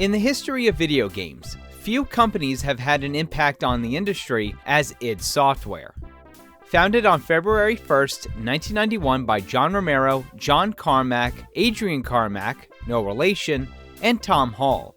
In the history of video games, few companies have had an impact on the industry as id Software. Founded on February 1st, 1991 by John Romero, John Carmack, Adrian Carmack, no relation, and Tom Hall.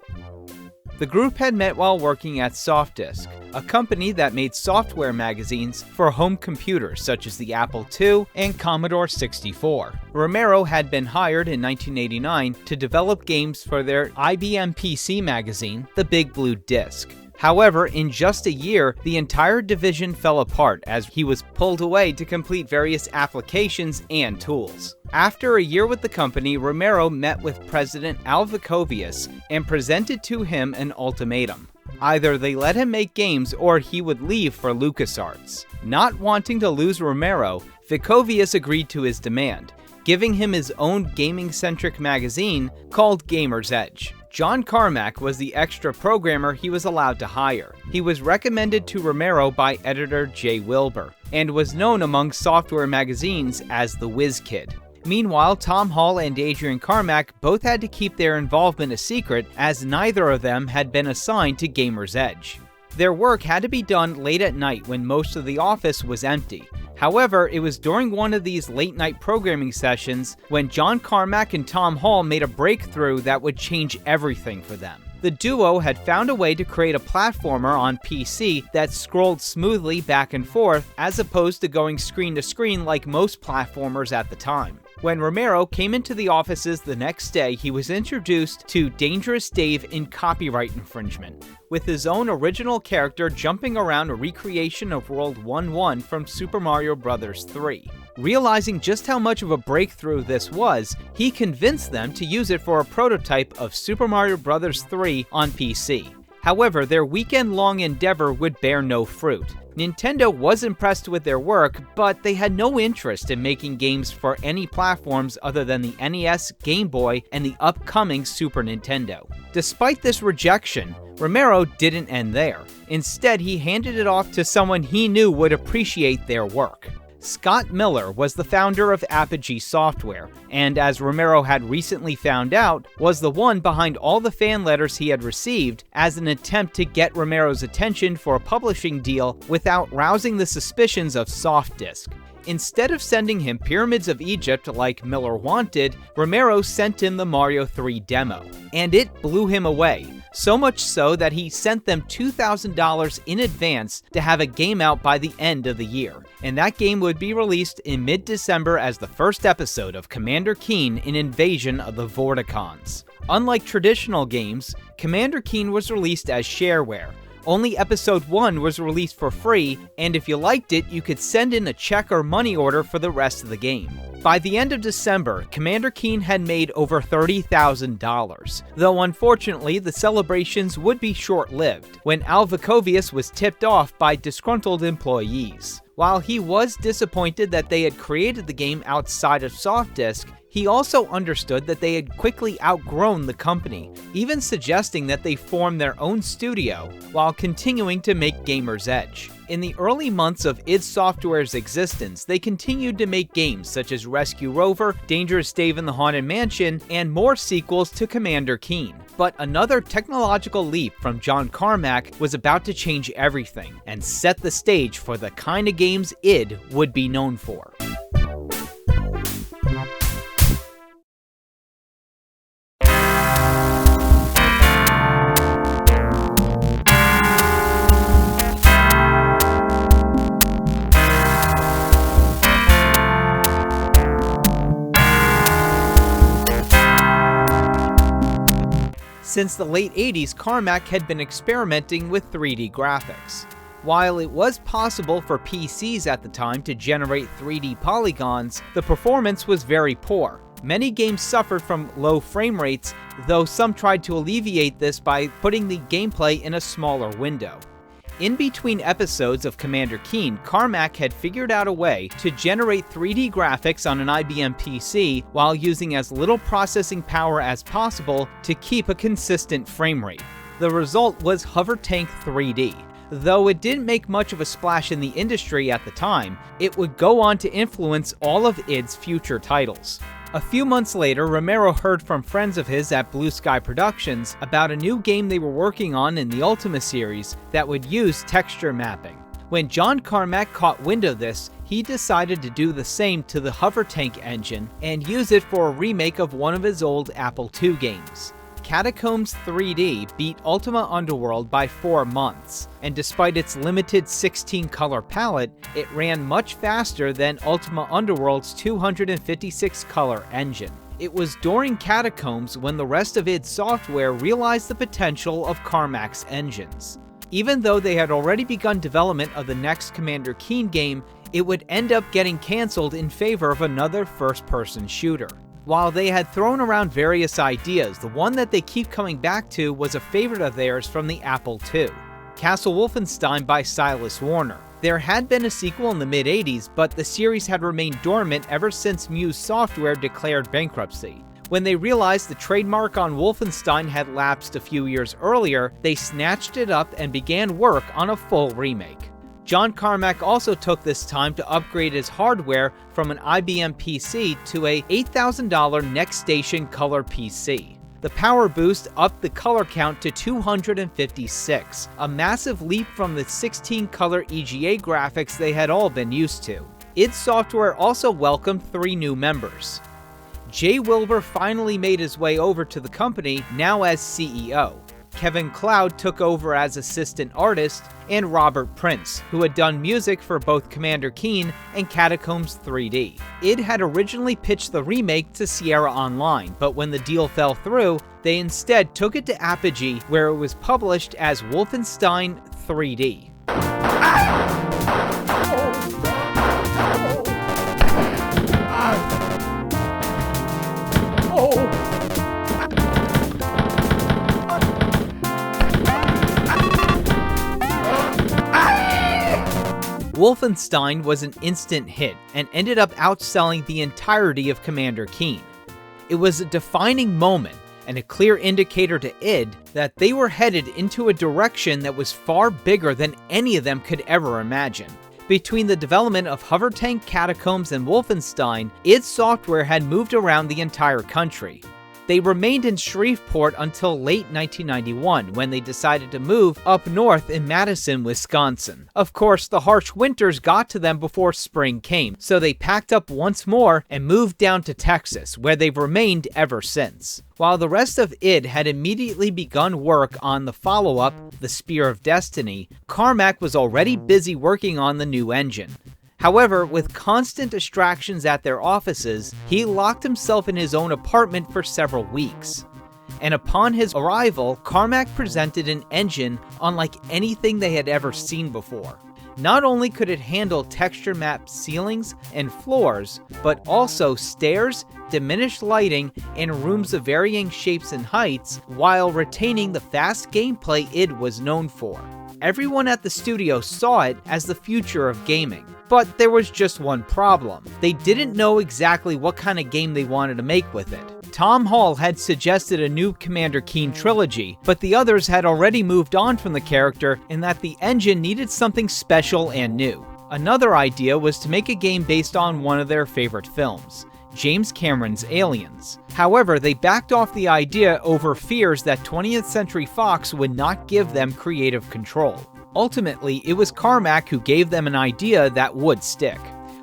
The group had met while working at Softdisk, a company that made software magazines for home computers such as the Apple II and Commodore 64. Romero had been hired in 1989 to develop games for their IBM PC magazine, The Big Blue Disc. However, in just a year, the entire division fell apart as he was pulled away to complete various applications and tools. After a year with the company, Romero met with President Al Vicovius and presented to him an ultimatum. Either they let him make games or he would leave for LucasArts. Not wanting to lose Romero, Vicovius agreed to his demand, giving him his own gaming-centric magazine called Gamer's Edge. John Carmack was the extra programmer he was allowed to hire. He was recommended to Romero by editor Jay Wilbur, and was known among software magazines as the Whiz Kid. Meanwhile, Tom Hall and Adrian Carmack both had to keep their involvement a secret as neither of them had been assigned to Gamer's Edge. Their work had to be done late at night when most of the office was empty. However, it was during one of these late-night programming sessions when John Carmack and Tom Hall made a breakthrough that would change everything for them. The duo had found a way to create a platformer on PC that scrolled smoothly back and forth as opposed to going screen to screen like most platformers at the time. When Romero came into the offices the next day, he was introduced to Dangerous Dave in copyright infringement, with his own original character jumping around a recreation of World 1-1 from Super Mario Bros. 3. Realizing just how much of a breakthrough this was, he convinced them to use it for a prototype of Super Mario Bros. 3 on PC. However, their weekend-long endeavor would bear no fruit. Nintendo was impressed with their work, but they had no interest in making games for any platforms other than the NES, Game Boy, and the upcoming Super Nintendo. Despite this rejection, Romero didn't end there. Instead, he handed it off to someone he knew would appreciate their work. Scott Miller was the founder of Apogee Software, and as Romero had recently found out, was the one behind all the fan letters he had received as an attempt to get Romero's attention for a publishing deal without rousing the suspicions of Softdisk. Instead of sending him Pyramids of Egypt like Miller wanted, Romero sent him the Mario 3 demo, and it blew him away. So much so that he sent them $2,000 in advance to have a game out by the end of the year. And that game would be released in mid-December as the first episode of Commander Keen in Invasion of the Vorticons. Unlike traditional games, Commander Keen was released as shareware. Only Episode 1 was released for free, and if you liked it, you could send in a check or money order for the rest of the game. By the end of December, Commander Keen had made over $30,000, though unfortunately the celebrations would be short-lived, when Al Vicovius was tipped off by disgruntled employees. While he was disappointed that they had created the game outside of Softdisk, he also understood that they had quickly outgrown the company, even suggesting that they form their own studio while continuing to make Gamer's Edge. In the early months of id Software's existence, they continued to make games such as Rescue Rover, Dangerous Dave in the Haunted Mansion, and more sequels to Commander Keen. But another technological leap from John Carmack was about to change everything and set the stage for the kind of games id would be known for. Since the late 80s, Carmack had been experimenting with 3D graphics. While it was possible for PCs at the time to generate 3D polygons, the performance was very poor. Many games suffered from low frame rates, though some tried to alleviate this by putting the gameplay in a smaller window. In between episodes of Commander Keen, Carmack had figured out a way to generate 3D graphics on an IBM PC while using as little processing power as possible to keep a consistent frame rate. The result was Hover Tank 3D. Though it didn't make much of a splash in the industry at the time, it would go on to influence all of id's future titles. A few months later, Romero heard from friends of his at Blue Sky Productions about a new game they were working on in the Ultima series that would use texture mapping. When John Carmack caught wind of this, he decided to do the same to the Hovertank engine and use it for a remake of one of his old Apple II games. Catacombs 3D beat Ultima Underworld by 4 months, and despite its limited 16-color palette, it ran much faster than Ultima Underworld's 256-color engine. It was during Catacombs when the rest of id Software realized the potential of Carmack's engines. Even though they had already begun development of the next Commander Keen game, it would end up getting cancelled in favor of another first-person shooter. While they had thrown around various ideas, the one that they keep coming back to was a favorite of theirs from the Apple II, Castle Wolfenstein by Silas Warner. There had been a sequel in the mid-80s, but the series had remained dormant ever since Muse Software declared bankruptcy. When they realized the trademark on Wolfenstein had lapsed a few years earlier, they snatched it up and began work on a full remake. John Carmack also took this time to upgrade his hardware from an IBM PC to a $8,000 NextStation Color PC. The power boost upped the color count to 256, a massive leap from the 16-color EGA graphics they had all been used to. id Software also welcomed 3 new members. Jay Wilbur finally made his way over to the company, now as CEO. Kevin Cloud took over as assistant artist, and Robert Prince, who had done music for both Commander Keen and Catacombs 3D. id had originally pitched the remake to Sierra Online, but when the deal fell through, they instead took it to Apogee, where it was published as Wolfenstein 3D. Wolfenstein was an instant hit and ended up outselling the entirety of Commander Keen. It was a defining moment and a clear indicator to id that they were headed into a direction that was far bigger than any of them could ever imagine. Between the development of Hovertank, Catacombs, and Wolfenstein, id Software had moved around the entire country. They remained in Shreveport until late 1991, when they decided to move up north in Madison, Wisconsin. Of course, the harsh winters got to them before spring came, so they packed up once more and moved down to Texas, where they've remained ever since. While the rest of id had immediately begun work on the follow-up, The Spear of Destiny, Carmack was already busy working on the new engine. However, with constant distractions at their offices, he locked himself in his own apartment for several weeks. And upon his arrival, Carmack presented an engine unlike anything they had ever seen before. Not only could it handle texture-mapped ceilings and floors, but also stairs, diminished lighting, and rooms of varying shapes and heights, while retaining the fast gameplay id was known for. Everyone at the studio saw it as the future of gaming. But there was just one problem. They didn't know exactly what kind of game they wanted to make with it. Tom Hall had suggested a new Commander Keen trilogy, but the others had already moved on from the character in that the engine needed something special and new. Another idea was to make a game based on one of their favorite films, James Cameron's Aliens. However, they backed off the idea over fears that 20th Century Fox would not give them creative control. Ultimately, it was Carmack who gave them an idea that would stick.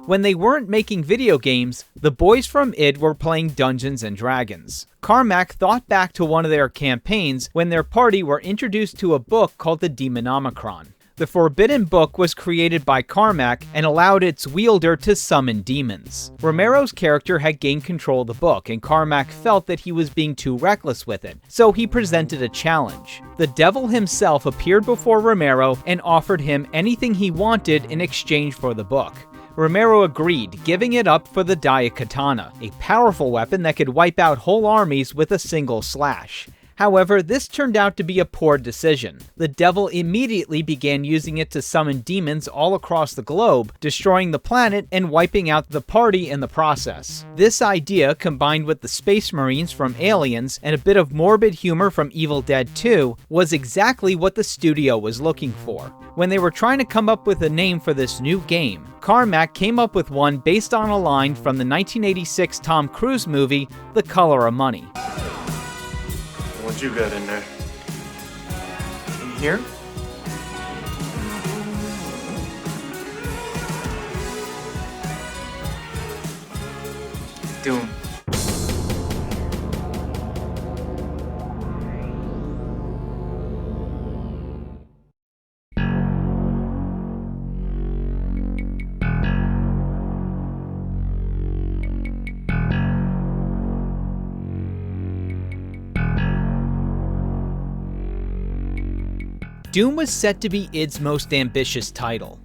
When they weren't making video games, the boys from id were playing Dungeons & Dragons. Carmack thought back to one of their campaigns when their party were introduced to a book called the Demonomicron. The Forbidden Book was created by Carmack and allowed its wielder to summon demons. Romero's character had gained control of the book, and Carmack felt that he was being too reckless with it, so he presented a challenge. The devil himself appeared before Romero and offered him anything he wanted in exchange for the book. Romero agreed, giving it up for the Daikatana, a powerful weapon that could wipe out whole armies with a single slash. However, this turned out to be a poor decision. The devil immediately began using it to summon demons all across the globe, destroying the planet and wiping out the party in the process. This idea, combined with the Space Marines from Aliens and a bit of morbid humor from Evil Dead 2, was exactly what the studio was looking for. When they were trying to come up with a name for this new game, Carmack came up with one based on a line from the 1986 Tom Cruise movie, The Color of Money. What you got in there? In here? Doom. Doom was set to be id's most ambitious title.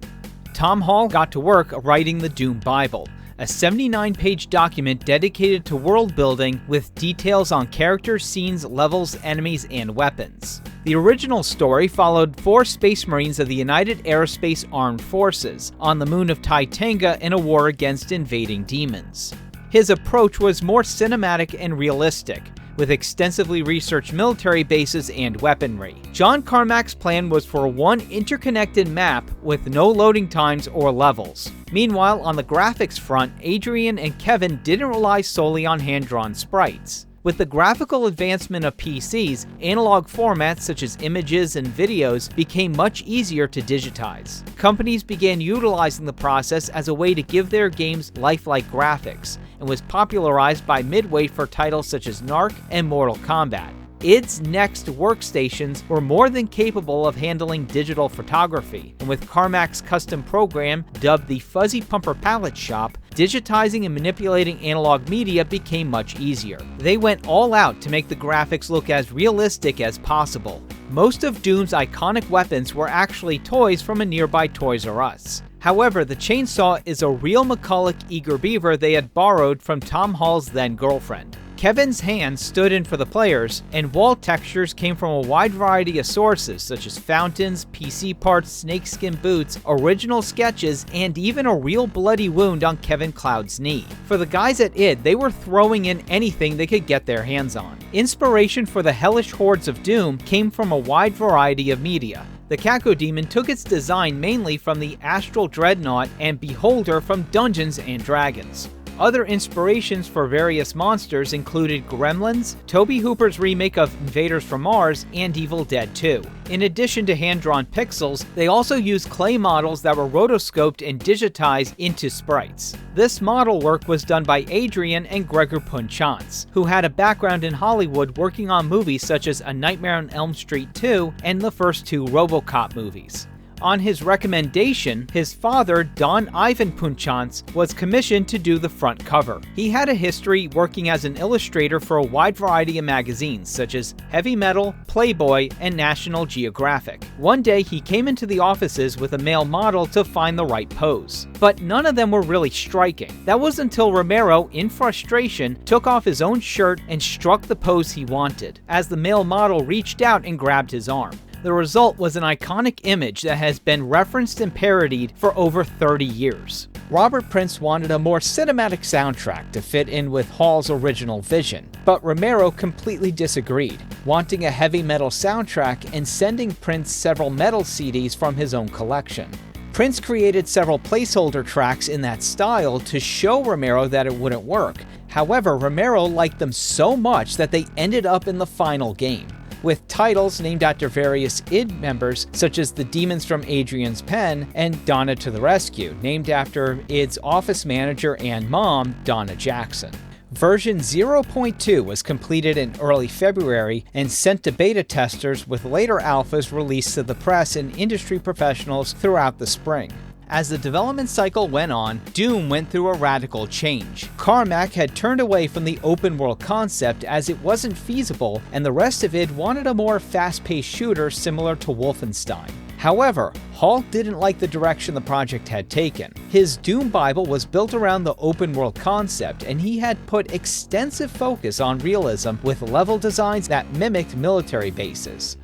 Tom Hall got to work writing the Doom Bible, a 79-page document dedicated to world building with details on characters, scenes, levels, enemies, and weapons. The original story followed 4 Space Marines of the United Aerospace Armed Forces on the moon of Titanga in a war against invading demons. His approach was more cinematic and realistic, with extensively researched military bases and weaponry. John Carmack's plan was for one interconnected map with no loading times or levels. Meanwhile, on the graphics front, Adrian and Kevin didn't rely solely on hand-drawn sprites. With the graphical advancement of PCs, analog formats such as images and videos became much easier to digitize. Companies began utilizing the process as a way to give their games lifelike graphics, and was popularized by Midway for titles such as Narc and Mortal Kombat. id's next workstations were more than capable of handling digital photography, and with Carmack's custom program, dubbed the Fuzzy Pumper Palette Shop, digitizing and manipulating analog media became much easier. They went all out to make the graphics look as realistic as possible. Most of Doom's iconic weapons were actually toys from a nearby Toys R Us. However, the chainsaw is a real McCulloch Eager Beaver they had borrowed from Tom Hall's then-girlfriend. Kevin's hand stood in for the players, and wall textures came from a wide variety of sources such as fountains, PC parts, snakeskin boots, original sketches, and even a real bloody wound on Kevin Cloud's knee. For the guys at id, they were throwing in anything they could get their hands on. Inspiration for the hellish hordes of Doom came from a wide variety of media. The Cacodemon took its design mainly from the Astral Dreadnought and Beholder from Dungeons & Dragons. Other inspirations for various monsters included Gremlins, Tobe Hooper's remake of Invaders from Mars, and Evil Dead 2. In addition to hand-drawn pixels, they also used clay models that were rotoscoped and digitized into sprites. This model work was done by Adrian and Gregor Punchance, who had a background in Hollywood working on movies such as A Nightmare on Elm Street 2 and the first 2 RoboCop movies. On his recommendation, his father, Don Ivan Punchance, was commissioned to do the front cover. He had a history working as an illustrator for a wide variety of magazines such as Heavy Metal, Playboy, and National Geographic. One day, he came into the offices with a male model to find the right pose. But none of them were really striking. That was until Romero, in frustration, took off his own shirt and struck the pose he wanted, as the male model reached out and grabbed his arm. The result was an iconic image that has been referenced and parodied for over 30 years. Robert Prince wanted a more cinematic soundtrack to fit in with Hall's original vision, but Romero completely disagreed, wanting a heavy metal soundtrack and sending Prince several metal CDs from his own collection. Prince created several placeholder tracks in that style to show Romero that it wouldn't work. However, Romero liked them so much that they ended up in the final game, with titles named after various id members such as the Demons from Adrian's Pen and Donna to the Rescue, named after id's office manager and mom, Donna Jackson. Version 0.2 was completed in early February and sent to beta testers, with later alphas released to the press and industry professionals throughout the spring. As the development cycle went on, Doom went through a radical change. Carmack had turned away from the open world concept as it wasn't feasible, and the rest of id wanted a more fast-paced shooter similar to Wolfenstein. However, Hall didn't like the direction the project had taken. His Doom Bible was built around the open world concept, and he had put extensive focus on realism with level designs that mimicked military bases.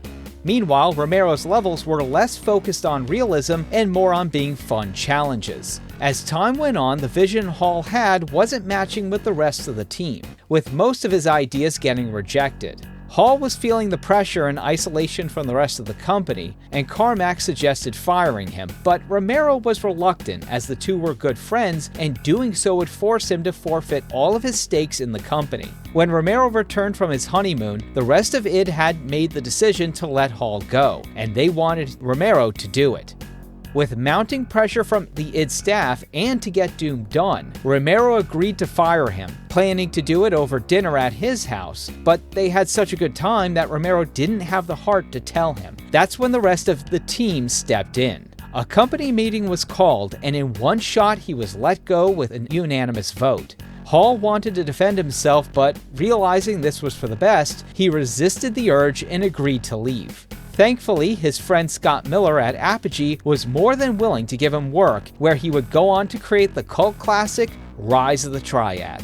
Meanwhile, Romero's levels were less focused on realism and more on being fun challenges. As time went on, the vision Hall had wasn't matching with the rest of the team, with most of his ideas getting rejected. Hall was feeling the pressure and isolation from the rest of the company, and Carmack suggested firing him, but Romero was reluctant as the two were good friends, and doing so would force him to forfeit all of his stakes in the company. When Romero returned from his honeymoon, the rest of id had made the decision to let Hall go, and they wanted Romero to do it. With mounting pressure from the id staff and to get Doom done, Romero agreed to fire him, planning to do it over dinner at his house, but they had such a good time that Romero didn't have the heart to tell him. That's when the rest of the team stepped in. A company meeting was called, and in one shot he was let go with a unanimous vote. Hall wanted to defend himself, but realizing this was for the best, he resisted the urge and agreed to leave. Thankfully, his friend Scott Miller at Apogee was more than willing to give him work, where he would go on to create the cult classic Rise of the Triad.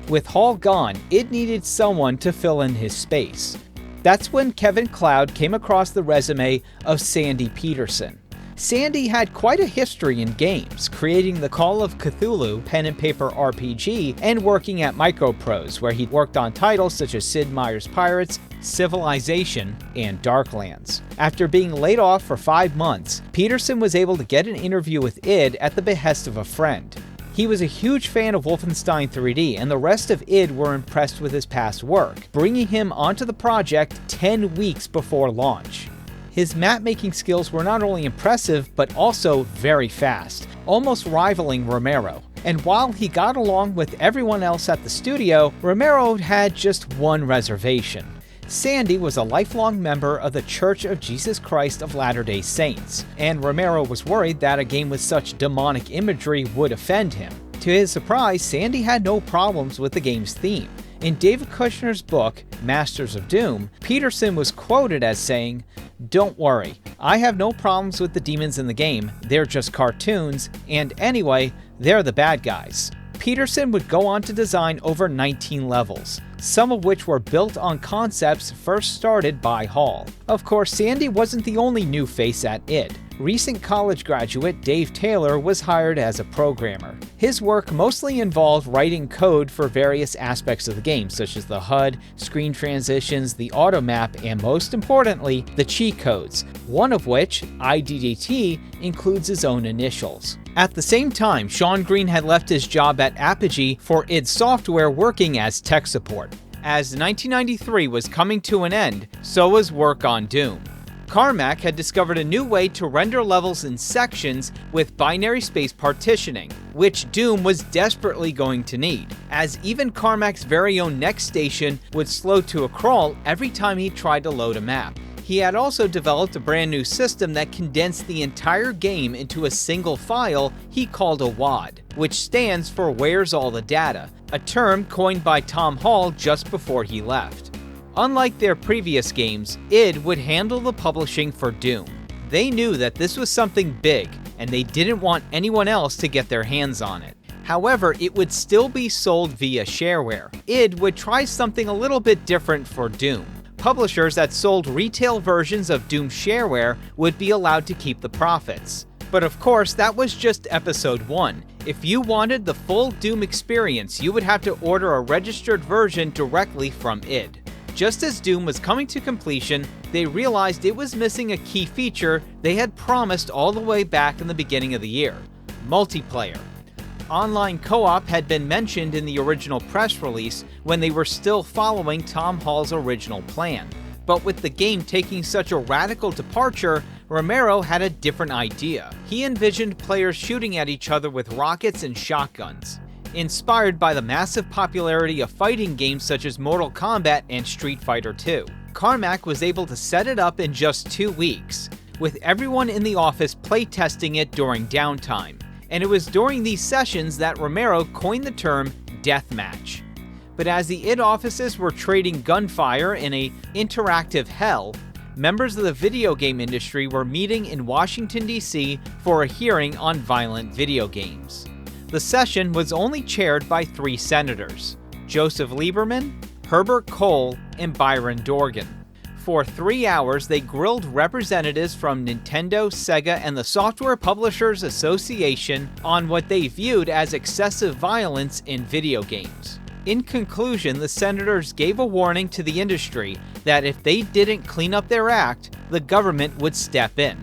With Hall gone, it needed someone to fill in his space. That's when Kevin Cloud came across the resume of Sandy Peterson. Sandy had quite a history in games, creating the Call of Cthulhu pen and paper RPG and working at Microprose, where he worked on titles such as Sid Meier's Pirates, Civilization, and Darklands. After being laid off for 5 months, Peterson was able to get an interview with id at the behest of a friend. He was a huge fan of Wolfenstein 3D, and the rest of id were impressed with his past work, bringing him onto the project 10 weeks before launch. His map-making skills were not only impressive, but also very fast, almost rivaling Romero. And while he got along with everyone else at the studio, Romero had just one reservation. Sandy was a lifelong member of the Church of Jesus Christ of Latter-day Saints, and Romero was worried that a game with such demonic imagery would offend him. To his surprise, Sandy had no problems with the game's theme. In David Kushner's book, Masters of Doom, Peterson was quoted as saying, "Don't worry, I have no problems with the demons in the game, they're just cartoons, and anyway, they're the bad guys." Peterson would go on to design over 19 levels, some of which were built on concepts first started by Hall. Of course, Sandy wasn't the only new face at id. Recent college graduate Dave Taylor was hired as a programmer. His work mostly involved writing code for various aspects of the game, such as the HUD, screen transitions, the auto map, and most importantly, the cheat codes, one of which, IDDT, includes his own initials. At the same time, Sean Green had left his job at Apogee for id Software working as tech support. As 1993 was coming to an end, so was work on Doom. Carmack had discovered a new way to render levels in sections with binary space partitioning, which Doom was desperately going to need, as even Carmack's very own next station would slow to a crawl every time he tried to load a map. He had also developed a brand new system that condensed the entire game into a single file he called a WAD, which stands for Where's All the Data, a term coined by Tom Hall just before he left. Unlike their previous games, id would handle the publishing for Doom. They knew that this was something big, and they didn't want anyone else to get their hands on it. However, it would still be sold via shareware. id would try something a little bit different for Doom. Publishers that sold retail versions of Doom shareware would be allowed to keep the profits. But of course, that was just episode 1. If you wanted the full Doom experience, you would have to order a registered version directly from id. Just as Doom was coming to completion, they realized it was missing a key feature they had promised all the way back in the beginning of the year: multiplayer. Online co-op had been mentioned in the original press release when they were still following Tom Hall's original plan. But with the game taking such a radical departure, Romero had a different idea. He envisioned players shooting at each other with rockets and shotguns. Inspired by the massive popularity of fighting games such as Mortal Kombat and Street Fighter II, Carmack was able to set it up in just 2 weeks, with everyone in the office playtesting it during downtime. And it was during these sessions that Romero coined the term deathmatch. But as the id offices were trading gunfire in a interactive hell, members of the video game industry were meeting in Washington, D.C. for a hearing on violent video games. The session was only chaired by 3 senators: Joseph Lieberman, Herbert Kohl, and Byron Dorgan. For 3 hours, they grilled representatives from Nintendo, Sega, and the Software Publishers Association on what they viewed as excessive violence in video games. In conclusion, the senators gave a warning to the industry that if they didn't clean up their act, the government would step in.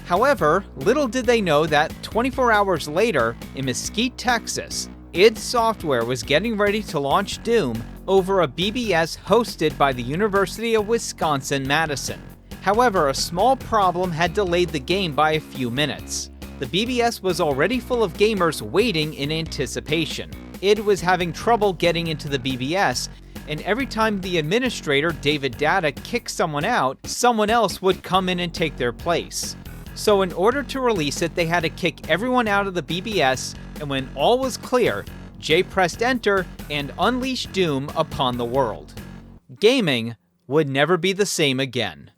However, little did they know that 24 hours later, in Mesquite, Texas, id Software was getting ready to launch Doom over a BBS hosted by the University of Wisconsin-Madison. However, a small problem had delayed the game by a few minutes. The BBS was already full of gamers waiting in anticipation. id was having trouble getting into the BBS, and every time the administrator, David Data, kicked someone out, someone else would come in and take their place. So in order to release it, they had to kick everyone out of the BBS, and when all was clear, Jay pressed enter and unleashed Doom upon the world. Gaming would never be the same again.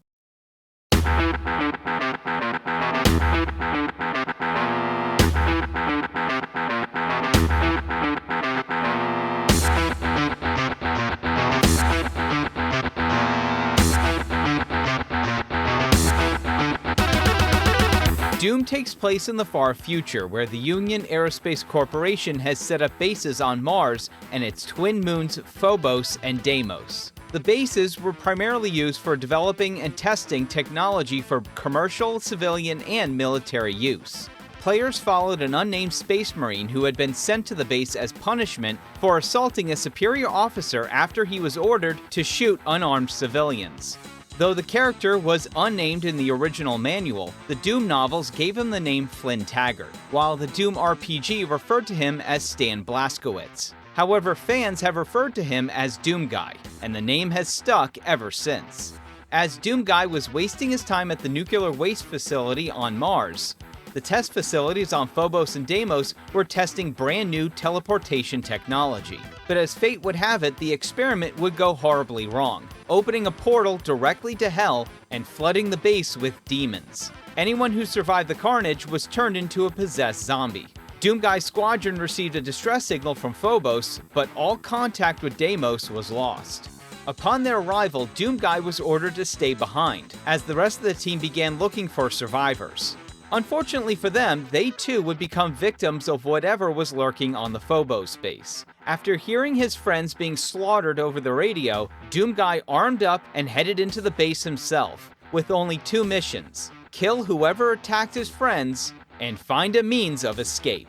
Doom takes place in the far future, where the Union Aerospace Corporation has set up bases on Mars and its twin moons Phobos and Deimos. The bases were primarily used for developing and testing technology for commercial, civilian, and military use. Players followed an unnamed space marine who had been sent to the base as punishment for assaulting a superior officer after he was ordered to shoot unarmed civilians. Though the character was unnamed in the original manual, the Doom novels gave him the name Flynn Taggart, while the Doom RPG referred to him as Stan Blazkowicz. However, fans have referred to him as Doom Guy, and the name has stuck ever since. As Doom Guy was wasting his time at the nuclear waste facility on Mars, the test facilities on Phobos and Deimos were testing brand new teleportation technology. But as fate would have it, the experiment would go horribly wrong, opening a portal directly to hell and flooding the base with demons. Anyone who survived the carnage was turned into a possessed zombie. Doom Guy's squadron received a distress signal from Phobos, but all contact with Deimos was lost. Upon their arrival, Doom Guy was ordered to stay behind, as the rest of the team began looking for survivors. Unfortunately for them, they too would become victims of whatever was lurking on the Phobos base. After hearing his friends being slaughtered over the radio, Doom Guy armed up and headed into the base himself, with only 2 missions: kill whoever attacked his friends, and find a means of escape.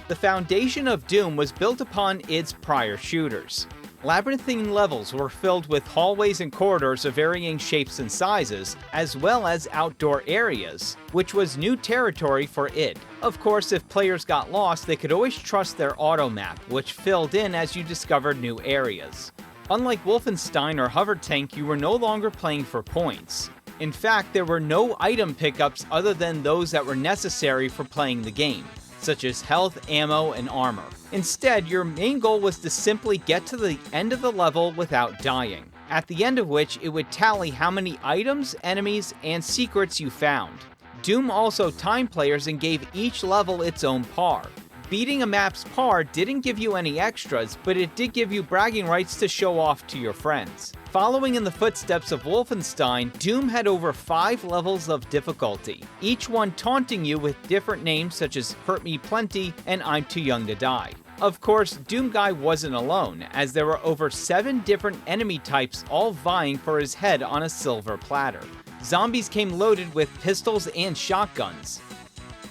The foundation of Doom was built upon its prior shooters. Labyrinthine levels were filled with hallways and corridors of varying shapes and sizes, as well as outdoor areas, which was new territory for id. Of course, if players got lost, they could always trust their auto map, which filled in as you discovered new areas. Unlike Wolfenstein or Hover Tank, you were no longer playing for points. In fact, there were no item pickups other than those that were necessary for playing the game, such as health, ammo, and armor. Instead, your main goal was to simply get to the end of the level without dying, at the end of which it would tally how many items, enemies, and secrets you found. Doom also timed players and gave each level its own par. Beating a map's par didn't give you any extras, but it did give you bragging rights to show off to your friends. Following in the footsteps of Wolfenstein, Doom had over 5 levels of difficulty, each one taunting you with different names such as Hurt Me Plenty and I'm Too Young to Die. Of course, Doom Guy wasn't alone, as there were over 7 different enemy types all vying for his head on a silver platter. Zombies came loaded with pistols and shotguns.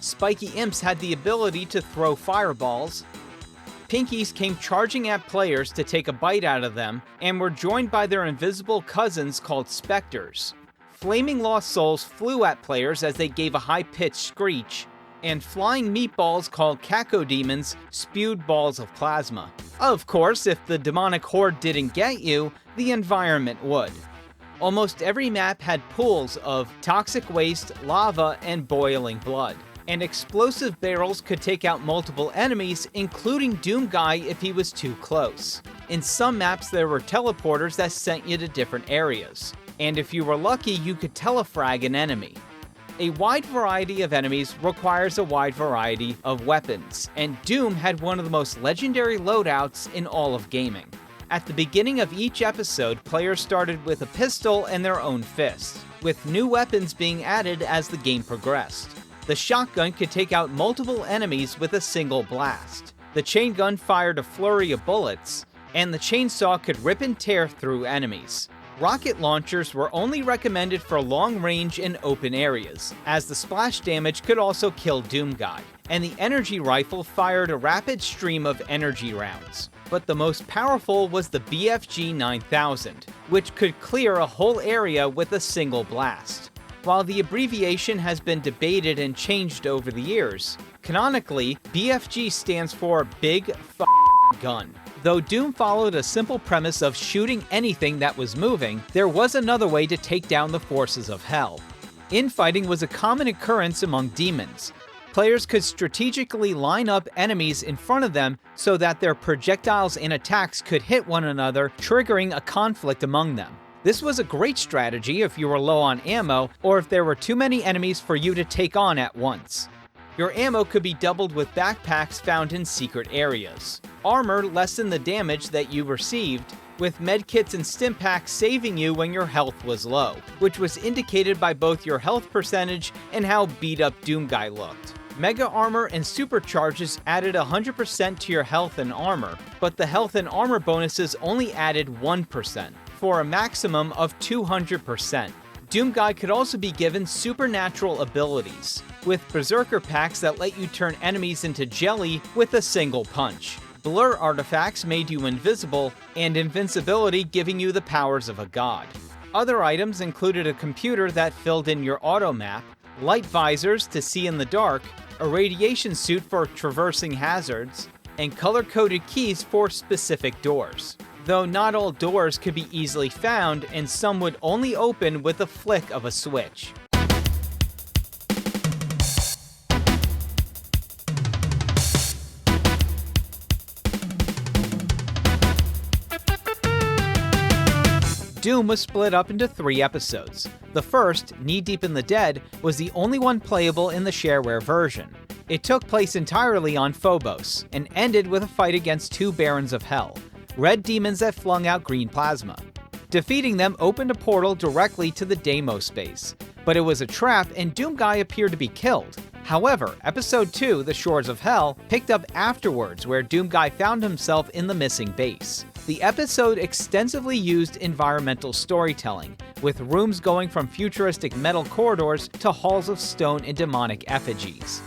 Spiky imps had the ability to throw fireballs. Pinkies came charging at players to take a bite out of them, and were joined by their invisible cousins called specters. Flaming lost souls flew at players as they gave a high-pitched screech, and flying meatballs called cacodemons spewed balls of plasma. Of course, if the demonic horde didn't get you, the environment would. Almost every map had pools of toxic waste, lava, and boiling blood. And explosive barrels could take out multiple enemies, including Doom Guy if he was too close. In some maps, there were teleporters that sent you to different areas. and if you were lucky, you could telefrag an enemy. A wide variety of enemies requires a wide variety of weapons, and Doom had one of the most legendary loadouts in all of gaming. At the beginning of each episode, players started with a pistol and their own fist, with new weapons being added as the game progressed. The shotgun could take out multiple enemies with a single blast. The chain gun fired a flurry of bullets, and the chainsaw could rip and tear through enemies. Rocket launchers were only recommended for long range and open areas, as the splash damage could also kill Doomguy, and the energy rifle fired a rapid stream of energy rounds. But the most powerful was the BFG 9000, which could clear a whole area with a single blast. While the abbreviation has been debated and changed over the years, canonically, BFG stands for Big F***ing Gun. Though Doom followed a simple premise of shooting anything that was moving, there was another way to take down the forces of hell. Infighting was a common occurrence among demons. Players could strategically line up enemies in front of them so that their projectiles and attacks could hit one another, triggering a conflict among them. This was a great strategy if you were low on ammo or if there were too many enemies for you to take on at once. Your ammo could be doubled with backpacks found in secret areas. Armor lessened the damage that you received, with medkits and stimpaks saving you when your health was low, which was indicated by both your health percentage and how beat up Doomguy looked. Mega Armor and Supercharges added 100% to your health and armor, but the health and armor bonuses only added 1%, for a maximum of 200%. Doomguy could also be given supernatural abilities, with Berserker packs that let you turn enemies into jelly with a single punch. Blur artifacts made you invisible, and invincibility giving you the powers of a god. Other items included a computer that filled in your auto map, light visors to see in the dark, a radiation suit for traversing hazards, and color-coded keys for specific doors. Though not all doors could be easily found, and some would only open with a flick of a switch. Doom was split up into 3 episodes. The first, Knee Deep in the Dead, was the only one playable in the shareware version. It took place entirely on Phobos, and ended with a fight against 2 Barons of Hell, red demons that flung out green plasma. Defeating them opened a portal directly to the Deimos space, but it was a trap and Doomguy appeared to be killed. However, Episode 2, The Shores of Hell, picked up afterwards where Doomguy found himself in the missing base. The episode extensively used environmental storytelling, with rooms going from futuristic metal corridors to halls of stone and demonic effigies.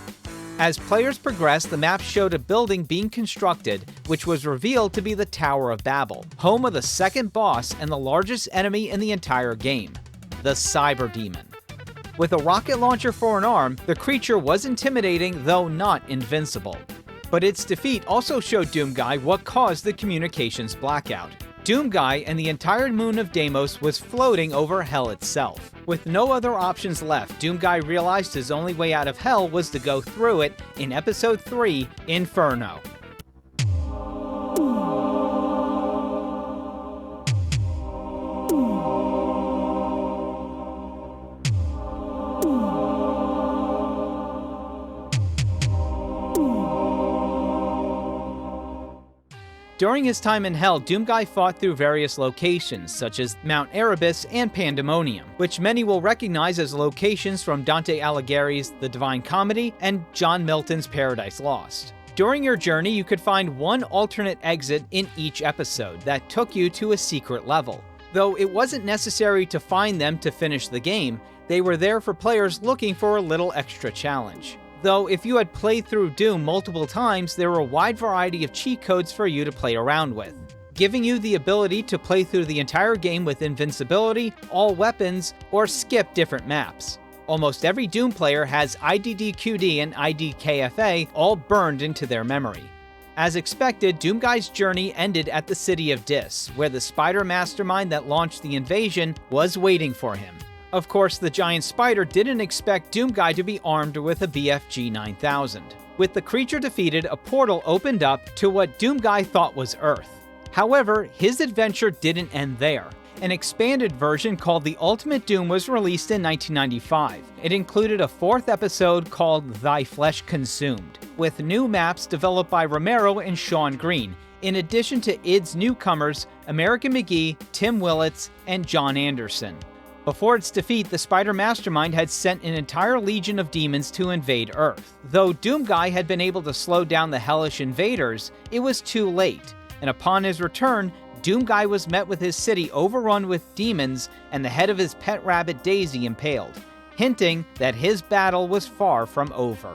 As players progressed, the map showed a building being constructed, which was revealed to be the Tower of Babel, home of the second boss and the largest enemy in the entire game, the Cyber Demon. With a rocket launcher for an arm, the creature was intimidating, though not invincible. But its defeat also showed Doomguy what caused the communications blackout. Doomguy and the entire moon of Deimos was floating over Hell itself. With no other options left, Doomguy realized his only way out of Hell was to go through it in Episode 3, Inferno. During his time in Hell, Doomguy fought through various locations, such as Mount Erebus and Pandemonium, which many will recognize as locations from Dante Alighieri's The Divine Comedy and John Milton's Paradise Lost. During your journey, you could find one alternate exit in each episode that took you to a secret level. Though it wasn't necessary to find them to finish the game, they were there for players looking for a little extra challenge. Though if you had played through Doom multiple times, there were a wide variety of cheat codes for you to play around with, giving you the ability to play through the entire game with invincibility, all weapons, or skip different maps. Almost every Doom player has IDDQD and IDKFA all burned into their memory. As expected, Doomguy's journey ended at the city of Dis, where the spider mastermind that launched the invasion was waiting for him. Of course, the giant spider didn't expect Doomguy to be armed with a BFG 9000. With the creature defeated, a portal opened up to what Doomguy thought was Earth. However, his adventure didn't end there. An expanded version called The Ultimate Doom was released in 1995. It included a fourth episode called Thy Flesh Consumed, with new maps developed by Romero and Sean Green, in addition to id's newcomers American McGee, Tim Willits, and John Anderson. Before its defeat, the Spider Mastermind had sent an entire legion of demons to invade Earth. Though Doomguy had been able to slow down the hellish invaders, it was too late, and upon his return, Doomguy was met with his city overrun with demons and the head of his pet rabbit Daisy impaled, hinting that his battle was far from over.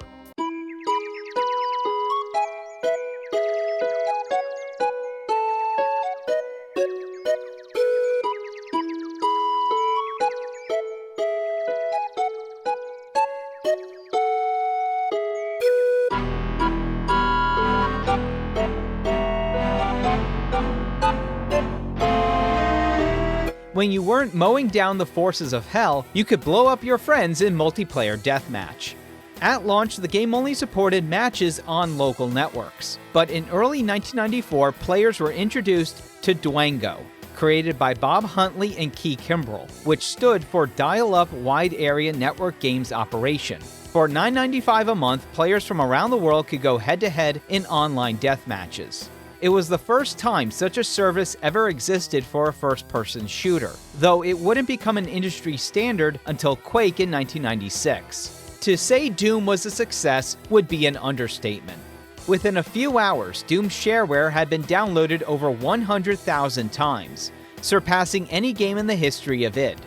When you weren't mowing down the forces of hell, you could blow up your friends in multiplayer deathmatch. At launch, the game only supported matches on local networks, but in early 1994, players were introduced to Dwango, created by Bob Huntley and Key Kimbrell, which stood for Dial-Up Wide Area Network Games Operation. For $9.95 a month, players from around the world could go head-to-head in online deathmatches. It was the first time such a service ever existed for a first-person shooter, though it wouldn't become an industry standard until Quake in 1996. To say Doom was a success would be an understatement. Within a few hours, Doom's shareware had been downloaded over 100,000 times, surpassing any game in the history of id.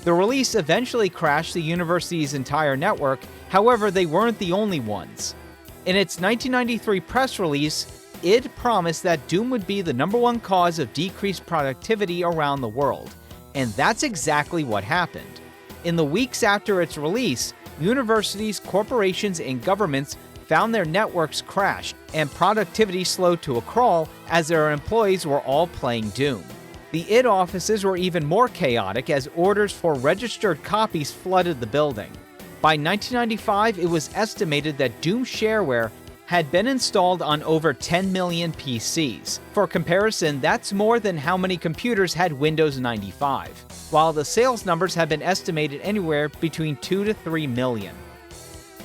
The release eventually crashed the university's entire network, however they weren't the only ones. In its 1993 press release, id promised that Doom would be the #1 cause of decreased productivity around the world, and that's exactly what happened. In the weeks after its release, universities, corporations, and governments found their networks crashed and productivity slowed to a crawl as their employees were all playing Doom. The id offices were even more chaotic as orders for registered copies flooded the building. By 1995, it was estimated that Doom shareware had been installed on over 10 million PCs. For comparison, that's more than how many computers had Windows 95, while the sales numbers have been estimated anywhere between 2 to 3 million.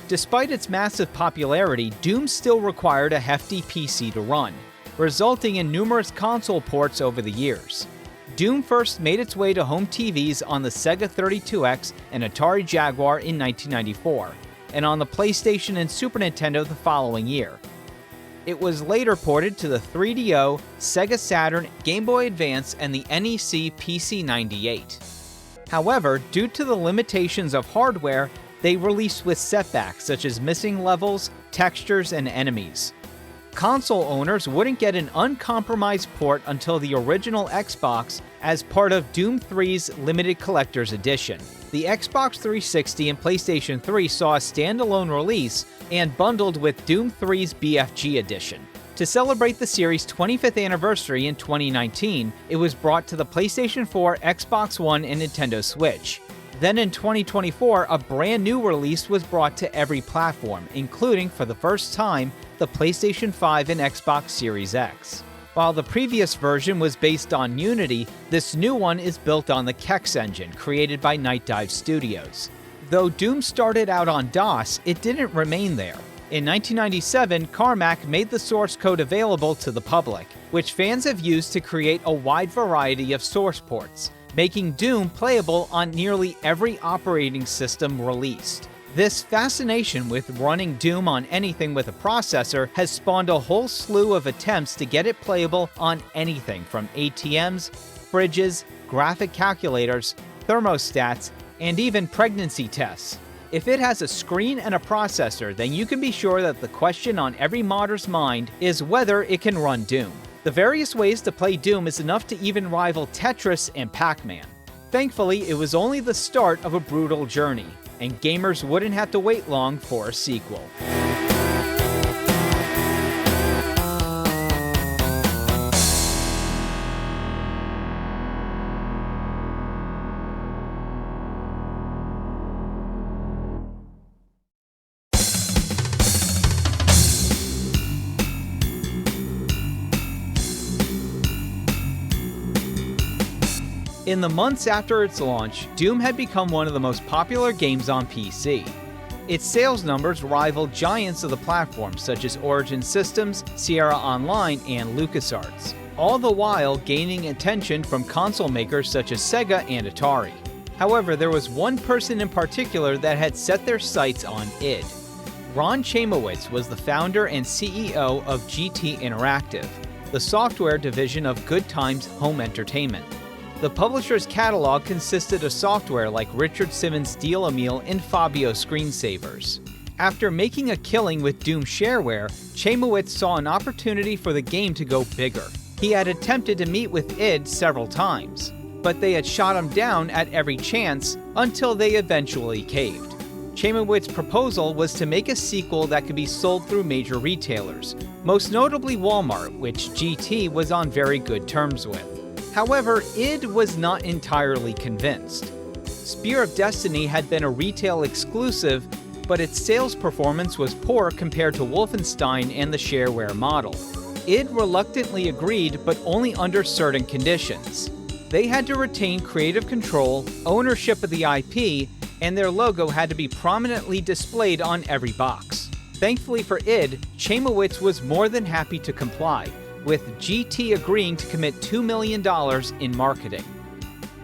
Despite its massive popularity, Doom still required a hefty PC to run, resulting in numerous console ports over the years. Doom first made its way to home TVs on the Sega 32X and Atari Jaguar in 1994, and on the PlayStation and Super Nintendo the following year. It was later ported to the 3DO, Sega Saturn, Game Boy Advance, and the NEC PC-98. However, due to the limitations of hardware, they released with setbacks such as missing levels, textures, and enemies. Console owners wouldn't get an uncompromised port until the original Xbox as part of Doom 3's limited collector's edition. The Xbox 360 and PlayStation 3 saw a standalone release and bundled with Doom 3's BFG edition. To celebrate the series' 25th anniversary in 2019, it was brought to the PlayStation 4, Xbox One, and Nintendo Switch. Then in 2024, a brand new release was brought to every platform, including, for the first time, the PlayStation 5 and Xbox Series X. While the previous version was based on Unity, this new one is built on the Kex engine, created by Night Dive Studios. Though Doom started out on DOS, it didn't remain there. In 1997, Carmack made the source code available to the public, which fans have used to create a wide variety of source ports, making Doom playable on nearly every operating system released. This fascination with running Doom on anything with a processor has spawned a whole slew of attempts to get it playable on anything from ATMs, fridges, graphic calculators, thermostats, and even pregnancy tests. If it has a screen and a processor, then you can be sure that the question on every modder's mind is whether it can run Doom. The various ways to play Doom is enough to even rival Tetris and Pac-Man. Thankfully, it was only the start of a brutal journey, and gamers wouldn't have to wait long for a sequel. In the months after its launch, Doom had become one of the most popular games on PC. Its sales numbers rivaled giants of the platform such as Origin Systems, Sierra Online, and LucasArts, all the while gaining attention from console makers such as Sega and Atari. However, there was one person in particular that had set their sights on id. Ron Chamowitz was the founder and CEO of GT Interactive, the software division of Good Times Home Entertainment. The publisher's catalog consisted of software like Richard Simmons' Deal-A-Meal and Fabio screensavers. After making a killing with Doom shareware, Chamowitz saw an opportunity for the game to go bigger. He had attempted to meet with id several times, but they had shot him down at every chance until they eventually caved. Chamowitz's proposal was to make a sequel that could be sold through major retailers, most notably Walmart, which GT was on very good terms with. However, id was not entirely convinced. Spear of Destiny had been a retail exclusive, but its sales performance was poor compared to Wolfenstein and the shareware model. Id reluctantly agreed, but only under certain conditions. They had to retain creative control, ownership of the IP, and their logo had to be prominently displayed on every box. Thankfully for id, Chamowitz was more than happy to comply, with GT agreeing to commit $2 million in marketing.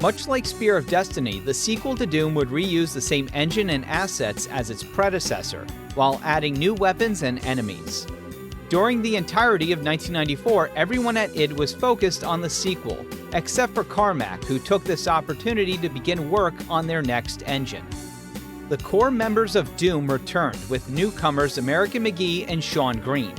Much like Spear of Destiny, the sequel to Doom would reuse the same engine and assets as its predecessor, while adding new weapons and enemies. During the entirety of 1994, everyone at id was focused on the sequel, except for Carmack, who took this opportunity to begin work on their next engine. The core members of Doom returned with newcomers American McGee and Sean Green.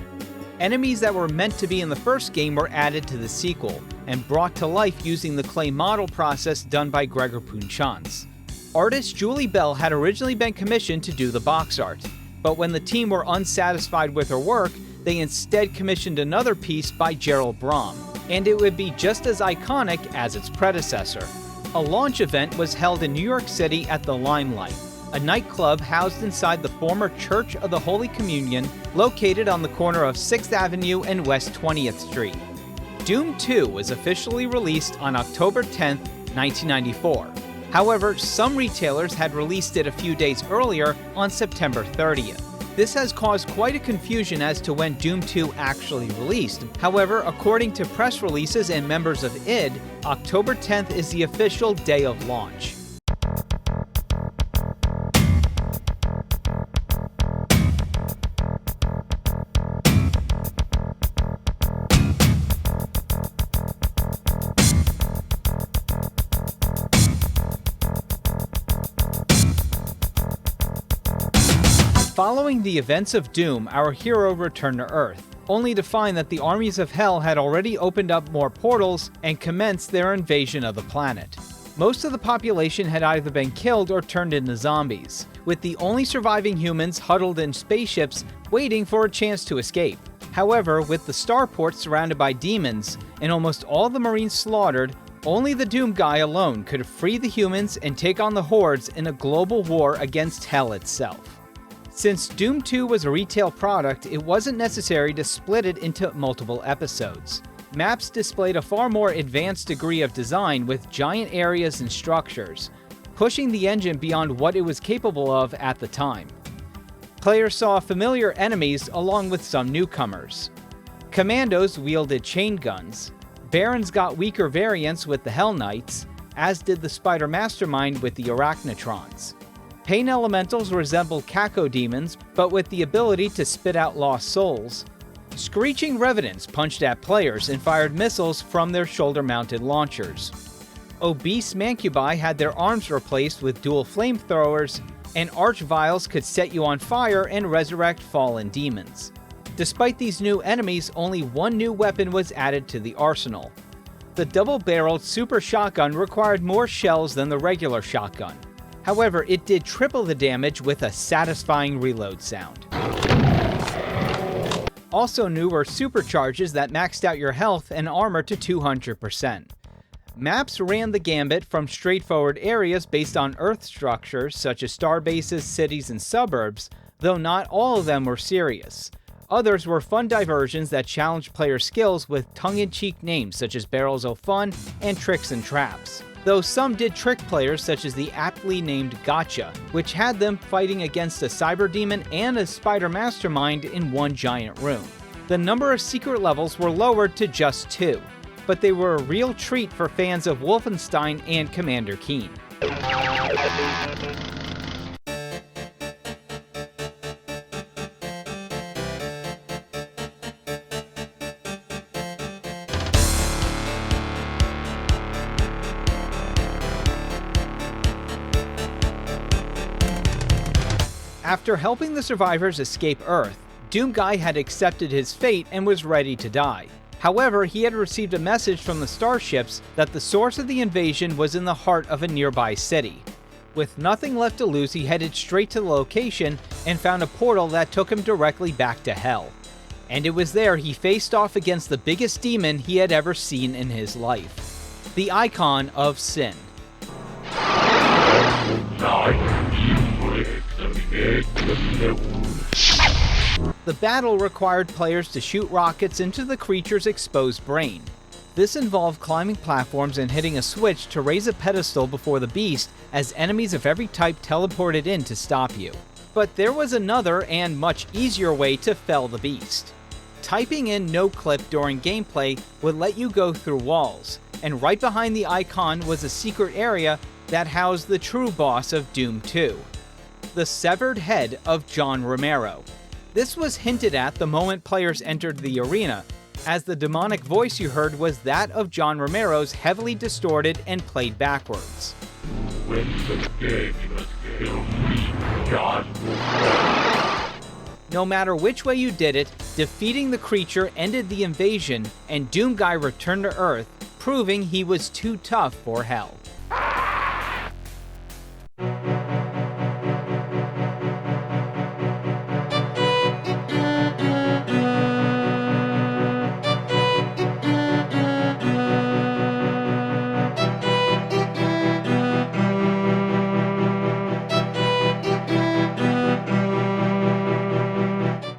Enemies that were meant to be in the first game were added to the sequel, and brought to life using the clay model process done by Gregor Punchans. Artist Julie Bell had originally been commissioned to do the box art, but when the team were unsatisfied with her work, they instead commissioned another piece by Gerald Brom, and it would be just as iconic as its predecessor. A launch event was held in New York City at the Limelight, a nightclub housed inside the former Church of the Holy Communion, located on the corner of 6th Avenue and West 20th Street. Doom 2 was officially released on October 10, 1994. However, some retailers had released it a few days earlier on September 30th. This has caused quite a confusion as to when Doom 2 actually released. However, according to press releases and members of id, October 10th is the official day of launch. Following the events of Doom, our hero returned to Earth, only to find that the armies of Hell had already opened up more portals and commenced their invasion of the planet. Most of the population had either been killed or turned into zombies, with the only surviving humans huddled in spaceships waiting for a chance to escape. However, with the starport surrounded by demons and almost all the Marines slaughtered, only the Doom guy alone could free the humans and take on the hordes in a global war against Hell itself. Since Doom 2 was a retail product, it wasn't necessary to split it into multiple episodes. Maps displayed a far more advanced degree of design with giant areas and structures, pushing the engine beyond what it was capable of at the time. Players saw familiar enemies along with some newcomers. Commandos wielded chain guns, Barons got weaker variants with the Hell Knights, as did the Spider Mastermind with the Arachnotrons. Pain Elementals resembled Cacodemons, but with the ability to spit out lost souls. Screeching Revenants punched at players and fired missiles from their shoulder-mounted launchers. Obese Mancubi had their arms replaced with dual flamethrowers, and Archviles could set you on fire and resurrect fallen demons. Despite these new enemies, only one new weapon was added to the arsenal. The double-barreled Super Shotgun required more shells than the regular shotgun. However, it did triple the damage with a satisfying reload sound. Also new were supercharges that maxed out your health and armor to 200%. Maps ran the gambit from straightforward areas based on Earth structures such as starbases, cities, and suburbs, though not all of them were serious. Others were fun diversions that challenged player skills with tongue-in-cheek names such as Barrels o' Fun and Tricks and Traps. though some did trick players such as the aptly named Gotcha, which had them fighting against a cyber demon and a spider mastermind in one giant room. The number of secret levels were lowered to just 2, but they were a real treat for fans of Wolfenstein and Commander Keen. After helping the survivors escape Earth, Doomguy had accepted his fate and was ready to die. However, he had received a message from the starships that the source of the invasion was in the heart of a nearby city. With nothing left to lose, he headed straight to the location and found a portal that took him directly back to Hell. And it was there he faced off against the biggest demon he had ever seen in his life. The icon of Sin. The battle required players to shoot rockets into the creature's exposed brain. This involved climbing platforms and hitting a switch to raise a pedestal before the beast as enemies of every type teleported in to stop you. But there was another and much easier way to fell the beast. Typing in no clip during gameplay would let you go through walls, and right behind the icon was a secret area that housed the true boss of Doom 2. The severed head of John Romero. This was hinted at the moment players entered the arena, as the demonic voice you heard was that of John Romero's heavily distorted and played backwards. No matter which way you did it, defeating the creature ended the invasion, and Doomguy returned to Earth, proving he was too tough for Hell.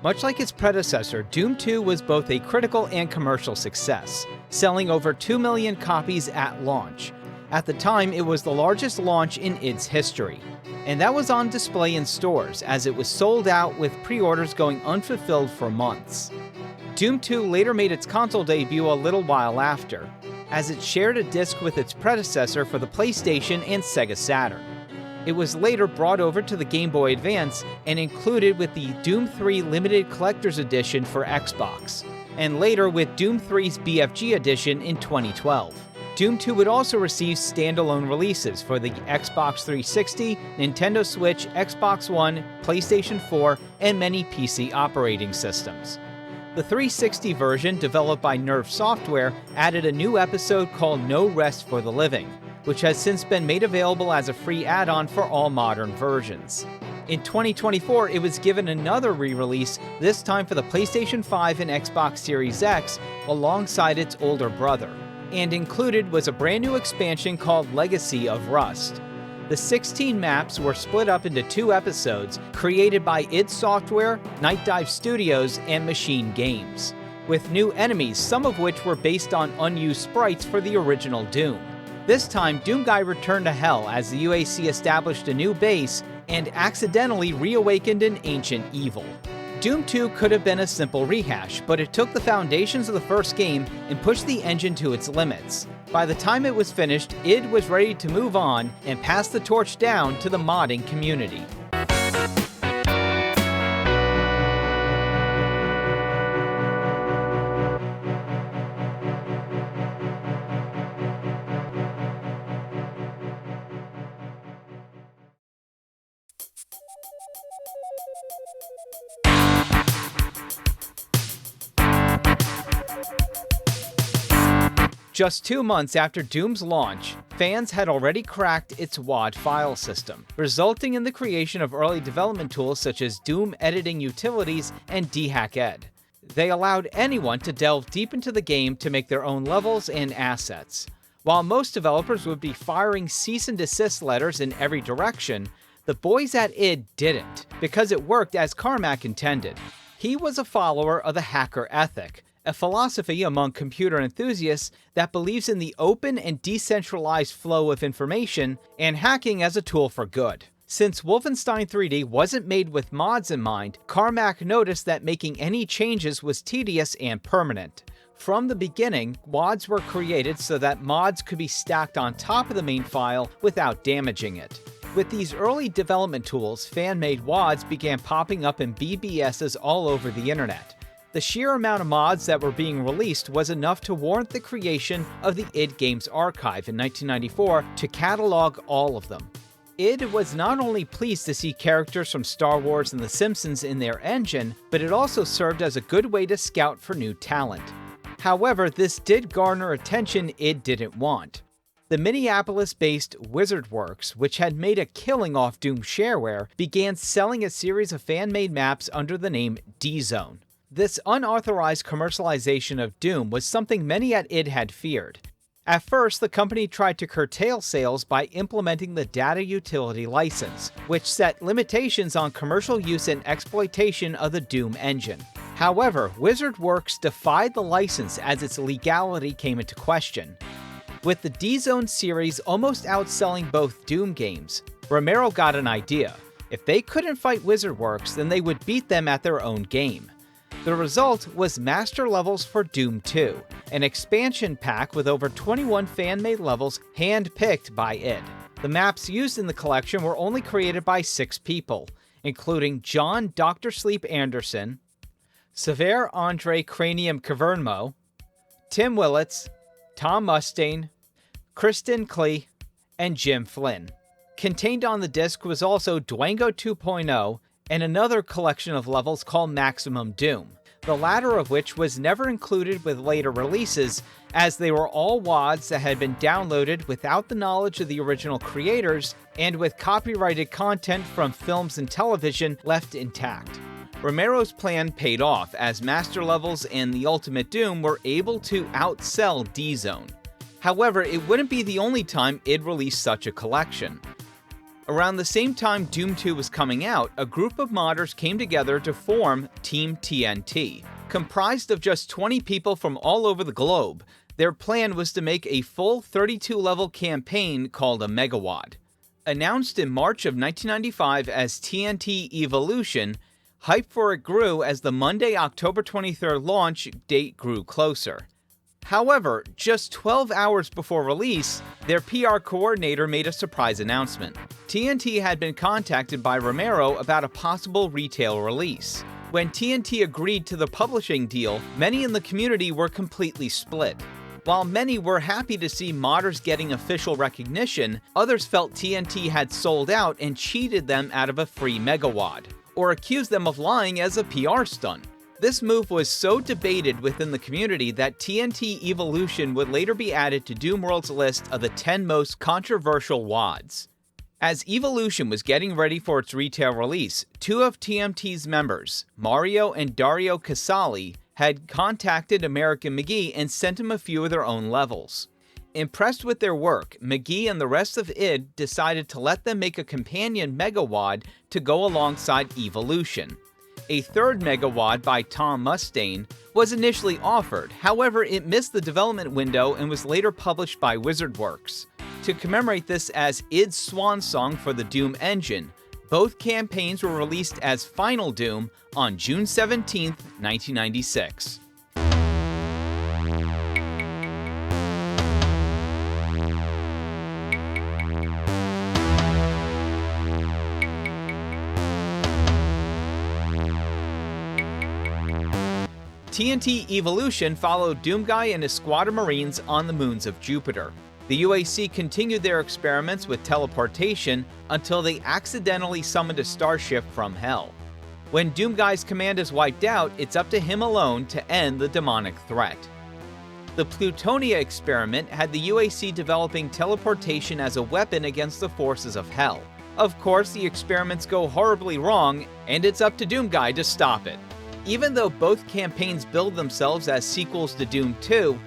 Much like its predecessor, Doom 2 was both a critical and commercial success, selling over 2 million copies at launch. At the time, it was the largest launch in its history, and that was on display in stores, as it was sold out with pre-orders going unfulfilled for months. Doom 2 later made its console debut a little while after, as it shared a disc with its predecessor for the PlayStation and Sega Saturn. It was later brought over to the Game Boy Advance and included with the Doom 3 Limited Collector's Edition for Xbox, and later with Doom 3's BFG Edition in 2012. Doom 2 would also receive standalone releases for the Xbox 360, Nintendo Switch, Xbox One, PlayStation 4, and many PC operating systems. The 360 version, developed by Nerve Software, added a new episode called No Rest for the Living, which has since been made available as a free add-on for all modern versions. In 2024, it was given another re-release, this time for the PlayStation 5 and Xbox Series X, alongside its older brother. And included was a brand new expansion called Legacy of Rust. The 16 maps were split up into 2 episodes, created by id Software, Night Dive Studios, and Machine Games, with new enemies, some of which were based on unused sprites for the original Doom. This time, Doomguy returned to Hell as the UAC established a new base and accidentally reawakened an ancient evil. Doom 2 could have been a simple rehash, but it took the foundations of the first game and pushed the engine to its limits. By the time it was finished, id was ready to move on and pass the torch down to the modding community. Just 2 months after Doom's launch, fans had already cracked its WAD file system, resulting in the creation of early development tools such as Doom Editing Utilities and DHackEd. They allowed anyone to delve deep into the game to make their own levels and assets. While most developers would be firing cease and desist letters in every direction, the boys at id didn't, because it worked as Carmack intended. He was a follower of the hacker ethic, a philosophy among computer enthusiasts that believes in the open and decentralized flow of information and hacking as a tool for good. Since Wolfenstein 3D wasn't made with mods in mind, Carmack noticed that making any changes was tedious and permanent. From the beginning, WADs were created so that mods could be stacked on top of the main file without damaging it. With these early development tools, fan-made WADs began popping up in BBSs all over the internet. The sheer amount of mods that were being released was enough to warrant the creation of the id Games Archive in 1994 to catalog all of them. id was not only pleased to see characters from Star Wars and The Simpsons in their engine, but it also served as a good way to scout for new talent. However, this did garner attention id didn't want. The Minneapolis-based WizardWorks, which had made a killing off Doom shareware, began selling a series of fan-made maps under the name D-Zone. This unauthorized commercialization of Doom was something many at id had feared. At first, the company tried to curtail sales by implementing the Data Utility License, which set limitations on commercial use and exploitation of the Doom engine. However, WizardWorks defied the license as its legality came into question. With the D-Zone series almost outselling both Doom games, Romero got an idea. If they couldn't fight WizardWorks, then they would beat them at their own game. The result was Master Levels for Doom 2, an expansion pack with over 21 fan-made levels hand-picked by id. The maps used in the collection were only created by 6 people, including John Dr. Sleep Anderson, Sever Andre Cranium Cavernmo, Tim Willits, Tom Mustaine, Kristen Klee, and Jim Flynn. Contained on the disc was also Dwango 2.0 and another collection of levels called Maximum Doom, the latter of which was never included with later releases, as they were all WADs that had been downloaded without the knowledge of the original creators and with copyrighted content from films and television left intact. Romero's plan paid off, as Master Levels and the Ultimate Doom were able to outsell D-Zone. However, it wouldn't be the only time id released such a collection. Around the same time Doom 2 was coming out, a group of modders came together to form Team TNT. Comprised of just 20 people from all over the globe, their plan was to make a full 32-level campaign called a Megawad. Announced in March of 1995 as TNT Evolution, hype for it grew as the Monday, October 23rd launch date grew closer. However, just 12 hours before release, their PR coordinator made a surprise announcement. TNT had been contacted by Romero about a possible retail release. When TNT agreed to the publishing deal, many in the community were completely split. While many were happy to see modders getting official recognition, others felt TNT had sold out and cheated them out of a free Megawad, or accused them of lying as a PR stunt. This move was so debated within the community that TNT Evolution would later be added to Doomworld's list of the 10 most controversial WADs. As Evolution was getting ready for its retail release, 2 of TNT's members, Mario and Dario Casali, had contacted American McGee and sent him a few of their own levels. Impressed with their work, McGee and the rest of id decided to let them make a companion Megawad to go alongside Evolution. A third Megawad by Tom Mustaine was initially offered, however it missed the development window and was later published by WizardWorks. To commemorate this as id's swan song for the Doom engine, both campaigns were released as Final Doom on June 17, 1996. TNT Evolution followed Doomguy and his squad of Marines on the moons of Jupiter. The UAC continued their experiments with teleportation until they accidentally summoned a starship from Hell. When Doomguy's command is wiped out, it's up to him alone to end the demonic threat. The Plutonia experiment had the UAC developing teleportation as a weapon against the forces of Hell. Of course, the experiments go horribly wrong, and it's up to Doomguy to stop it. Even though both campaigns build themselves as sequels to Doom 2,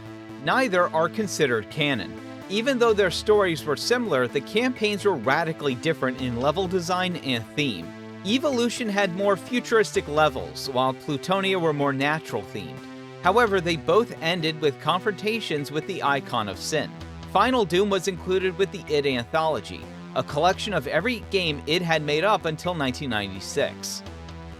neither are considered canon. Even though their stories were similar, the campaigns were radically different in level design and theme. Evolution had more futuristic levels, while Plutonia were more natural themed. However, they both ended with confrontations with the Icon of Sin. Final Doom was included with the id Anthology, a collection of every game id had made up until 1996.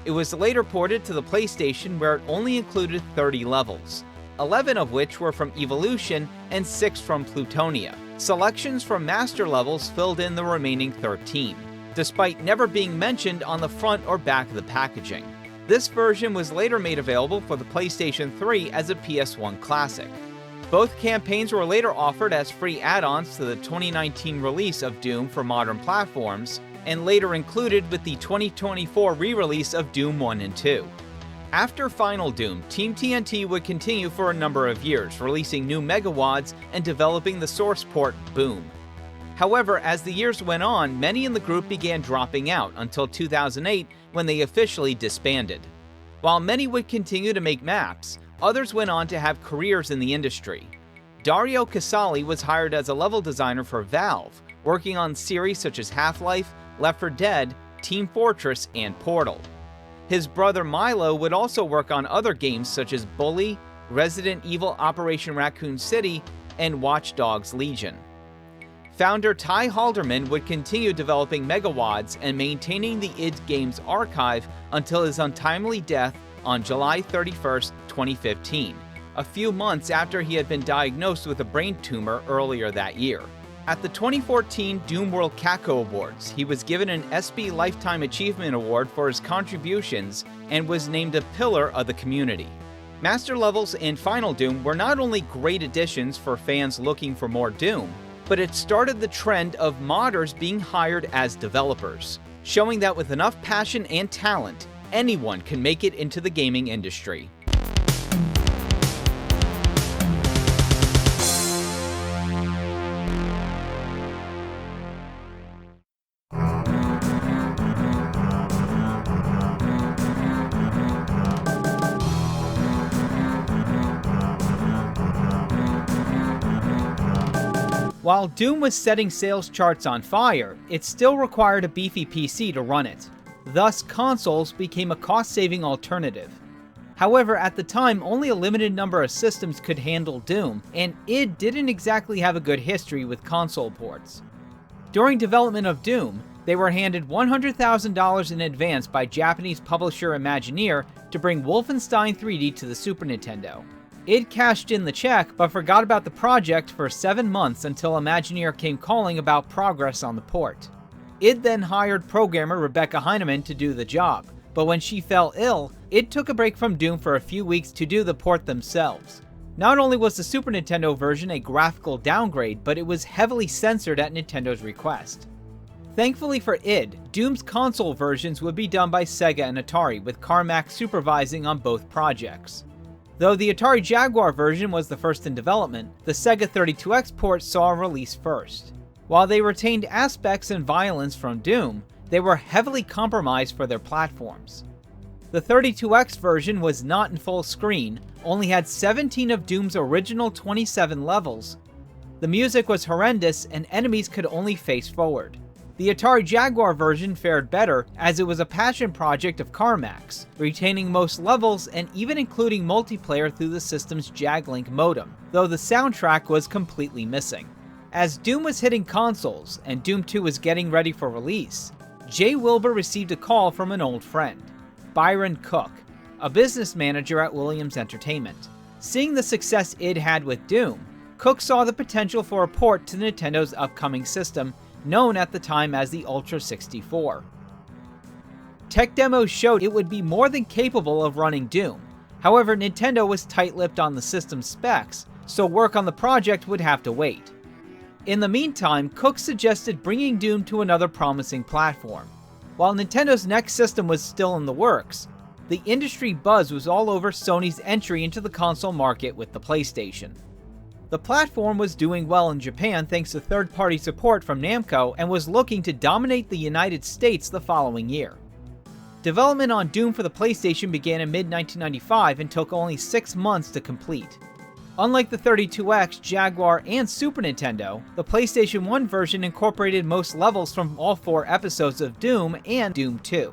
It was later ported to the PlayStation, where it only included 30 levels, 11 of which were from Evolution and 6 from Plutonia. Selections from master levels filled in the remaining 13, despite never being mentioned on the front or back of the packaging. This version was later made available for the PlayStation 3 as a PS1 classic. Both campaigns were later offered as free add-ons to the 2019 release of Doom for modern platforms, and later included with the 2024 re-release of Doom 1 and 2. After Final Doom, Team TNT would continue for a number of years, releasing new megawads and developing the source port Boom. However, as the years went on, many in the group began dropping out until 2008, when they officially disbanded. While many would continue to make maps, others went on to have careers in the industry. Dario Casali was hired as a level designer for Valve, working on series such as Half-Life, Left 4 Dead, Team Fortress, and Portal. His brother Milo would also work on other games such as Bully, Resident Evil Operation Raccoon City, and Watch Dogs Legion. Founder Ty Halderman would continue developing megawads and maintaining the id Games archive until his untimely death on July 31, 2015, a few months after he had been diagnosed with a brain tumor earlier that year. At the 2014 Doom World CACO Awards, he was given an SB Lifetime Achievement Award for his contributions and was named a pillar of the community. Master Levels and Final Doom were not only great additions for fans looking for more Doom, but it started the trend of modders being hired as developers, showing that with enough passion and talent, anyone can make it into the gaming industry. While Doom was setting sales charts on fire, it still required a beefy PC to run it. Thus, consoles became a cost-saving alternative. However, at the time, only a limited number of systems could handle Doom, and id didn't exactly have a good history with console ports. During development of Doom, they were handed $100,000 in advance by Japanese publisher Imagineer to bring Wolfenstein 3D to the Super Nintendo. id cashed in the check, but forgot about the project for 7 months until Imagineer came calling about progress on the port. id then hired programmer Rebecca Heinemann to do the job, but when she fell ill, id took a break from Doom for a few weeks to do the port themselves. Not only was the Super Nintendo version a graphical downgrade, but it was heavily censored at Nintendo's request. Thankfully for id, Doom's console versions would be done by Sega and Atari, with Carmack supervising on both projects. Though the Atari Jaguar version was the first in development, the Sega 32X port saw a release first. While they retained aspects and violence from Doom, they were heavily compromised for their platforms. The 32X version was not in full screen, only had 17 of Doom's original 27 levels. The music was horrendous and enemies could only face forward. The Atari Jaguar version fared better, as it was a passion project of Carmack's, retaining most levels and even including multiplayer through the system's JagLink modem, though the soundtrack was completely missing. As Doom was hitting consoles, and Doom 2 was getting ready for release, Jay Wilbur received a call from an old friend, Byron Cook, a business manager at Williams Entertainment. Seeing the success id had with Doom, Cook saw the potential for a port to Nintendo's upcoming system, known at the time as the Ultra 64. Tech demos showed it would be more than capable of running Doom. However, Nintendo was tight-lipped on the system's specs, so work on the project would have to wait. In the meantime, Cook suggested bringing Doom to another promising platform. While Nintendo's next system was still in the works, the industry buzz was all over Sony's entry into the console market with the PlayStation. The platform was doing well in Japan thanks to third-party support from Namco and was looking to dominate the United States the following year. Development on Doom for the PlayStation began in mid-1995 and took only 6 months to complete. Unlike the 32X, Jaguar, and Super Nintendo, the PlayStation 1 version incorporated most levels from all 4 episodes of Doom and Doom 2,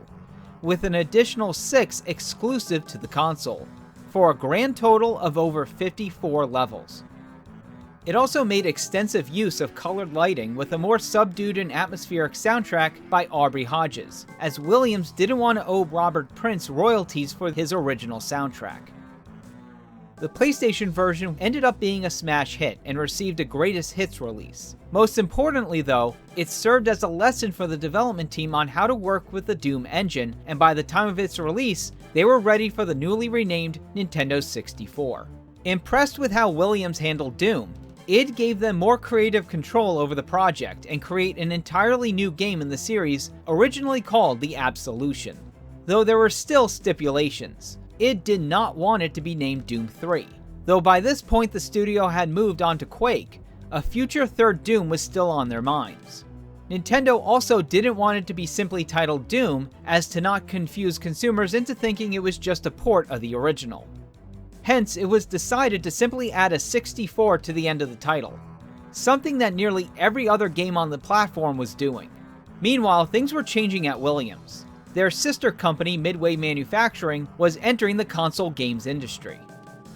with an additional 6 exclusive to the console. for a grand total of over 54 levels. It also made extensive use of colored lighting with a more subdued and atmospheric soundtrack by Aubrey Hodges, as Williams didn't want to owe Robert Prince royalties for his original soundtrack. The PlayStation version ended up being a smash hit and received a greatest hits release. Most importantly though, it served as a lesson for the development team on how to work with the Doom engine, and by the time of its release, they were ready for the newly renamed Nintendo 64. Impressed with how Williams handled Doom, id gave them more creative control over the project and create an entirely new game in the series, originally called The Absolution. Though there were still stipulations. Id did not want it to be named Doom 3. Though by this point the studio had moved on to Quake, a future third Doom was still on their minds. Nintendo also didn't want it to be simply titled Doom, as to not confuse consumers into thinking it was just a port of the original. Hence, it was decided to simply add a 64 to the end of the title, something that nearly every other game on the platform was doing. Meanwhile, things were changing at Williams. Their sister company, Midway Manufacturing, was entering the console games industry.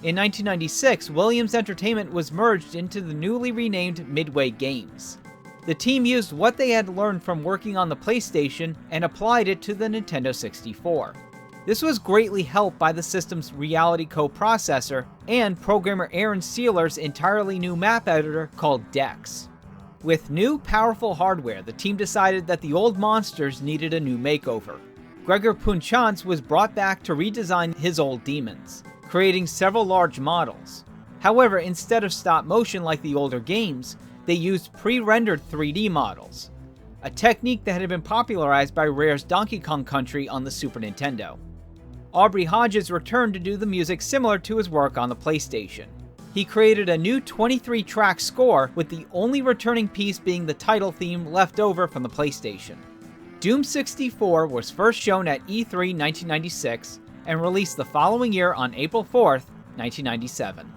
In 1996, Williams Entertainment was merged into the newly renamed Midway Games. The team used what they had learned from working on the PlayStation and applied it to the Nintendo 64. This was greatly helped by the system's Reality coprocessor and programmer Aaron Sealer's entirely new map editor called Dex. With new, powerful hardware, the team decided that the old monsters needed a new makeover. Gregor Punchance was brought back to redesign his old demons, creating several large models. However, instead of stop motion like the older games, they used pre-rendered 3D models, a technique that had been popularized by Rare's Donkey Kong Country on the Super Nintendo. Aubrey Hodges returned to do the music similar to his work on the PlayStation. He created a new 23-track score, with the only returning piece being the title theme left over from the PlayStation. Doom 64 was first shown at E3 1996 and released the following year on April 4th, 1997.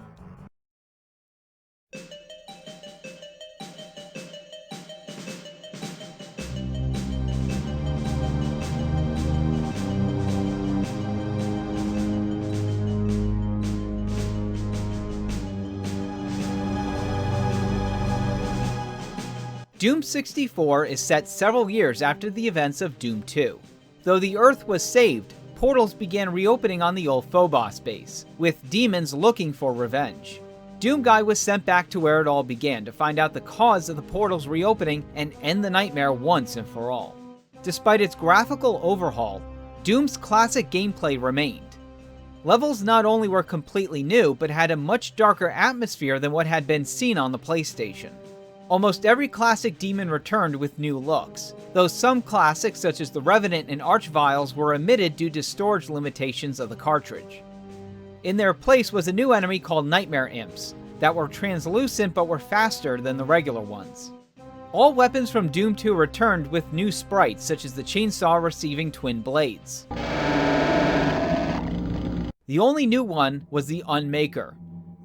Doom 64 is set several years after the events of Doom 2. Though the Earth was saved, portals began reopening on the old Phobos base, with demons looking for revenge. Doomguy was sent back to where it all began to find out the cause of the portals reopening and end the nightmare once and for all. Despite its graphical overhaul, Doom's classic gameplay remained. Levels not only were completely new, but had a much darker atmosphere than what had been seen on the PlayStation. Almost every classic demon returned with new looks, though some classics such as the Revenant and Archviles were omitted due to storage limitations of the cartridge. In their place was a new enemy called Nightmare Imps, that were translucent but were faster than the regular ones. All weapons from Doom 2 returned with new sprites, such as the chainsaw receiving twin blades. The only new one was the Unmaker.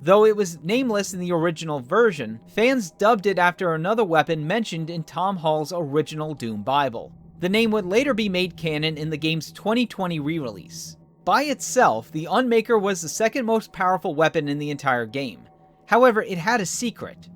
Though it was nameless in the original version, fans dubbed it after another weapon mentioned in Tom Hall's original Doom Bible. The name would later be made canon in the game's 2020 re-release. By itself, the Unmaker was the second most powerful weapon in the entire game. However, it had a secret.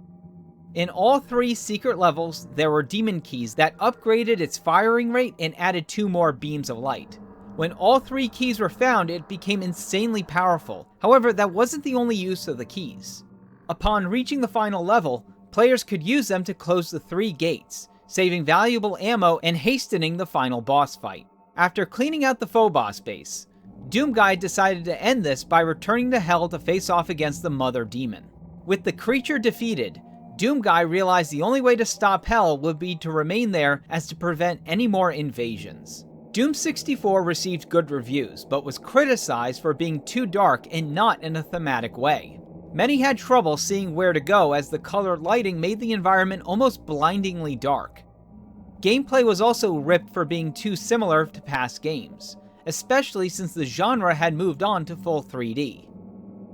In all 3 secret levels, there were demon keys that upgraded its firing rate and added 2 more beams of light. When all 3 keys were found, it became insanely powerful. However, that wasn't the only use of the keys. Upon reaching the final level, players could use them to close the 3 gates, saving valuable ammo and hastening the final boss fight. After cleaning out the Phobos base, Doomguy decided to end this by returning to Hell to face off against the Mother Demon. With the creature defeated, Doomguy realized the only way to stop Hell would be to remain there as to prevent any more invasions. Doom 64 received good reviews, but was criticized for being too dark and not in a thematic way. Many had trouble seeing where to go as the colored lighting made the environment almost blindingly dark. Gameplay was also ripped for being too similar to past games, especially since the genre had moved on to full 3D.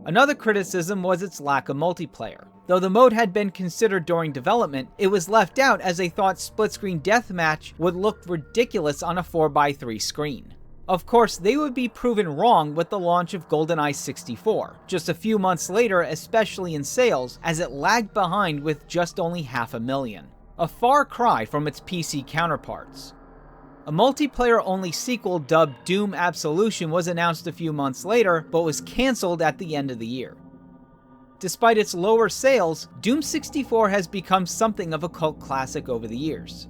Another criticism was its lack of multiplayer. Though the mode had been considered during development, it was left out as they thought split-screen deathmatch would look ridiculous on a 4x3 screen. Of course, they would be proven wrong with the launch of GoldenEye 64, just a few months later, especially in sales, as it lagged behind with just only 500,000, a far cry from its PC counterparts. A multiplayer-only sequel dubbed Doom Absolution was announced a few months later, but was cancelled at the end of the year. Despite its lower sales, Doom 64 has become something of a cult classic over the years.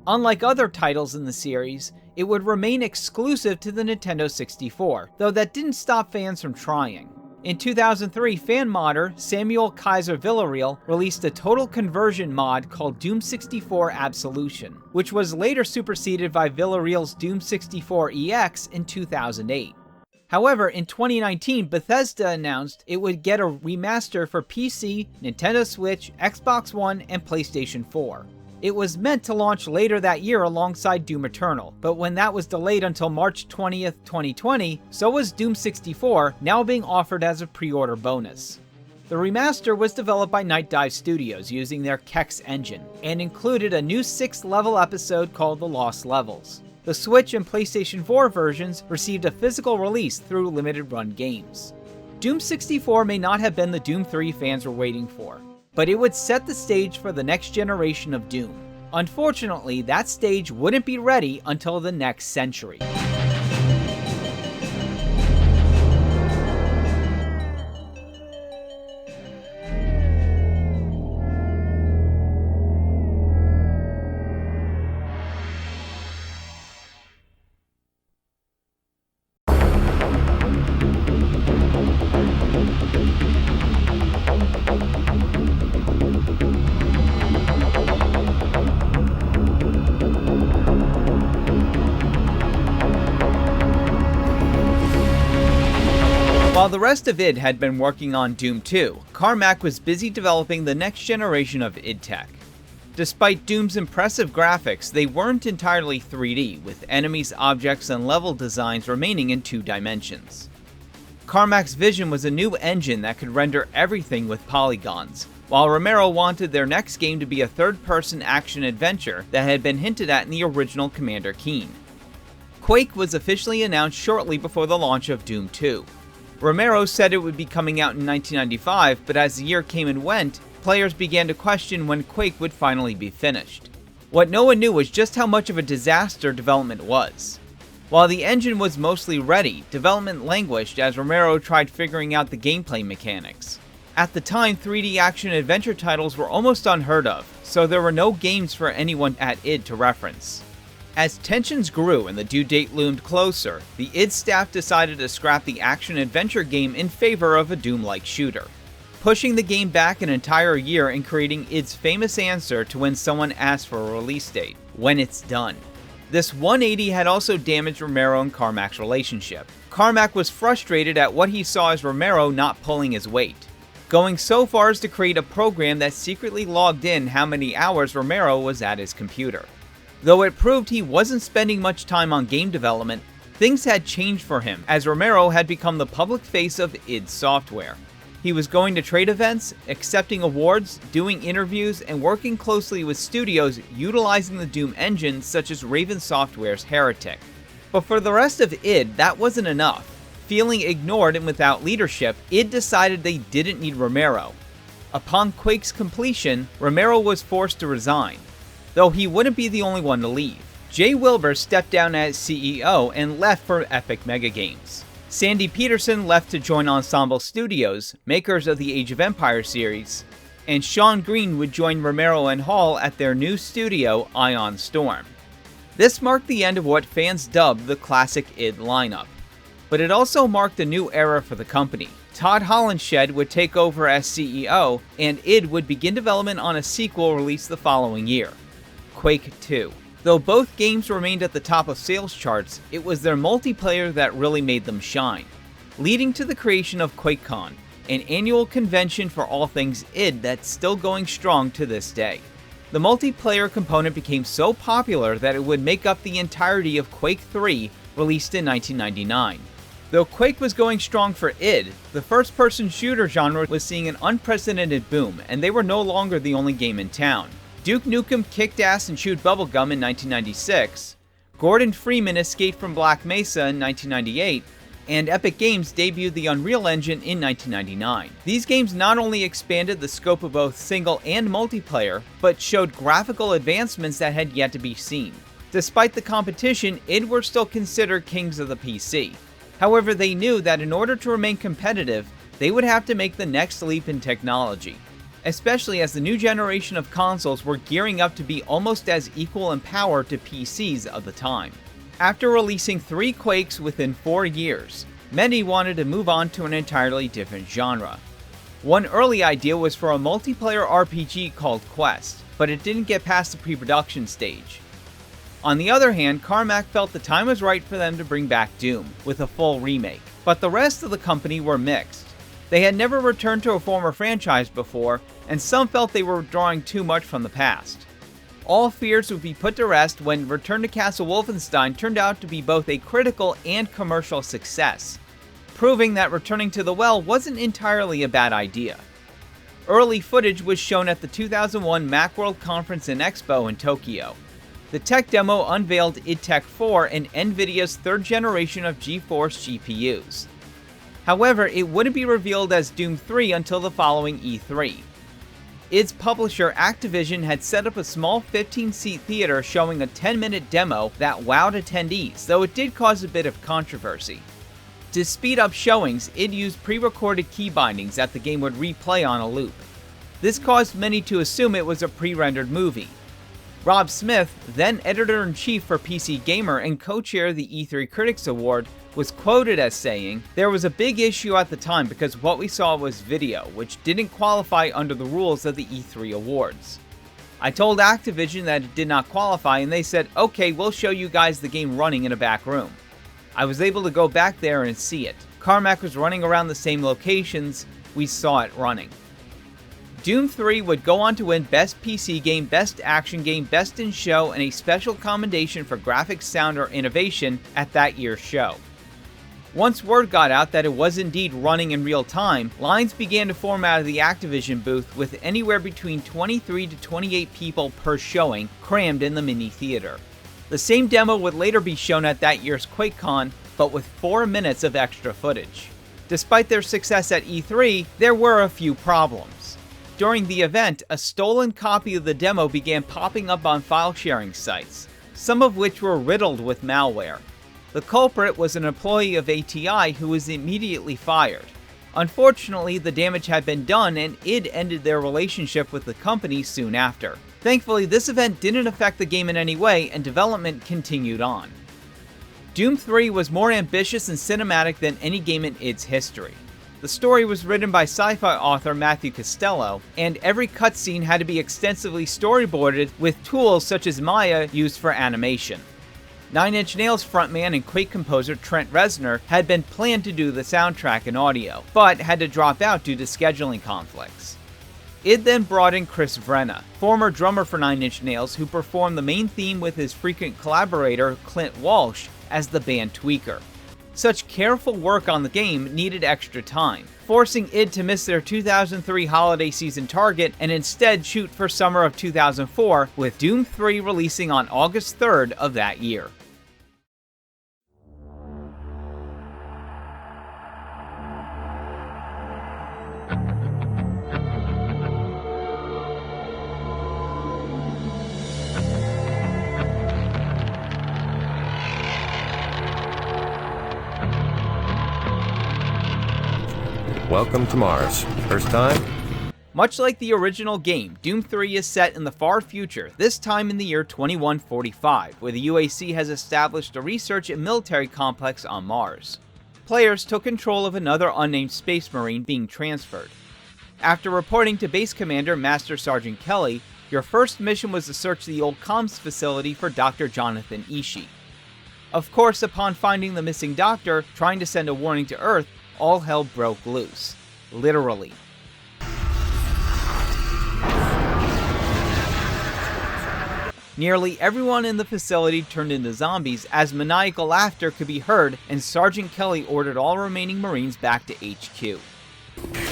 Unlike other titles in the series, it would remain exclusive to the Nintendo 64, though that didn't stop fans from trying. In 2003, fan modder Samuel Kaiser Villarreal released a total conversion mod called Doom 64 Absolution, which was later superseded by Villarreal's Doom 64 EX in 2008. However, in 2019, Bethesda announced it would get a remaster for PC, Nintendo Switch, Xbox One, and PlayStation 4. It was meant to launch later that year alongside Doom Eternal, but when that was delayed until March 20th, 2020, so was Doom 64, now being offered as a pre-order bonus. The remaster was developed by Night Dive Studios using their Kex engine, and included a new 6th-level episode called The Lost Levels. The Switch and PlayStation 4 versions received a physical release through limited run games. Doom 64 may not have been the Doom 3 fans were waiting for, but it would set the stage for the next generation of Doom. Unfortunately, that stage wouldn't be ready until the next century. While the rest of id had been working on Doom 2, Carmack was busy developing the next generation of id tech. Despite Doom's impressive graphics, they weren't entirely 3D, with enemies, objects, and level designs remaining in 2 dimensions. Carmack's vision was a new engine that could render everything with polygons, while Romero wanted their next game to be a third-person action-adventure that had been hinted at in the original Commander Keen. Quake was officially announced shortly before the launch of Doom 2. Romero said it would be coming out in 1995, but as the year came and went, players began to question when Quake would finally be finished. What no one knew was just how much of a disaster development was. While the engine was mostly ready, development languished as Romero tried figuring out the gameplay mechanics. At the time, 3D action-adventure titles were almost unheard of, so there were no games for anyone at id to reference. As tensions grew and the due date loomed closer, the id staff decided to scrap the action-adventure game in favor of a Doom-like shooter, pushing the game back an entire year and creating id's famous answer to when someone asked for a release date: when it's done. This 180 had also damaged Romero and Carmack's relationship. Carmack was frustrated at what he saw as Romero not pulling his weight, going so far as to create a program that secretly logged in how many hours Romero was at his computer. Though it proved he wasn't spending much time on game development, things had changed for him as Romero had become the public face of id Software. He was going to trade events, accepting awards, doing interviews, and working closely with studios utilizing the Doom engine such as Raven Software's Heretic. But for the rest of id, that wasn't enough. Feeling ignored and without leadership, id decided they didn't need Romero. Upon Quake's completion, Romero was forced to resign, though he wouldn't be the only one to leave. Jay Wilbur stepped down as CEO and left for Epic Mega Games. Sandy Peterson left to join Ensemble Studios, makers of the Age of Empires series, and Sean Green would join Romero and Hall at their new studio, Ion Storm. This marked the end of what fans dubbed the classic id lineup, but it also marked a new era for the company. Todd Hollenshed would take over as CEO, and id would begin development on a sequel released the following year, Quake 2. Though both games remained at the top of sales charts, it was their multiplayer that really made them shine, leading to the creation of QuakeCon, an annual convention for all things id that's still going strong to this day. The multiplayer component became so popular that it would make up the entirety of Quake 3, released in 1999. Though Quake was going strong for id, the first-person shooter genre was seeing an unprecedented boom, and they were no longer the only game in town. Duke Nukem kicked ass and chewed bubblegum in 1996, Gordon Freeman escaped from Black Mesa in 1998, and Epic Games debuted the Unreal Engine in 1999. These games not only expanded the scope of both single and multiplayer, but showed graphical advancements that had yet to be seen. Despite the competition, id were still considered kings of the PC. However, they knew that in order to remain competitive, they would have to make the next leap in technology, especially as the new generation of consoles were gearing up to be almost as equal in power to PCs of the time. After releasing 3 Quakes within 4 years, many wanted to move on to an entirely different genre. One early idea was for a multiplayer RPG called Quest, but it didn't get past the pre-production stage. On the other hand, Carmack felt the time was right for them to bring back Doom, with a full remake. But the rest of the company were mixed. They had never returned to a former franchise before, and some felt they were drawing too much from the past. All fears would be put to rest when Return to Castle Wolfenstein turned out to be both a critical and commercial success, proving that returning to the well wasn't entirely a bad idea. Early footage was shown at the 2001 Macworld Conference and Expo in Tokyo. The tech demo unveiled id Tech 4 and NVIDIA's 3rd generation of GeForce GPUs. However, it wouldn't be revealed as Doom 3 until the following E3. id's publisher Activision had set up a small 15-seat theater showing a 10-minute demo that wowed attendees, though it did cause a bit of controversy. To speed up showings, id used pre-recorded key bindings that the game would replay on a loop. This caused many to assume it was a pre-rendered movie. Rob Smith, then editor-in-chief for PC Gamer and co-chair of the E3 Critics Award, was quoted as saying, "There was a big issue at the time because what we saw was video, which didn't qualify under the rules of the E3 Awards. I told Activision that it did not qualify and they said, okay, we'll show you guys the game running in a back room. I was able to go back there and see it. Carmack was running around the same locations, we saw it running." Doom 3 would go on to win Best PC Game, Best Action Game, Best in Show, and a special commendation for graphics, sound, or innovation at that year's show. Once word got out that it was indeed running in real time, lines began to form out of the Activision booth with anywhere between 23 to 28 people per showing crammed in the mini theater. The same demo would later be shown at that year's QuakeCon, but with 4 minutes of extra footage. Despite their success at E3, there were a few problems. During the event, a stolen copy of the demo began popping up on file-sharing sites, some of which were riddled with malware. The culprit was an employee of ATI who was immediately fired. Unfortunately, the damage had been done and id ended their relationship with the company soon after. Thankfully, this event didn't affect the game in any way and development continued on. Doom 3 was more ambitious and cinematic than any game in id's history. The story was written by sci-fi author Matthew Costello, and every cutscene had to be extensively storyboarded with tools such as Maya used for animation. Nine Inch Nails frontman and Quake composer Trent Reznor had been planned to do the soundtrack and audio, but had to drop out due to scheduling conflicts. id then brought in Chris Vrenna, former drummer for Nine Inch Nails, who performed the main theme with his frequent collaborator Clint Walsh as the band Tweaker. Such careful work on the game needed extra time, forcing id to miss their 2003 holiday season target and instead shoot for summer of 2004, with Doom 3 releasing on August 3rd of that year. Welcome to Mars. First time? Much like the original game, Doom 3 is set in the far future, this time in the year 2145, where the UAC has established a research and military complex on Mars. Players took control of another unnamed space marine being transferred. After reporting to Base Commander Master Sergeant Kelly, your first mission was to search the old comms facility for Dr. Jonathan Ishii. Of course, upon finding the missing doctor, trying to send a warning to Earth, all hell broke loose. Literally. Nearly everyone in the facility turned into zombies as maniacal laughter could be heard, and Sergeant Kelly ordered all remaining Marines back to HQ.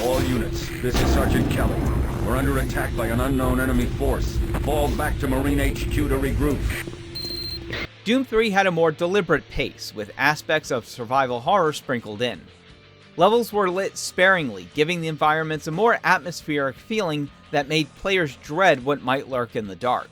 All units, this is Sergeant Kelly. We're under attack by an unknown enemy force. Fall back to Marine HQ to regroup. Doom 3 had a more deliberate pace, with aspects of survival horror sprinkled in. Levels were lit sparingly, giving the environments a more atmospheric feeling that made players dread what might lurk in the dark.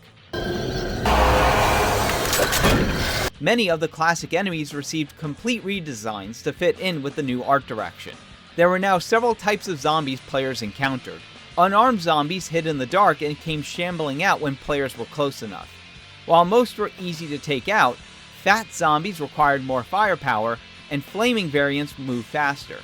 Many of the classic enemies received complete redesigns to fit in with the new art direction. There were now several types of zombies players encountered. Unarmed zombies hid in the dark and came shambling out when players were close enough. While most were easy to take out, fat zombies required more firepower, and flaming variants moved faster.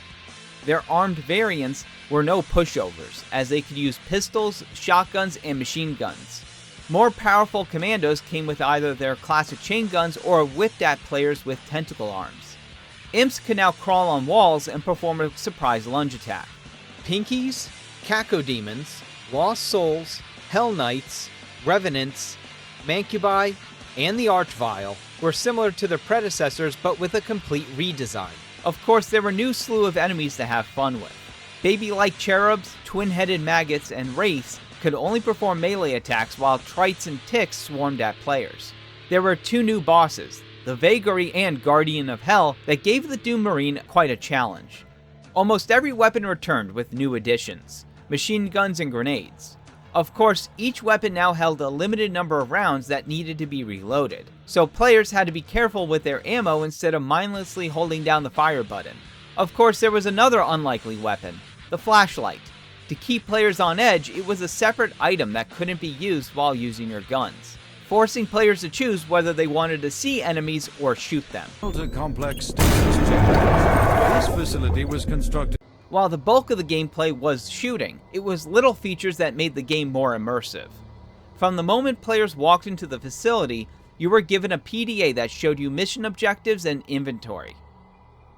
Their armed variants were no pushovers, as they could use pistols, shotguns, and machine guns. More powerful commandos came with either their classic chain guns or whipped at players with tentacle arms. Imps could now crawl on walls and perform a surprise lunge attack. Pinkies, Cacodemons, Lost Souls, Hell Knights, Revenants, Mancubi, and the Archvile were similar to their predecessors but with a complete redesign. Of course, there were a new slew of enemies to have fun with. Baby-like cherubs, twin-headed maggots, and wraiths could only perform melee attacks while trites and ticks swarmed at players. There were 2 new bosses, the Vagary and Guardian of Hell, that gave the Doom Marine quite a challenge. Almost every weapon returned with new additions, machine guns and grenades. Of course, each weapon now held a limited number of rounds that needed to be reloaded, so players had to be careful with their ammo instead of mindlessly holding down the fire button. Of course, there was another unlikely weapon, the flashlight. To keep players on edge, it was a separate item that couldn't be used while using your guns, forcing players to choose whether they wanted to see enemies or shoot them. Complex stations checkpoint. This facility was constructed. While the bulk of the gameplay was shooting, it was little features that made the game more immersive. From the moment players walked into the facility, you were given a PDA that showed you mission objectives and inventory.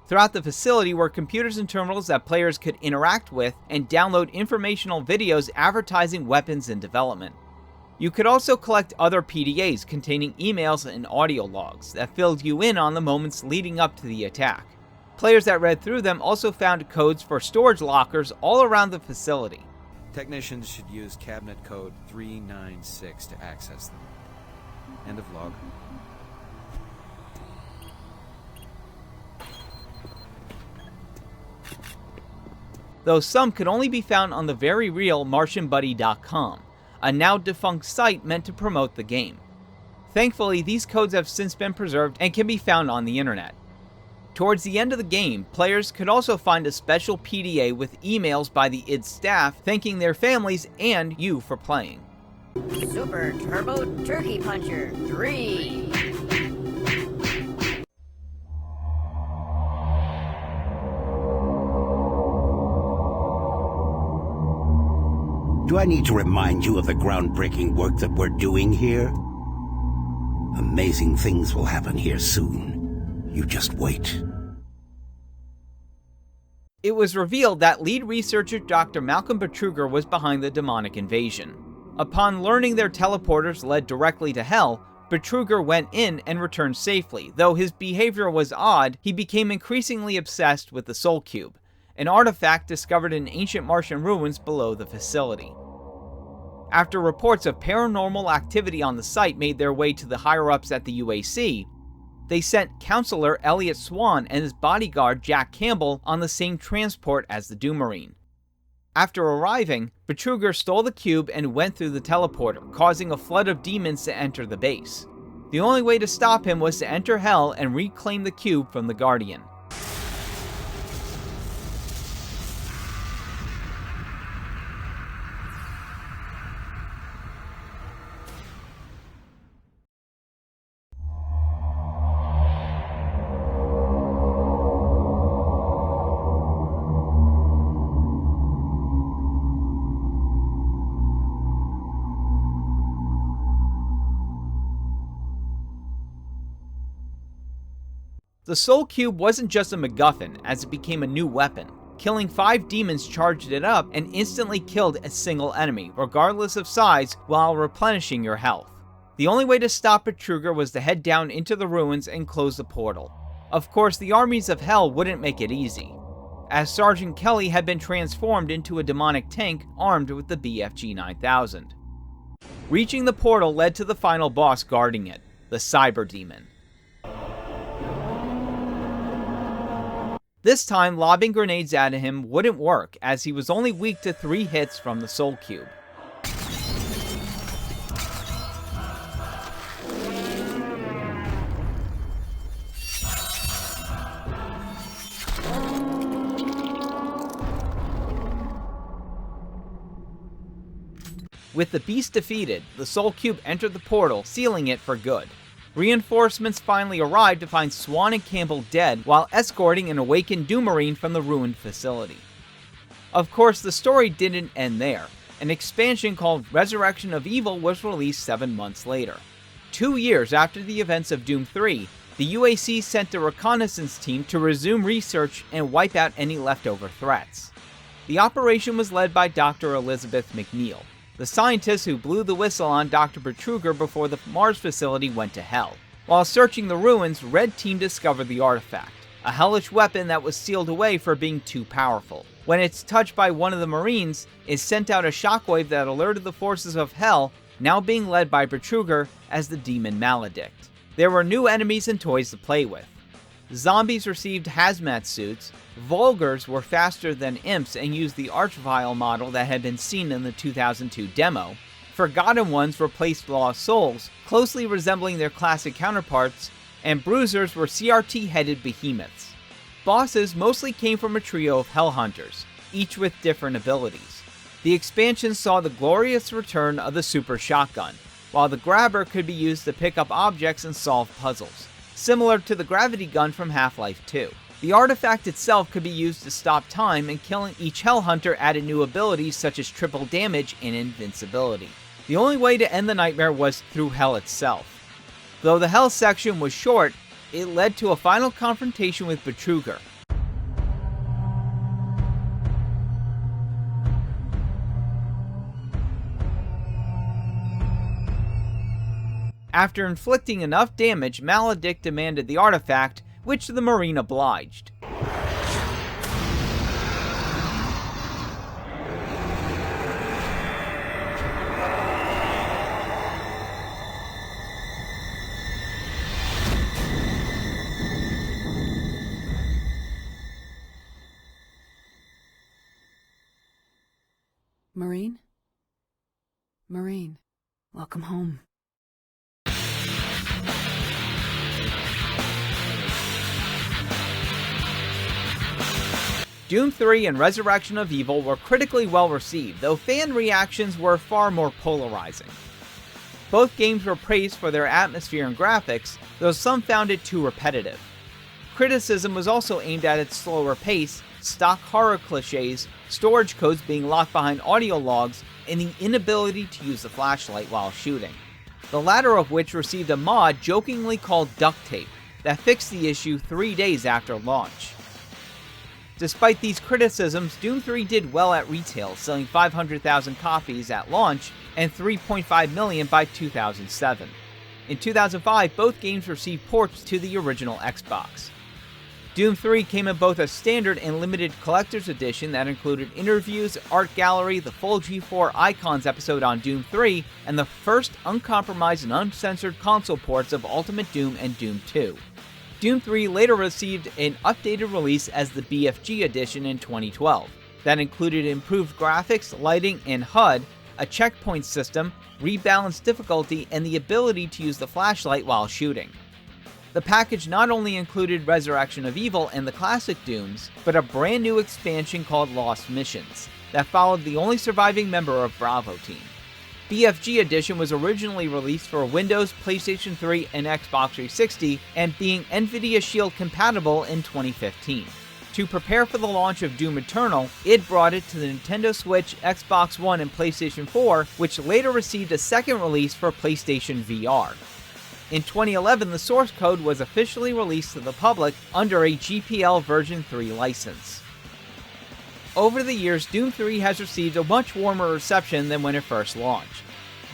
Throughout the facility were computers and terminals that players could interact with and download informational videos advertising weapons in development. You could also collect other PDAs containing emails and audio logs that filled you in on the moments leading up to the attack. Players that read through them also found codes for storage lockers all around the facility. Technicians should use cabinet code 396 to access them. End of log. Though some could only be found on the very real MartianBuddy.com, a now defunct site meant to promote the game. Thankfully, these codes have since been preserved and can be found on the internet. Towards the end of the game, players could also find a special PDA with emails by the id staff thanking their families and you for playing. Super Turbo Turkey Puncher 3. Do I need to remind you of the groundbreaking work that we're doing here? Amazing things will happen here soon. You just wait. It was revealed that lead researcher Dr. Malcolm Betruger was behind the demonic invasion. Upon learning their teleporters led directly to Hell, Betruger went in and returned safely. Though his behavior was odd, he became increasingly obsessed with the Soul Cube, an artifact discovered in ancient Martian ruins below the facility. After reports of paranormal activity on the site made their way to the higher-ups at the UAC, they sent Counselor Elliot Swan and his bodyguard Jack Campbell on the same transport as the Doom Marine. After arriving, Betruger stole the cube and went through the teleporter, causing a flood of demons to enter the base. The only way to stop him was to enter Hell and reclaim the cube from the Guardian. The Soul Cube wasn't just a MacGuffin, as it became a new weapon. Killing 5 demons charged it up and instantly killed a single enemy, regardless of size, while replenishing your health. The only way to stop Betruger was to head down into the ruins and close the portal. Of course, the armies of Hell wouldn't make it easy, as Sergeant Kelly had been transformed into a demonic tank armed with the BFG 9000. Reaching the portal led to the final boss guarding it, the Cyber Demon. This time, lobbing grenades at him wouldn't work, as he was only weak to 3 hits from the Soul Cube. With the beast defeated, the Soul Cube entered the portal, sealing it for good. Reinforcements finally arrived to find Swan and Campbell dead while escorting an awakened Doom Marine from the ruined facility. Of course, the story didn't end there. An expansion called Resurrection of Evil was released 7 months later. 2 years after the events of Doom 3, the UAC sent a reconnaissance team to resume research and wipe out any leftover threats. The operation was led by Dr. Elizabeth McNeil, the scientist who blew the whistle on Dr. Betruger before the Mars facility went to hell. While searching the ruins, Red Team discovered the artifact, a hellish weapon that was sealed away for being too powerful. When it's touched by one of the Marines, it sent out a shockwave that alerted the forces of Hell, now being led by Betruger as the Demon Maledict. There were new enemies and toys to play with. Zombies received hazmat suits, Vulgars were faster than Imps and used the Archvile model that had been seen in the 2002 demo, Forgotten Ones replaced Lost Souls, closely resembling their classic counterparts, and Bruisers were CRT-headed behemoths. Bosses mostly came from a trio of Hellhunters, each with different abilities. The expansion saw the glorious return of the Super Shotgun, while the Grabber could be used to pick up objects and solve puzzles, similar to the Gravity Gun from Half-Life 2. The artifact itself could be used to stop time, and killing each Hellhunter added new abilities such as triple damage and invincibility. The only way to end the nightmare was through Hell itself. Though the Hell section was short, it led to a final confrontation with Betruger. After inflicting enough damage, Maledict demanded the artifact, which the Marine obliged. Marine? Marine, welcome home. Doom 3 and Resurrection of Evil were critically well received, though fan reactions were far more polarizing. Both games were praised for their atmosphere and graphics, though some found it too repetitive. Criticism was also aimed at its slower pace, stock horror cliches, storage codes being locked behind audio logs, and the inability to use the flashlight while shooting. The latter of which received a mod jokingly called Duct Tape that fixed the issue 3 days after launch. Despite these criticisms, Doom 3 did well at retail, selling 500,000 copies at launch and 3.5 million by 2007. In 2005, both games received ports to the original Xbox. Doom 3 came in both a standard and limited collector's edition that included interviews, art gallery, the full G4 Icons episode on Doom 3, and the first uncompromised and uncensored console ports of Ultimate Doom and Doom 2. Doom 3 later received an updated release as the BFG edition in 2012, that included improved graphics, lighting, and HUD, a checkpoint system, rebalanced difficulty, and the ability to use the flashlight while shooting. The package not only included Resurrection of Evil and the classic Dooms, but a brand new expansion called Lost Missions, that followed the only surviving member of Bravo Team. BFG Edition was originally released for Windows, PlayStation 3, and Xbox 360, and being NVIDIA Shield compatible in 2015. To prepare for the launch of Doom Eternal, id brought it to the Nintendo Switch, Xbox One, and PlayStation 4, which later received a second release for PlayStation VR. In 2011, the source code was officially released to the public under a GPL version 3 license. Over the years, Doom 3 has received a much warmer reception than when it first launched.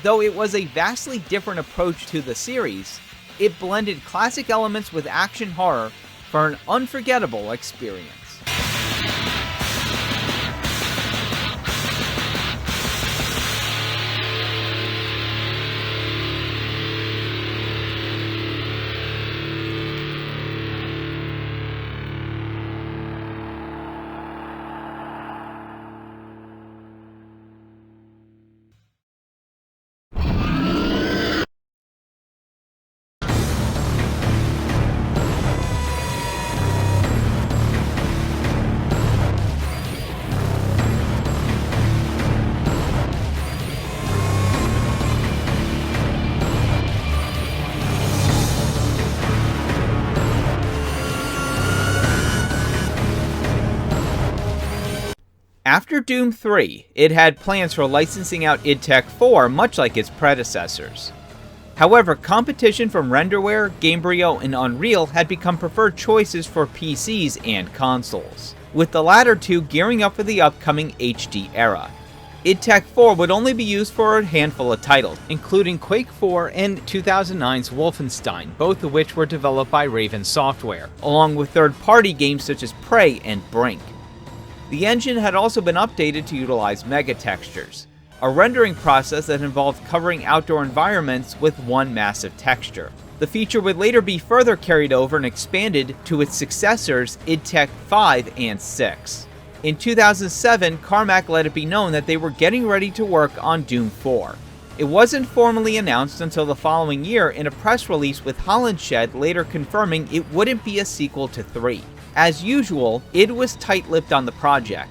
Though it was a vastly different approach to the series, it blended classic elements with action horror for an unforgettable experience. After Doom 3, id had plans for licensing out id Tech 4 much like its predecessors. However, competition from Renderware, Gamebryo, and Unreal had become preferred choices for PCs and consoles, with the latter two gearing up for the upcoming HD era. id Tech 4 would only be used for a handful of titles, including Quake 4 and 2009's Wolfenstein, both of which were developed by Raven Software, along with third-party games such as Prey and Brink. The engine had also been updated to utilize megatextures, a rendering process that involved covering outdoor environments with one massive texture. The feature would later be further carried over and expanded to its successors id Tech 5 and 6. In 2007, Carmack let it be known that they were getting ready to work on Doom 4. It wasn't formally announced until the following year in a press release, with Hollinshed later confirming it wouldn't be a sequel to 3. As usual, id was tight-lipped on the project.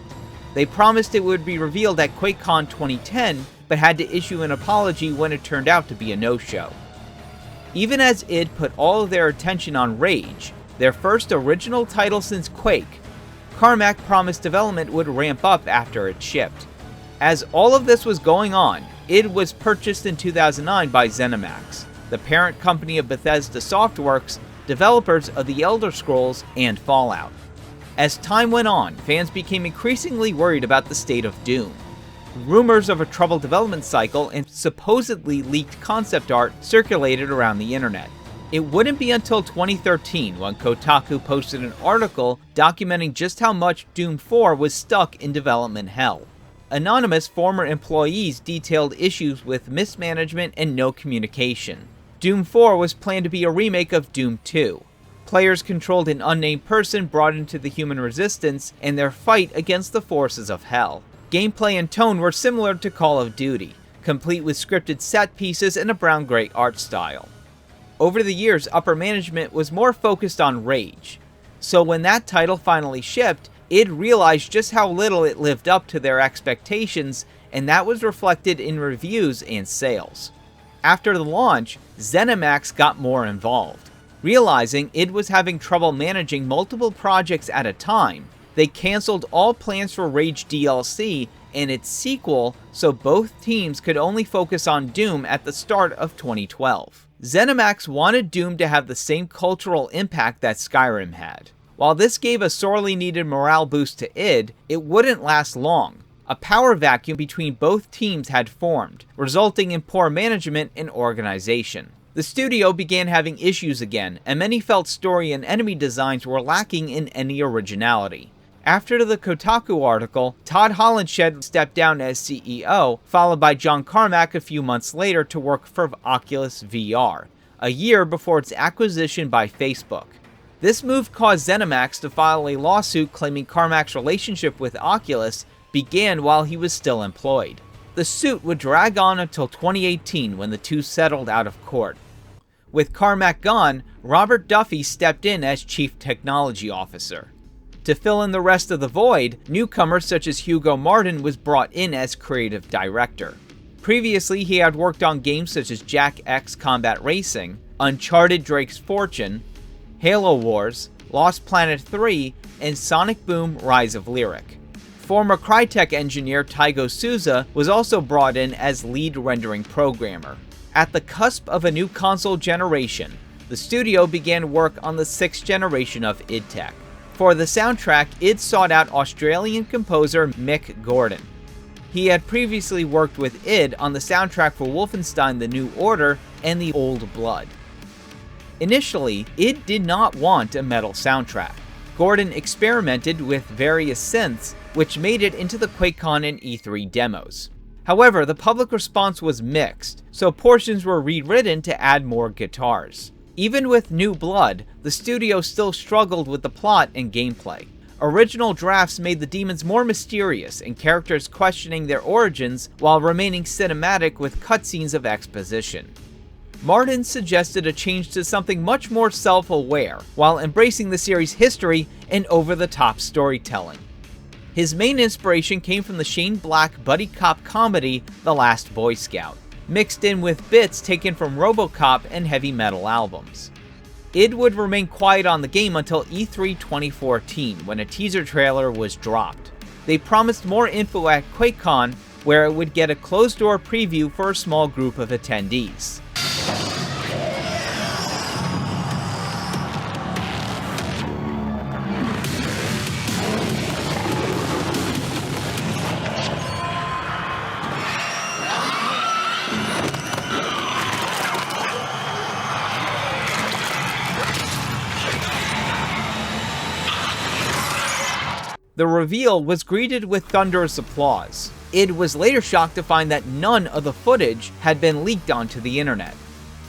They promised it would be revealed at QuakeCon 2010, but had to issue an apology when it turned out to be a no-show. Even as id put all of their attention on Rage, their first original title since Quake, Carmack promised development would ramp up after it shipped. As all of this was going on, id was purchased in 2009 by ZeniMax, the parent company of Bethesda Softworks, developers of The Elder Scrolls and Fallout. As time went on, fans became increasingly worried about the state of Doom. Rumors of a troubled development cycle and supposedly leaked concept art circulated around the internet. It wouldn't be until 2013 when Kotaku posted an article documenting just how much Doom 4 was stuck in development hell. Anonymous former employees detailed issues with mismanagement and no communication. Doom 4 was planned to be a remake of Doom 2. Players controlled an unnamed person brought into the human resistance and their fight against the forces of hell. Gameplay and tone were similar to Call of Duty, complete with scripted set pieces and a brown-gray art style. Over the years, upper management was more focused on Rage, so when that title finally shipped, id realized just how little it lived up to their expectations, and that was reflected in reviews and sales. After the launch, ZeniMax got more involved. Realizing id was having trouble managing multiple projects at a time, they canceled all plans for Rage DLC and its sequel, so both teams could only focus on Doom at the start of 2012. ZeniMax wanted Doom to have the same cultural impact that Skyrim had. While this gave a sorely needed morale boost to id, it wouldn't last long. A power vacuum between both teams had formed, resulting in poor management and organization. The studio began having issues again, and many felt story and enemy designs were lacking in any originality. After the Kotaku article, Todd Hollinshed stepped down as CEO, followed by John Carmack a few months later to work for Oculus VR, a year before its acquisition by Facebook. This move caused ZeniMax to file a lawsuit claiming Carmack's relationship with Oculus began while he was still employed. The suit would drag on until 2018 when the two settled out of court. With Carmack gone, Robert Duffy stepped in as Chief Technology Officer. To fill in the rest of the void, newcomers such as Hugo Martin was brought in as Creative Director. Previously, he had worked on games such as Jack X Combat Racing, Uncharted Drake's Fortune, Halo Wars, Lost Planet 3, and Sonic Boom Rise of Lyric. Former Crytek engineer Taigo Souza was also brought in as lead rendering programmer. At the cusp of a new console generation, the studio began work on the 6th generation of id Tech. For the soundtrack, id sought out Australian composer Mick Gordon. He had previously worked with id on the soundtrack for Wolfenstein: The New Order and The Old Blood. Initially, id did not want a metal soundtrack. Gordon experimented with various synths, which made it into the QuakeCon and E3 demos. However, the public response was mixed, so portions were rewritten to add more guitars. Even with New Blood, the studio still struggled with the plot and gameplay. Original drafts made the demons more mysterious and characters questioning their origins while remaining cinematic with cutscenes of exposition. Martin suggested a change to something much more self-aware, while embracing the series' history and over-the-top storytelling. His main inspiration came from the Shane Black buddy cop comedy The Last Boy Scout, mixed in with bits taken from RoboCop and heavy metal albums. id would remain quiet on the game until E3 2014, when a teaser trailer was dropped. They promised more info at QuakeCon, where it would get a closed-door preview for a small group of attendees. The reveal was greeted with thunderous applause. Id was later shocked to find that none of the footage had been leaked onto the internet.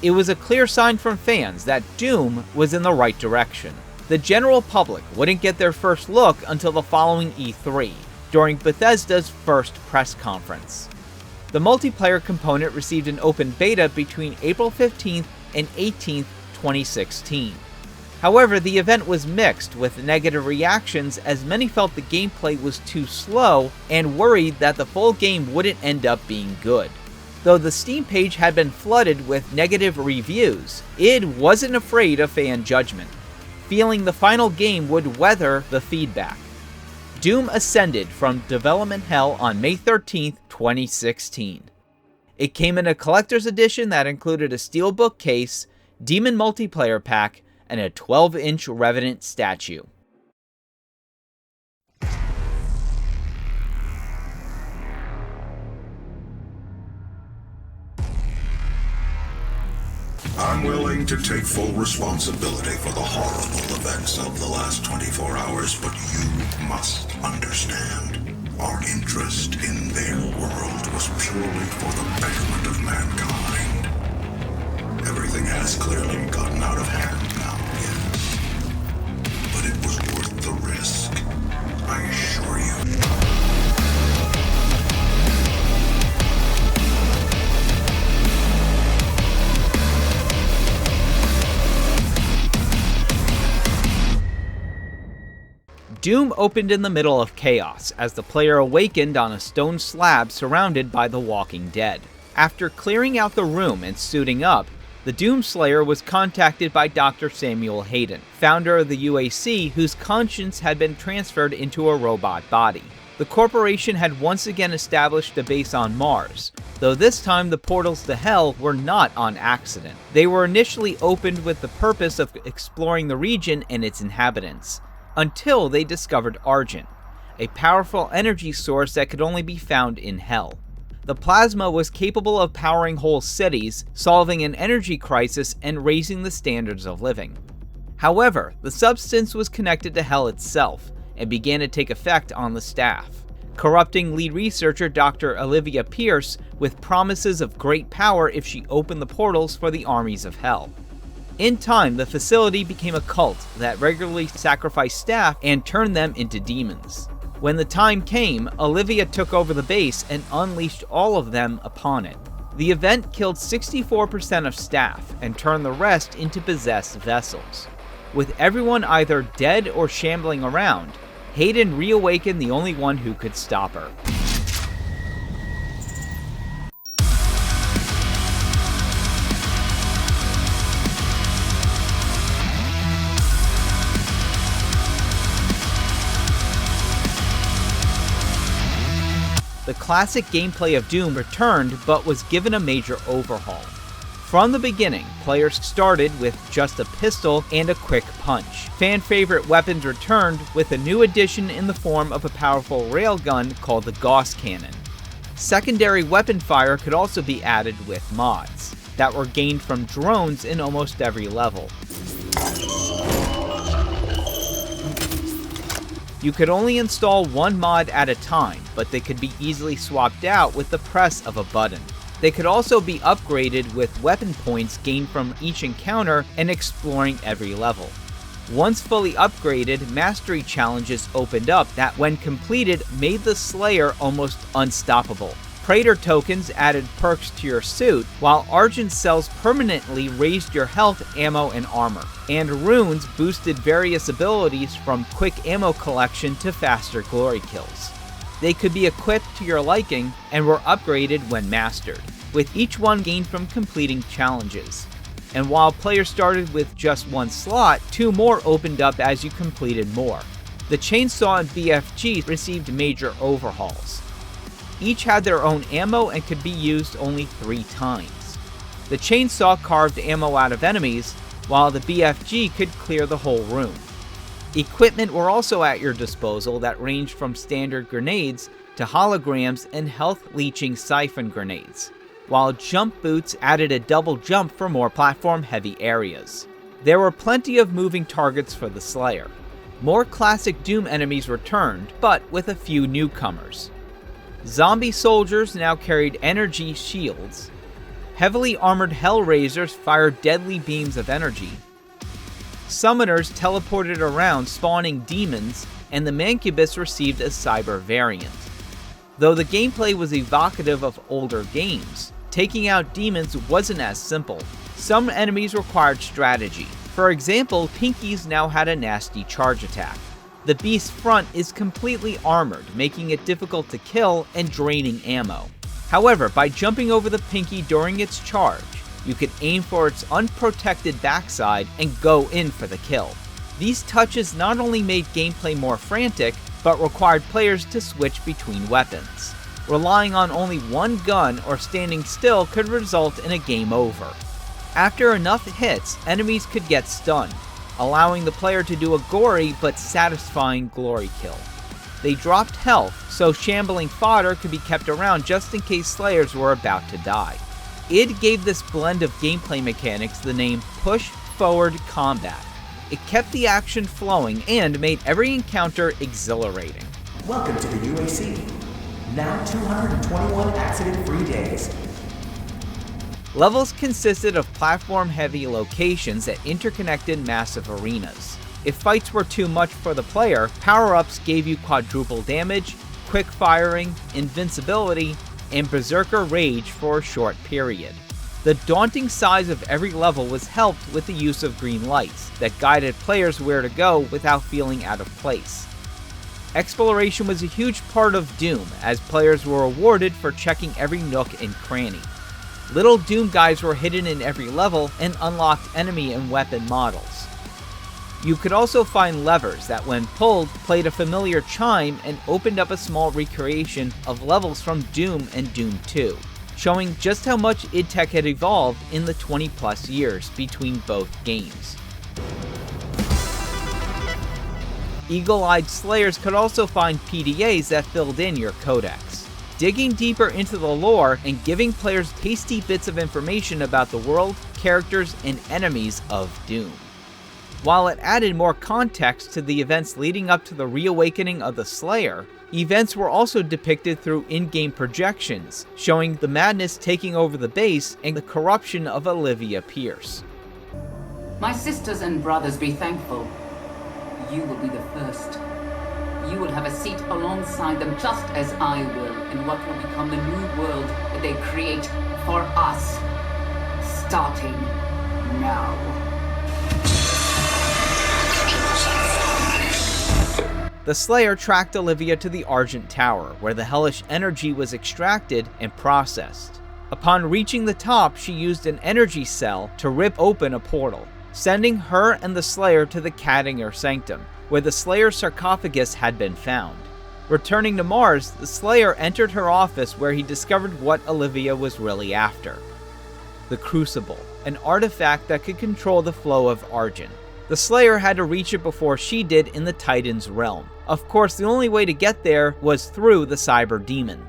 It was a clear sign from fans that Doom was in the right direction. The general public wouldn't get their first look until the following E3, during Bethesda's first press conference. The multiplayer component received an open beta between April 15th and 18th, 2016. However, the event was mixed with negative reactions as many felt the gameplay was too slow and worried that the full game wouldn't end up being good. Though the Steam page had been flooded with negative reviews, id wasn't afraid of fan judgment, feeling the final game would weather the feedback. Doom ascended from development hell on May 13th, 2016. It came in a collector's edition that included a steelbook case, Demon multiplayer pack, and a 12-inch Revenant statue. I'm willing to take full responsibility for the horrible events of the last 24 hours, but you must understand. Our interest in their world was purely for the betterment of mankind. Everything has clearly gotten out of hand now, yes. But it was worth the risk, I assure you. Doom opened in the middle of chaos as the player awakened on a stone slab surrounded by the Walking Dead. After clearing out the room and suiting up, the Doomslayer was contacted by Dr. Samuel Hayden, founder of the UAC, whose conscience had been transferred into a robot body. The corporation had once again established a base on Mars, though this time the portals to Hell were not on accident. They were initially opened with the purpose of exploring the region and its inhabitants, until they discovered Argent, a powerful energy source that could only be found in Hell. The plasma was capable of powering whole cities, solving an energy crisis, and raising the standards of living. However, the substance was connected to Hell itself, and began to take effect on the staff, corrupting lead researcher Dr. Olivia Pierce with promises of great power if she opened the portals for the armies of Hell. In time, the facility became a cult that regularly sacrificed staff and turned them into demons. When the time came, Olivia took over the base and unleashed all of them upon it. The event killed 64% of staff and turned the rest into possessed vessels. With everyone either dead or shambling around, Hayden reawakened the only one who could stop her. The classic gameplay of Doom returned, but was given a major overhaul. From the beginning, players started with just a pistol and a quick punch. Fan-favorite weapons returned with a new addition in the form of a powerful railgun called the Gauss Cannon. Secondary weapon fire could also be added with mods that were gained from drones in almost every level. You could only install one mod at a time, but they could be easily swapped out with the press of a button. They could also be upgraded with weapon points gained from each encounter and exploring every level. Once fully upgraded, mastery challenges opened up that, when completed, made the Slayer almost unstoppable. Praetor tokens added perks to your suit, while Argent cells permanently raised your health, ammo, and armor. And runes boosted various abilities from quick ammo collection to faster glory kills. They could be equipped to your liking and were upgraded when mastered, with each one gained from completing challenges. And while players started with just one slot, 2 more opened up as you completed more. The chainsaw and BFG received major overhauls. Each had their own ammo and could be used only 3 times. The chainsaw carved ammo out of enemies, while the BFG could clear the whole room. Equipment were also at your disposal that ranged from standard grenades to holograms and health-leeching siphon grenades, while jump boots added a double jump for more platform-heavy areas. There were plenty of moving targets for the Slayer. More classic Doom enemies returned, but with a few newcomers. Zombie soldiers now carried energy shields. Heavily armored Hellraisers fired deadly beams of energy. Summoners teleported around spawning demons, and the Mancubus received a cyber variant. Though the gameplay was evocative of older games, taking out demons wasn't as simple. Some enemies required strategy. For example, Pinkies now had a nasty charge attack. The beast's front is completely armored, making it difficult to kill and draining ammo. However, by jumping over the Pinky during its charge, you could aim for its unprotected backside and go in for the kill. These touches not only made gameplay more frantic, but required players to switch between weapons. Relying on only one gun or standing still could result in a game over. After enough hits, enemies could get stunned, allowing the player to do a gory but satisfying glory kill. They dropped health, so shambling fodder could be kept around just in case Slayers were about to die. id gave this blend of gameplay mechanics the name Push Forward Combat. It kept the action flowing and made every encounter exhilarating. Welcome to the UAC. Now 221 accident-free days. Levels consisted of platform-heavy locations at interconnected massive arenas. If fights were too much for the player, power-ups gave you quadruple damage, quick firing, invincibility, and Berserker Rage for a short period. The daunting size of every level was helped with the use of green lights that guided players where to go without feeling out of place. Exploration was a huge part of Doom, as players were rewarded for checking every nook and cranny. Little Doom guides were hidden in every level and unlocked enemy and weapon models. You could also find levers that, when pulled, played a familiar chime and opened up a small recreation of levels from Doom and Doom 2, showing just how much id Tech had evolved in the 20+ years between both games. Eagle-eyed Slayers could also find PDAs that filled in your codex, digging deeper into the lore and giving players tasty bits of information about the world, characters, and enemies of Doom. While it added more context to the events leading up to the reawakening of the Slayer, events were also depicted through in-game projections, showing the madness taking over the base and the corruption of Olivia Pierce. My sisters and brothers, be thankful. You will be the first. You will have a seat alongside them, just as I will, in what will become the new world that they create for us. Starting now. The Slayer tracked Olivia to the Argent Tower, where the hellish energy was extracted and processed. Upon reaching the top, she used an energy cell to rip open a portal, sending her and the Slayer to the Kadinger Sanctum, where the Slayer's sarcophagus had been found. Returning to Mars, the Slayer entered her office where he discovered what Olivia was really after. The Crucible, an artifact that could control the flow of Argent. The Slayer had to reach it before she did in the Titan's realm. Of course, the only way to get there was through the Cyber Demon.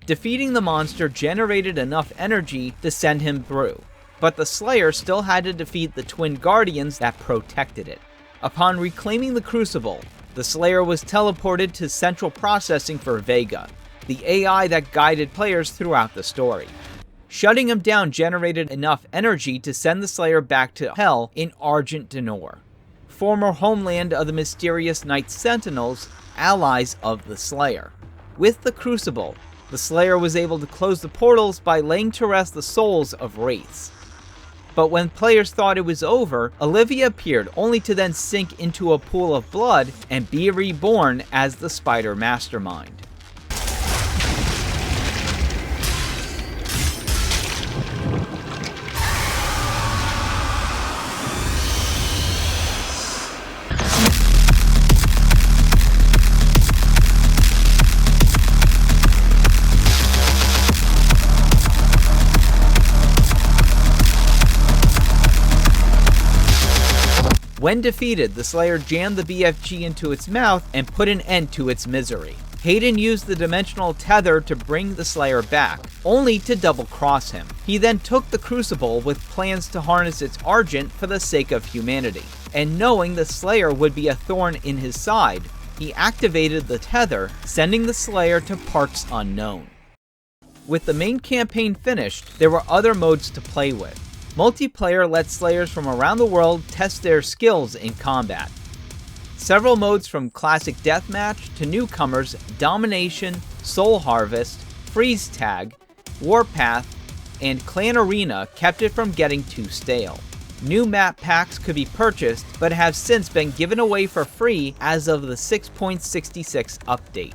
Defeating the monster generated enough energy to send him through, but the Slayer still had to defeat the twin guardians that protected it. Upon reclaiming the Crucible, the Slayer was teleported to central processing for Vega, the AI that guided players throughout the story. Shutting him down generated enough energy to send the Slayer back to Hell in Argent Denor, former homeland of the mysterious Night Sentinels, allies of the Slayer. With the Crucible, the Slayer was able to close the portals by laying to rest the souls of wraiths. But when players thought it was over, Olivia appeared only to then sink into a pool of blood and be reborn as the Spider Mastermind. When defeated, the Slayer jammed the BFG into its mouth and put an end to its misery. Hayden used the dimensional tether to bring the Slayer back, only to double-cross him. He then took the Crucible with plans to harness its Argent for the sake of humanity. And knowing the Slayer would be a thorn in his side, he activated the tether, sending the Slayer to parts unknown. With the main campaign finished, there were other modes to play with. Multiplayer let Slayers from around the world test their skills in combat. Several modes from Classic Deathmatch to newcomers Domination, Soul Harvest, Freeze Tag, Warpath, and Clan Arena kept it from getting too stale. New map packs could be purchased, but have since been given away for free as of the 6.66 update.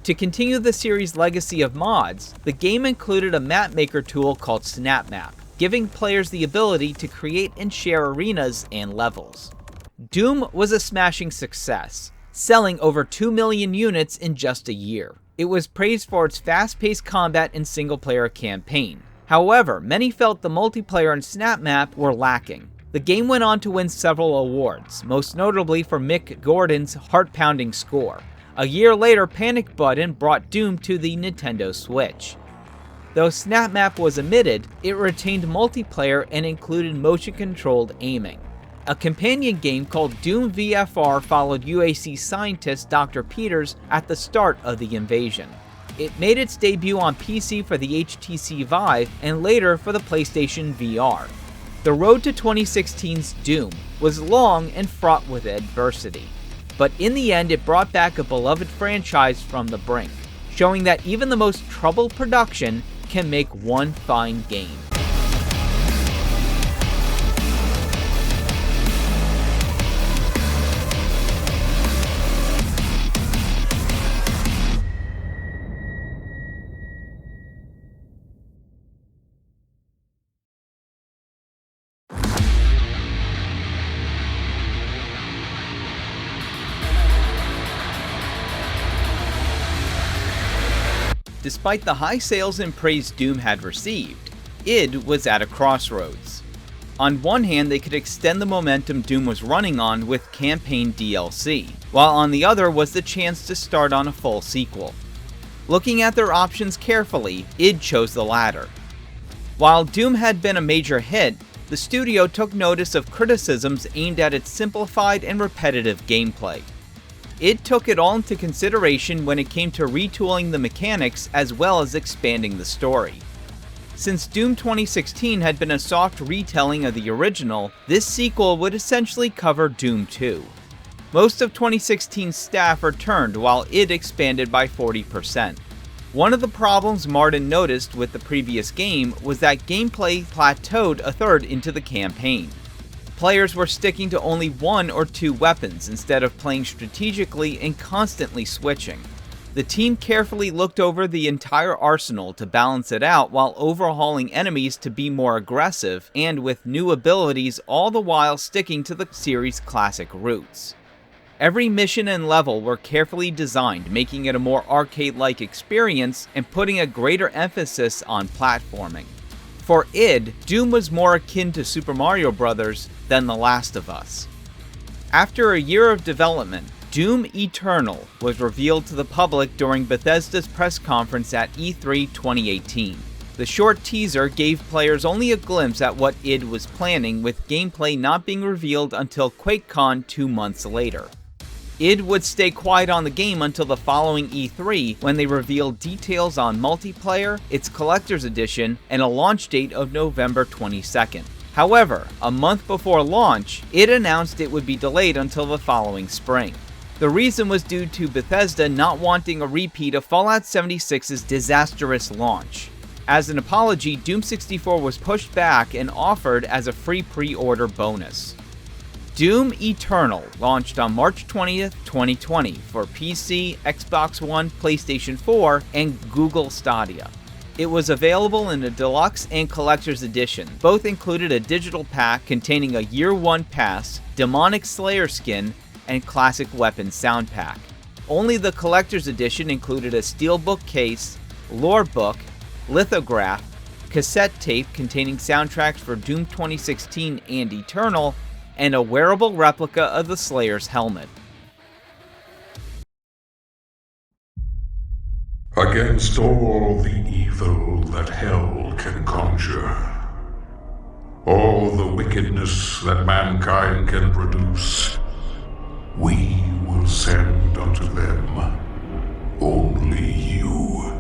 To continue the series' legacy of mods, the game included a map maker tool called SnapMap, giving players the ability to create and share arenas and levels. Doom was a smashing success, selling over 2 million units in just a year. It was praised for its fast-paced combat and single-player campaign. However, many felt the multiplayer and SnapMap were lacking. The game went on to win several awards, most notably for Mick Gordon's heart-pounding score. A year later, Panic Button brought Doom to the Nintendo Switch. Though SnapMap was omitted, it retained multiplayer and included motion-controlled aiming. A companion game called Doom VFR followed UAC scientist Dr. Peters at the start of the invasion. It made its debut on PC for the HTC Vive and later for the PlayStation VR. The road to 2016's Doom was long and fraught with adversity, but in the end it brought back a beloved franchise from the brink, showing that even the most troubled production can make one fine game. Despite the high sales and praise Doom had received, id was at a crossroads. On one hand, they could extend the momentum Doom was running on with campaign DLC, while on the other was the chance to start on a full sequel. Looking at their options carefully, id chose the latter. While Doom had been a major hit, the studio took notice of criticisms aimed at its simplified and repetitive gameplay. It took it all into consideration when it came to retooling the mechanics as well as expanding the story. Since Doom 2016 had been a soft retelling of the original, this sequel would essentially cover Doom 2. Most of 2016's staff returned while id expanded by 40%. One of the problems Martin noticed with the previous game was that gameplay plateaued a third into the campaign. Players were sticking to only one or two weapons instead of playing strategically and constantly switching. The team carefully looked over the entire arsenal to balance it out while overhauling enemies to be more aggressive and with new abilities, all the while sticking to the series' classic roots. Every mission and level were carefully designed, making it a more arcade-like experience and putting a greater emphasis on platforming. For id, Doom was more akin to Super Mario Bros. Than The Last of Us. After a year of development, Doom Eternal was revealed to the public during Bethesda's press conference at E3 2018. The short teaser gave players only a glimpse at what id was planning, with gameplay not being revealed until QuakeCon 2 months later. id would stay quiet on the game until the following E3, when they revealed details on multiplayer, its collector's edition, and a launch date of November 22nd. However, a month before launch, id announced it would be delayed until the following spring. The reason was due to Bethesda not wanting a repeat of Fallout 76's disastrous launch. As an apology, Doom 64 was pushed back and offered as a free pre-order bonus. Doom Eternal launched on March 20th, 2020 for PC, Xbox One, PlayStation 4, and Google Stadia. It was available in a deluxe and collector's edition. Both included a digital pack containing a Year 1 pass, demonic Slayer skin, and classic weapons sound pack. Only the collector's edition included a steelbook case, lore book, lithograph, cassette tape containing soundtracks for Doom 2016 and Eternal, and a wearable replica of the Slayer's helmet. Against all the evil that hell can conjure, all the wickedness that mankind can produce, we will send unto them only you.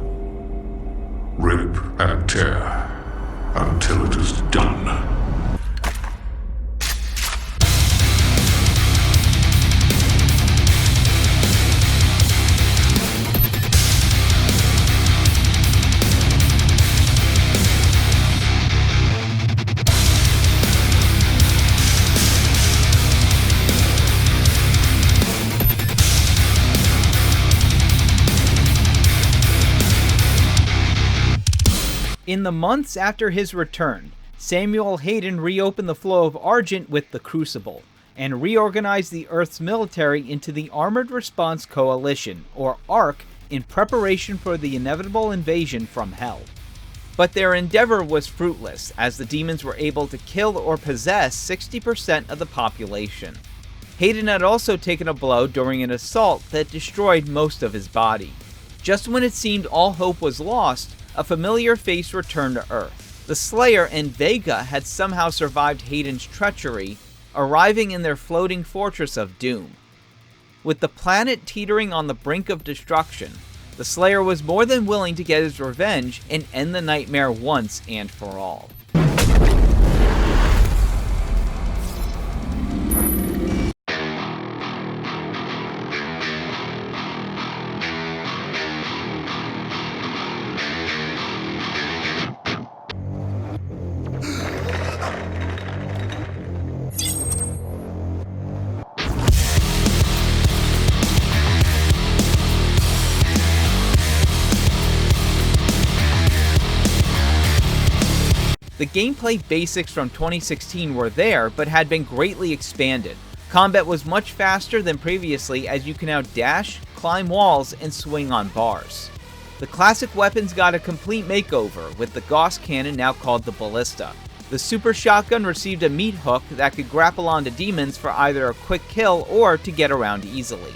Rip and tear until it is done. In the months after his return, Samuel Hayden reopened the flow of Argent with the Crucible, and reorganized the Earth's military into the Armored Response Coalition, or ARC, in preparation for the inevitable invasion from Hell. But their endeavor was fruitless, as the demons were able to kill or possess 60% of the population. Hayden had also taken a blow during an assault that destroyed most of his body. Just when it seemed all hope was lost, a familiar face returned to Earth. The Slayer and Vega had somehow survived Hayden's treachery, arriving in their floating fortress of Doom. With the planet teetering on the brink of destruction, the Slayer was more than willing to get his revenge and end the nightmare once and for all. The gameplay basics from 2016 were there, but had been greatly expanded. Combat was much faster than previously, as you can now dash, climb walls, and swing on bars. The classic weapons got a complete makeover, with the Gauss cannon now called the Ballista. The Super Shotgun received a meat hook that could grapple onto demons for either a quick kill or to get around easily.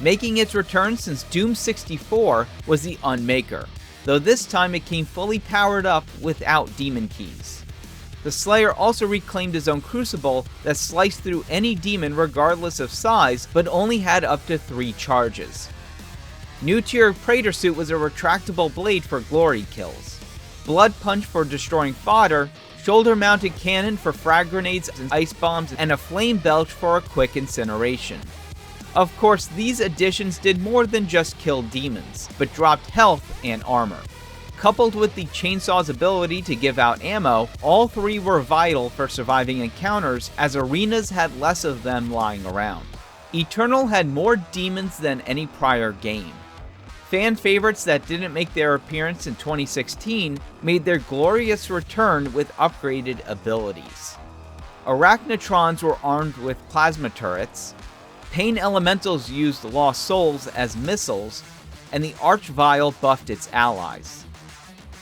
Making its return since Doom 64 was the Unmaker, though this time it came fully powered up without demon keys. The Slayer also reclaimed his own Crucible that sliced through any demon regardless of size, but only had up to 3 charges. New to your Praetor suit was a retractable blade for glory kills, Blood Punch for destroying fodder, shoulder-mounted cannon for frag grenades and ice bombs, and a flame belch for a quick incineration. Of course, these additions did more than just kill demons, but dropped health and armor. Coupled with the chainsaw's ability to give out ammo, all 3 were vital for surviving encounters, as arenas had less of them lying around. Eternal had more demons than any prior game. Fan favorites that didn't make their appearance in 2016 made their glorious return with upgraded abilities. Arachnotrons were armed with plasma turrets, Pain Elementals used Lost Souls as missiles, and the Archvile buffed its allies.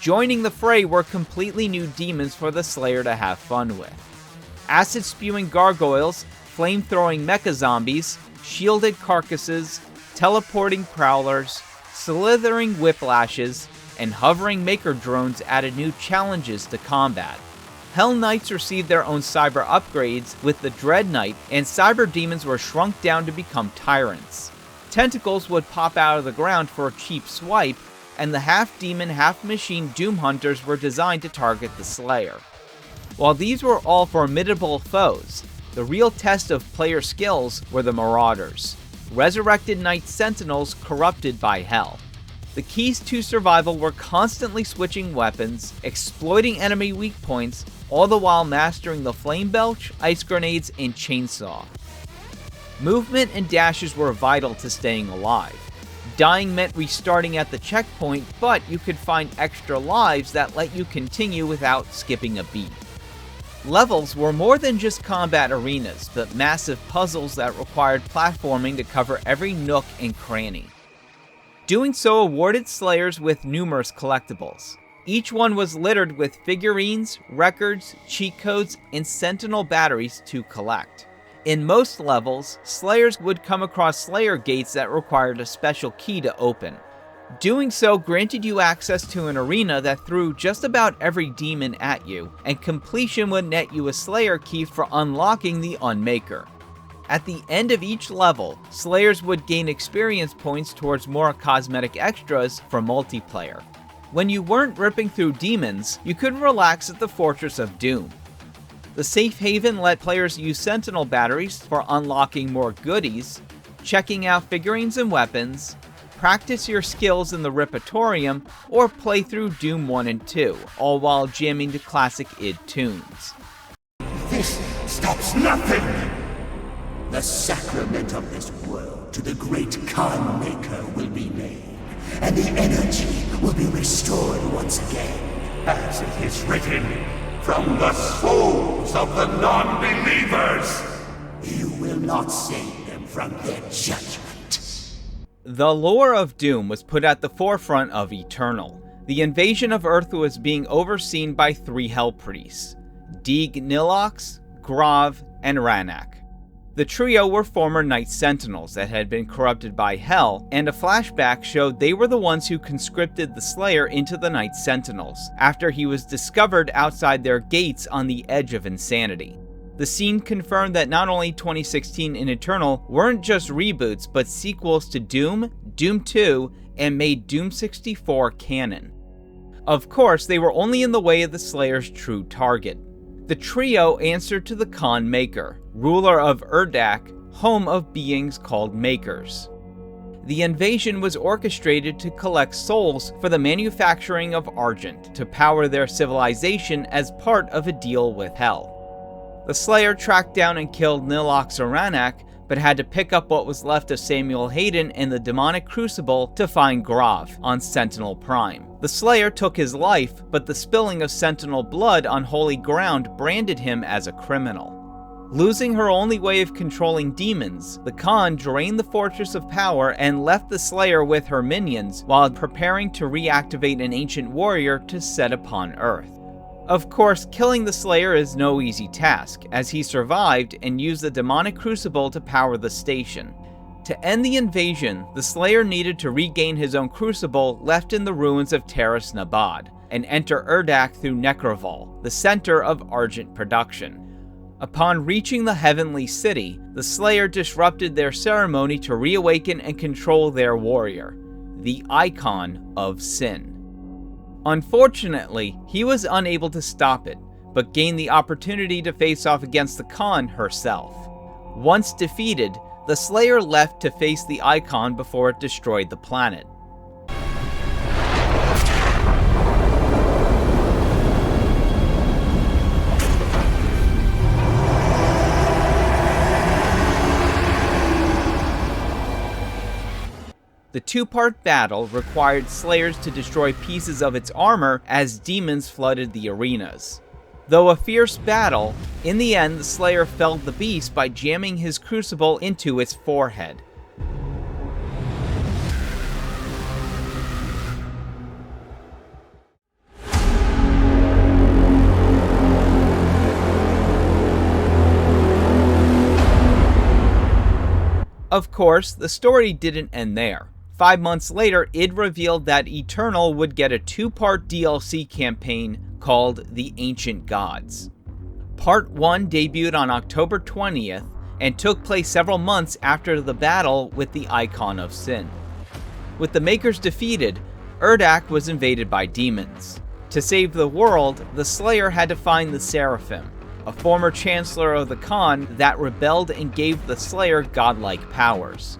Joining the fray were completely new demons for the Slayer to have fun with. Acid-spewing gargoyles, flame-throwing mecha zombies, shielded carcasses, teleporting prowlers, slithering whiplashes, and hovering maker drones added new challenges to combat. Hell Knights received their own cyber upgrades with the Dread Knight, and cyber demons were shrunk down to become tyrants. Tentacles would pop out of the ground for a cheap swipe, and the half-demon, half-machine Doom Hunters were designed to target the Slayer. While these were all formidable foes, the real test of player skills were the Marauders, resurrected Knight Sentinels corrupted by Hell. The keys to survival were constantly switching weapons, exploiting enemy weak points, all the while mastering the flame belch, ice grenades, and chainsaw. Movement and dashes were vital to staying alive. Dying meant restarting at the checkpoint, but you could find extra lives that let you continue without skipping a beat. Levels were more than just combat arenas, but massive puzzles that required platforming to cover every nook and cranny. Doing so awarded Slayers with numerous collectibles. Each one was littered with figurines, records, cheat codes, and Sentinel batteries to collect. In most levels, Slayers would come across Slayer gates that required a special key to open. Doing so granted you access to an arena that threw just about every demon at you, and completion would net you a Slayer key for unlocking the Unmaker. At the end of each level, Slayers would gain experience points towards more cosmetic extras for multiplayer. When you weren't ripping through demons, you could relax at the Fortress of Doom. The Safe Haven let players use Sentinel batteries for unlocking more goodies, checking out figurines and weapons, practice your skills in the Ripatorium, or play through Doom 1 and 2, all while jamming to classic id tunes. This stops nothing! The sacrament of this world to the great Khan Maker will be made, and the energy will be restored once again, as it is written, from the souls of the non-believers. You will not save them from their judgment. The lore of Doom was put at the forefront of Eternal. The invasion of Earth was being overseen by 3 Hell Priests, Deeg Nilox, Grav, and Ranak. The trio were former Night Sentinels that had been corrupted by Hell, and a flashback showed they were the ones who conscripted the Slayer into the Night Sentinels, after he was discovered outside their gates on the edge of insanity. The scene confirmed that not only 2016 and Eternal weren't just reboots, but sequels to Doom, Doom 2, and made Doom 64 canon. Of course, they were only in the way of the Slayer's true target. The trio answered to the Khan Maker, ruler of Urdak, home of beings called Makers. The invasion was orchestrated to collect souls for the manufacturing of Argent to power their civilization as part of a deal with Hell. The Slayer tracked down and killed Nilox and Ranak, but had to pick up what was left of Samuel Hayden in the demonic crucible to find Grav on Sentinel Prime. The Slayer took his life, but the spilling of Sentinel blood on holy ground branded him as a criminal. Losing her only way of controlling demons, the Khan drained the Fortress of Power and left the Slayer with her minions while preparing to reactivate an ancient warrior to set upon Earth. Of course, killing the Slayer is no easy task, as he survived and used the demonic crucible to power the station. To end the invasion, the Slayer needed to regain his own crucible left in the ruins of Terras Nabad, and enter Urdak through Necroval, the center of Argent production. Upon reaching the Heavenly City, the Slayer disrupted their ceremony to reawaken and control their warrior, the Icon of Sin. Unfortunately, he was unable to stop it, but gained the opportunity to face off against the Khan herself. Once defeated, the Slayer left to face the Icon before it destroyed the planet. The 2-part battle required Slayers to destroy pieces of its armor as demons flooded the arenas. Though a fierce battle, in the end the Slayer felled the beast by jamming his crucible into its forehead. Of course, the story didn't end there. 5 months later, id revealed that Eternal would get a 2-part DLC campaign called The Ancient Gods. Part 1 debuted on October 20th and took place several months after the battle with the Icon of Sin. With the Makers defeated, Urdak was invaded by demons. To save the world, the Slayer had to find the Seraphim, a former chancellor of the Khan that rebelled and gave the Slayer godlike powers.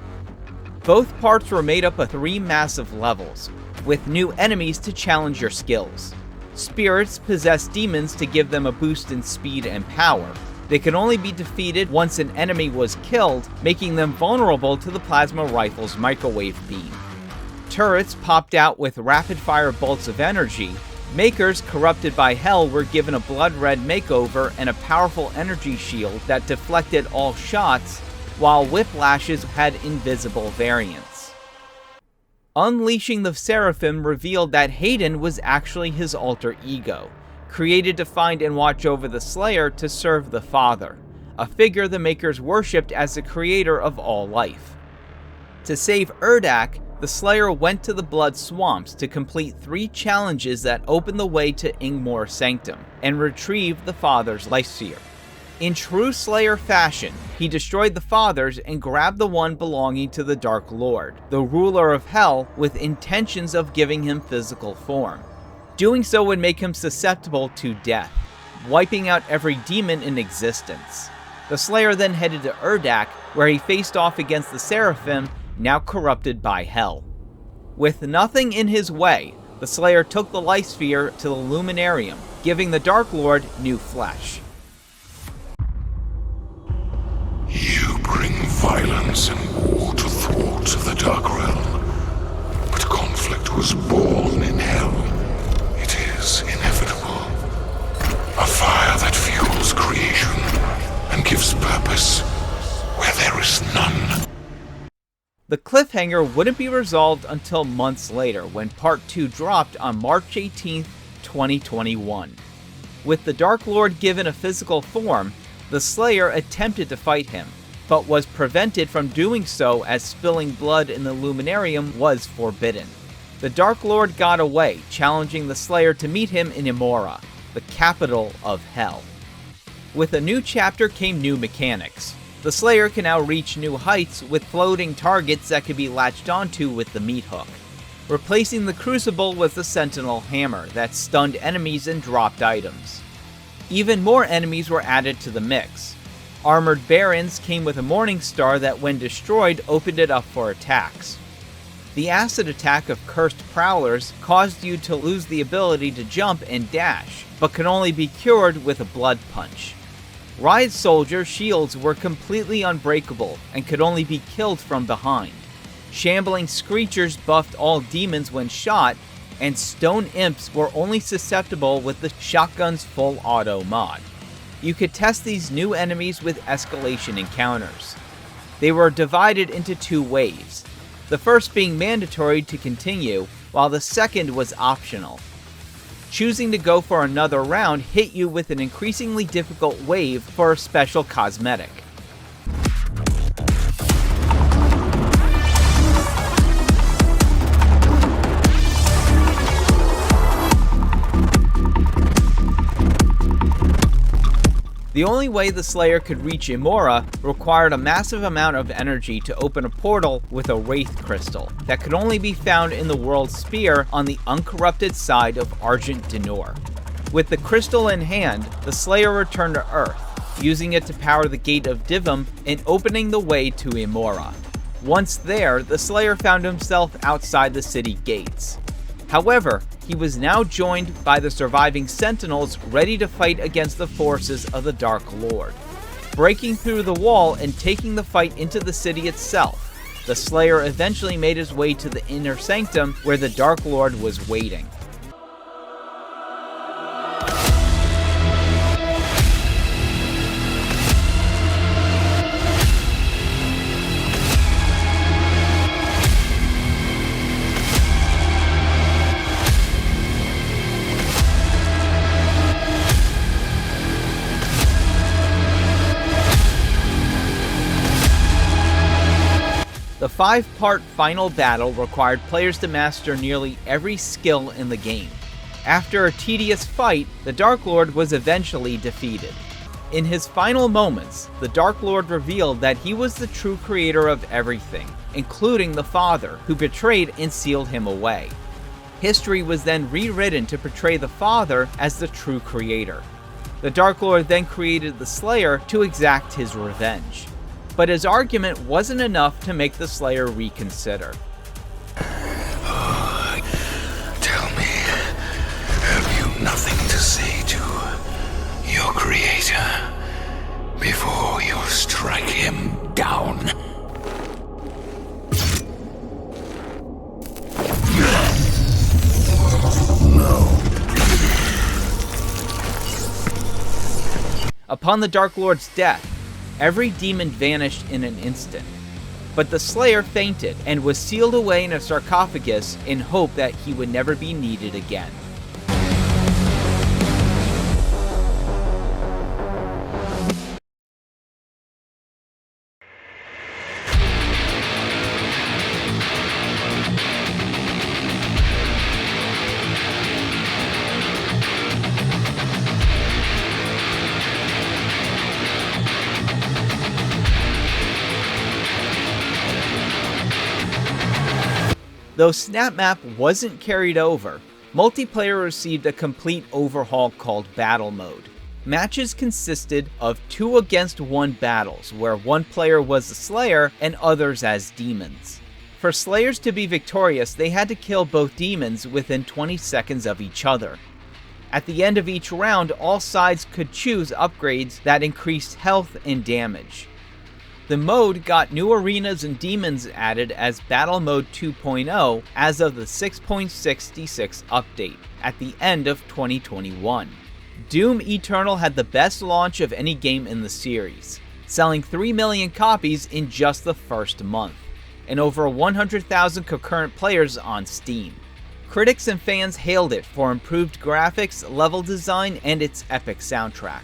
Both parts were made up of 3 massive levels, with new enemies to challenge your skills. Spirits possess demons to give them a boost in speed and power. They could only be defeated once an enemy was killed, making them vulnerable to the plasma rifle's microwave beam. Turrets popped out with rapid-fire bolts of energy. Makers corrupted by Hell were given a blood-red makeover and a powerful energy shield that deflected all shots, while Whiplashes had invisible variants. Unleashing the Seraphim revealed that Hayden was actually his alter ego, created to find and watch over the Slayer to serve the Father, a figure the Makers worshipped as the creator of all life. To save Urdak, the Slayer went to the Blood Swamps to complete 3 challenges that opened the way to Ingmor's Sanctum, and retrieve the Father's life sphere. In true Slayer fashion, he destroyed the Fathers and grabbed the one belonging to the Dark Lord, the ruler of Hell, with intentions of giving him physical form. Doing so would make him susceptible to death, wiping out every demon in existence. The Slayer then headed to Urdak, where he faced off against the Seraphim, now corrupted by Hell. With nothing in his way, the Slayer took the life sphere to the Luminarium, giving the Dark Lord new flesh. You bring violence and war to thwart the Dark Realm, but conflict was born in Hell. It is inevitable. A fire that fuels creation and gives purpose where there is none. The cliffhanger wouldn't be resolved until months later, when Part 2 dropped on March 18, 2021. With the Dark Lord given a physical form, the Slayer attempted to fight him, but was prevented from doing so as spilling blood in the Luminarium was forbidden. The Dark Lord got away, challenging the Slayer to meet him in Imora, the capital of Hell. With a new chapter came new mechanics. The Slayer can now reach new heights with floating targets that can be latched onto with the meat hook. Replacing the Crucible was the Sentinel Hammer that stunned enemies and dropped items. Even more enemies were added to the mix. Armored Barons came with a Morning Star that when destroyed opened it up for attacks. The acid attack of Cursed Prowlers caused you to lose the ability to jump and dash, but could only be cured with a Blood Punch. Riot Soldier shields were completely unbreakable and could only be killed from behind. Shambling Screechers buffed all demons when shot, and Stone Imps were only susceptible with the Shotgun's Full Auto mod. You could test these new enemies with escalation encounters. They were divided into 2 waves, the first being mandatory to continue, while the second was optional. Choosing to go for another round hit you with an increasingly difficult wave for a special cosmetic. The only way the Slayer could reach Imora required a massive amount of energy to open a portal with a Wraith Crystal that could only be found in the World Spear on the uncorrupted side of Argent Denor. With the crystal in hand, the Slayer returned to Earth, using it to power the Gate of Divum and opening the way to Imora. Once there, the Slayer found himself outside the city gates. However, he was now joined by the surviving Sentinels ready to fight against the forces of the Dark Lord. Breaking through the wall and taking the fight into the city itself, the Slayer eventually made his way to the Inner Sanctum where the Dark Lord was waiting. The 5-part final battle required players to master nearly every skill in the game. After a tedious fight, the Dark Lord was eventually defeated. In his final moments, the Dark Lord revealed that he was the true creator of everything, including the Father, who betrayed and sealed him away. History was then rewritten to portray the Father as the true creator. The Dark Lord then created the Slayer to exact his revenge. but his argument wasn't enough to make the Slayer reconsider. Tell me, have you nothing to say to your creator before you strike him down? Upon the Dark Lord's death, every demon vanished in an instant. But the Slayer fainted and was sealed away in a sarcophagus in hope that he would never be needed again. Though Snap Map wasn't carried over, multiplayer received a complete overhaul called Battle Mode. Matches consisted of 2 against 1 battles, where one player was the Slayer and others as demons. For Slayers to be victorious, they had to kill both demons within 20 seconds of each other. At the end of each round, all sides could choose upgrades that increased health and damage. The mode got new arenas and demons added as Battle Mode 2.0 as of the 6.66 update at the end of 2021. Doom Eternal had the best launch of any game in the series, selling 3 million copies in just the first month, and over 100,000 concurrent players on Steam. Critics and fans hailed it for improved graphics, level design, and its epic soundtrack,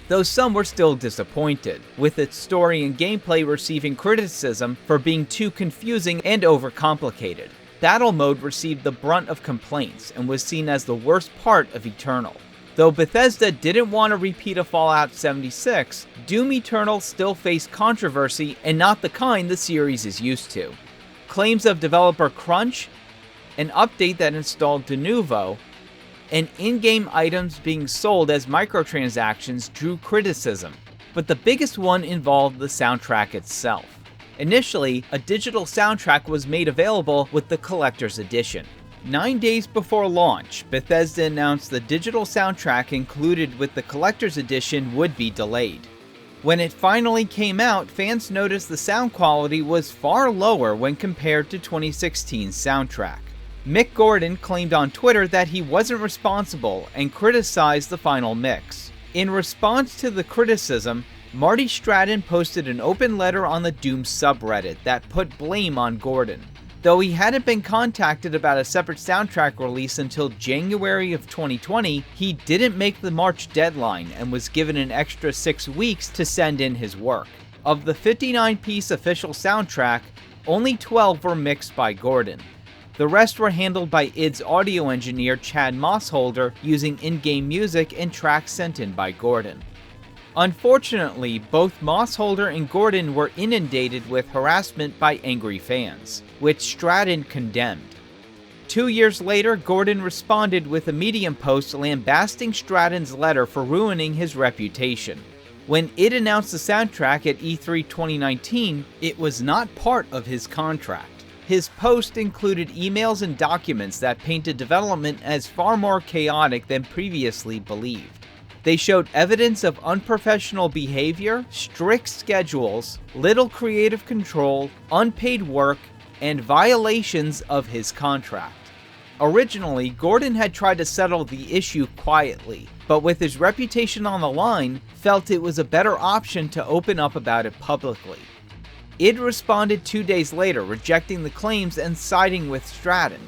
though some were still disappointed, with its story and gameplay receiving criticism for being too confusing and overcomplicated. Battle Mode received the brunt of complaints and was seen as the worst part of Eternal. Though Bethesda didn't want to repeat a Fallout 76, Doom Eternal still faced controversy, and not the kind the series is used to. Claims of developer crunch, an update that installed de novo, and in-game items being sold as microtransactions drew criticism, but the biggest one involved the soundtrack itself. Initially, a digital soundtrack was made available with the Collector's Edition. 9 days before launch, Bethesda announced the digital soundtrack included with the Collector's Edition would be delayed. When it finally came out, fans noticed the sound quality was far lower when compared to 2016's soundtrack. Mick Gordon claimed on Twitter that he wasn't responsible and criticized the final mix. In response to the criticism, Marty Stratton posted an open letter on the Doom subreddit that put blame on Gordon. Though he hadn't been contacted about a separate soundtrack release until January of 2020, he didn't make the March deadline and was given an extra 6 weeks to send in his work. Of the 59-piece official soundtrack, only 12 were mixed by Gordon. The rest were handled by id's audio engineer Chad Mossholder using in-game music and tracks sent in by Gordon. Unfortunately, both Mossholder and Gordon were inundated with harassment by angry fans, which Stratton condemned. 2 years later, Gordon responded with a Medium post lambasting Stratton's letter for ruining his reputation. When id announced the soundtrack at E3 2019, it was not part of his contract. His post included emails and documents that painted development as far more chaotic than previously believed. They showed evidence of unprofessional behavior, strict schedules, little creative control, unpaid work, and violations of his contract. Originally, Gordon had tried to settle the issue quietly, but with his reputation on the line, felt it was a better option to open up about it publicly. id responded 2 days later, rejecting the claims and siding with Stratton.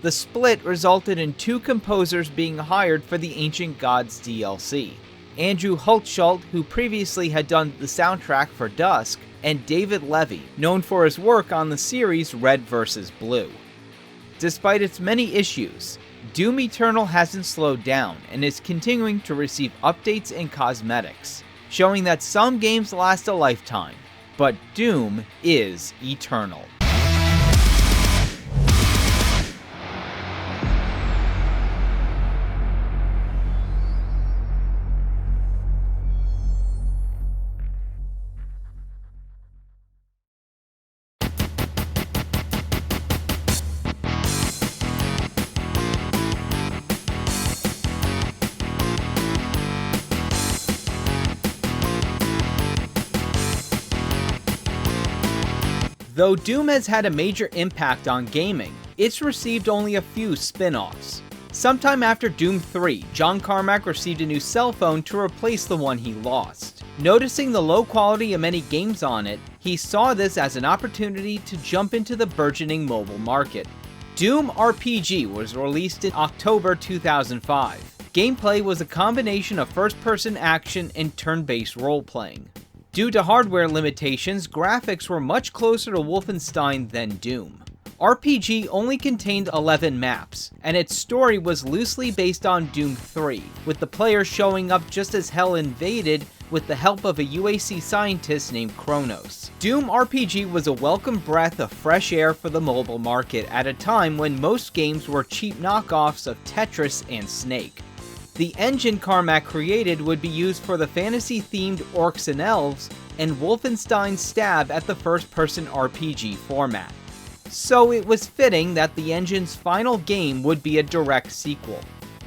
The split resulted in 2 composers being hired for the Ancient Gods DLC. Andrew Hultschult, who previously had done the soundtrack for Dusk, and David Levy, known for his work on the series Red vs. Blue. Despite its many issues, Doom Eternal hasn't slowed down and is continuing to receive updates and cosmetics, showing that some games last a lifetime, but Doom is eternal. Though Doom has had a major impact on gaming, it's received only a few spin-offs. Sometime after Doom 3, John Carmack received a new cell phone to replace the one he lost. Noticing the low quality of many games on it, he saw this as an opportunity to jump into the burgeoning mobile market. Doom RPG was released in October 2005. Gameplay was a combination of first-person action and turn-based role-playing. Due to hardware limitations, graphics were much closer to Wolfenstein than Doom. RPG only contained 11 maps, and its story was loosely based on Doom 3, with the player showing up just as hell invaded with the help of a UAC scientist named Kronos. Doom RPG was a welcome breath of fresh air for the mobile market at a time when most games were cheap knockoffs of Tetris and Snake. The engine Carmack created would be used for the fantasy-themed Orcs and Elves and Wolfenstein's stab at the first-person RPG format. So it was fitting that the engine's final game would be a direct sequel.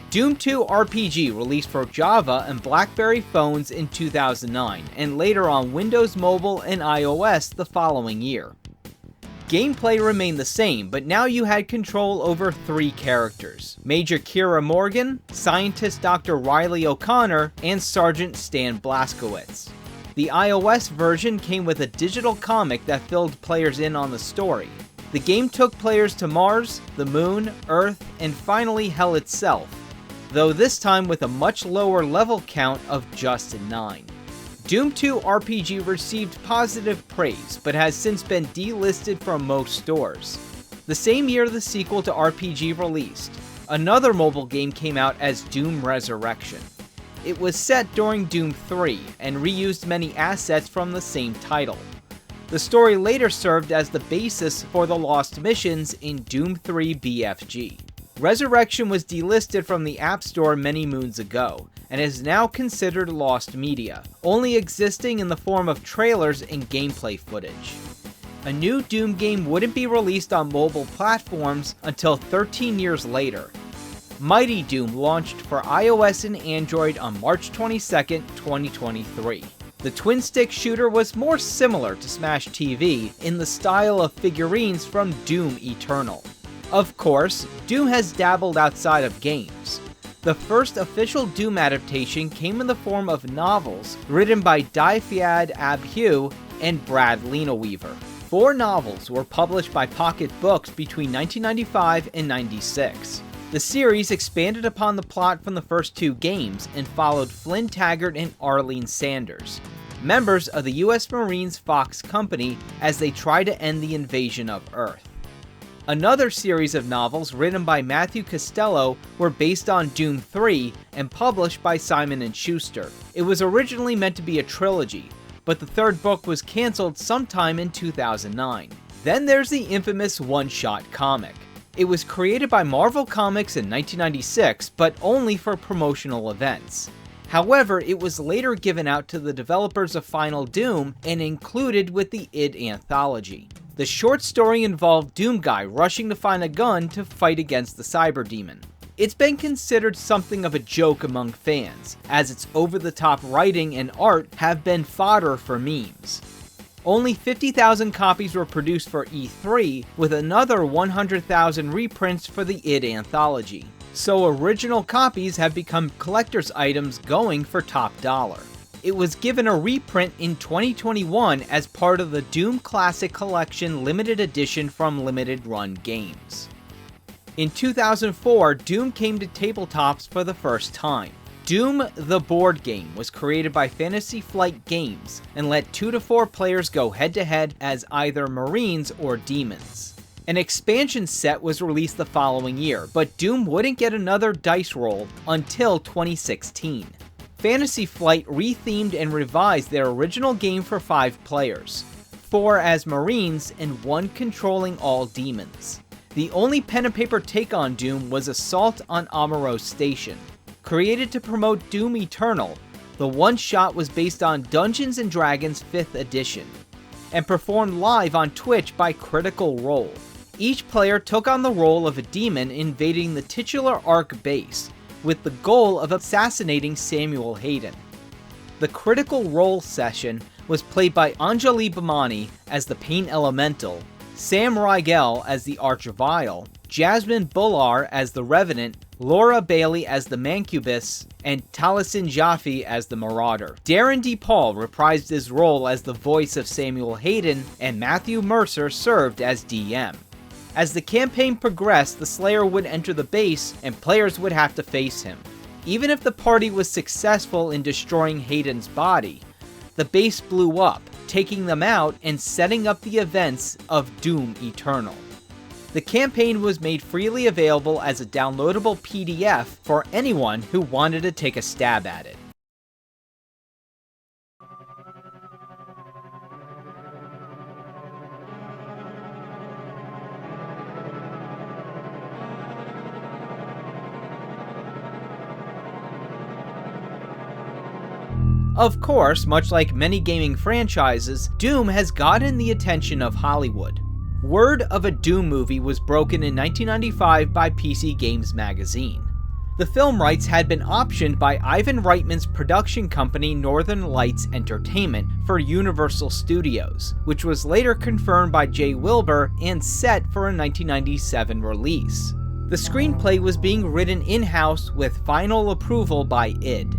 Doom 2 RPG released for Java and BlackBerry phones in 2009, and later on Windows Mobile and iOS the following year. Gameplay remained the same, but now you had control over 3 characters: Major Kira Morgan, Scientist Dr. Riley O'Connor, and Sergeant Stan Blazkowicz. The iOS version came with a digital comic that filled players in on the story. The game took players to Mars, the Moon, Earth, and finally Hell itself, though this time with a much lower level count of just 9. Doom 2 RPG received positive praise, but has since been delisted from most stores. The same year the sequel to RPG released, another mobile game came out as Doom Resurrection. It was set during Doom 3, and reused many assets from the same title. The story later served as the basis for the lost missions in Doom 3 BFG. Resurrection was delisted from the App Store many moons ago, and is now considered lost media, only existing in the form of trailers and gameplay footage. A new Doom game wouldn't be released on mobile platforms until 13 years later. Mighty Doom launched for iOS and Android on March 22, 2023. The twin-stick shooter was more similar to Smash TV in the style of figurines from Doom Eternal. Of course, Doom has dabbled outside of games. The first official Doom adaptation came in the form of novels written by Daifiad Abhu and Brad Lenaweaver. 4 novels were published by Pocket Books between 1995 and 96. The series expanded upon the plot from the first 2 games and followed Flynn Taggart and Arlene Sanders, members of the U.S. Marines Fox Company, as they try to end the invasion of Earth. Another series of novels written by Matthew Costello were based on Doom 3 and published by Simon & Schuster. It was originally meant to be a trilogy, but the 3rd book was cancelled sometime in 2009. Then there's the infamous one-shot comic. It was created by Marvel Comics in 1996, but only for promotional events. However, it was later given out to the developers of Final Doom and included with the id Anthology. The short story involved Doom Guy rushing to find a gun to fight against the cyber demon. It's been considered something of a joke among fans, as its over-the-top writing and art have been fodder for memes. Only 50,000 copies were produced for E3, with another 100,000 reprints for the id Anthology. So original copies have become collector's items going for top dollar. It was given a reprint in 2021 as part of the Doom Classic Collection limited edition from Limited Run Games. In 2004, Doom came to tabletops for the first time. Doom the board game was created by Fantasy Flight Games and let 2 to 4 players go head-to-head as either Marines or Demons. An expansion set was released the following year, but Doom wouldn't get another dice roll until 2016. Fantasy Flight rethemed and revised their original game for 5 players, 4 as Marines and 1 controlling all demons. The only pen and paper take on Doom was Assault on Amoros Station. Created to promote Doom Eternal, the one-shot was based on Dungeons & Dragons 5th edition, and performed live on Twitch by Critical Role. Each player took on the role of a demon invading the titular Ark base, with the goal of assassinating Samuel Hayden. The Critical Role session was played by Anjali Bhimani as the Pain Elemental, Sam Riegel as the Archvile, Jasmine Bullar as the Revenant, Laura Bailey as the Mancubus, and Taliesin Jaffe as the Marauder. Darren DePaul reprised his role as the voice of Samuel Hayden, and Matthew Mercer served as DM. As the campaign progressed, the Slayer would enter the base, and players would have to face him. Even if the party was successful in destroying Hayden's body, the base blew up, taking them out and setting up the events of Doom Eternal. The campaign was made freely available as a downloadable PDF for anyone who wanted to take a stab at it. Of course, much like many gaming franchises, Doom has gotten the attention of Hollywood. Word of a Doom movie was broken in 1995 by PC Games magazine. The film rights had been optioned by Ivan Reitman's production company Northern Lights Entertainment for Universal Studios, which was later confirmed by Jay Wilbur and set for a 1997 release. The screenplay was being written in-house with final approval by id.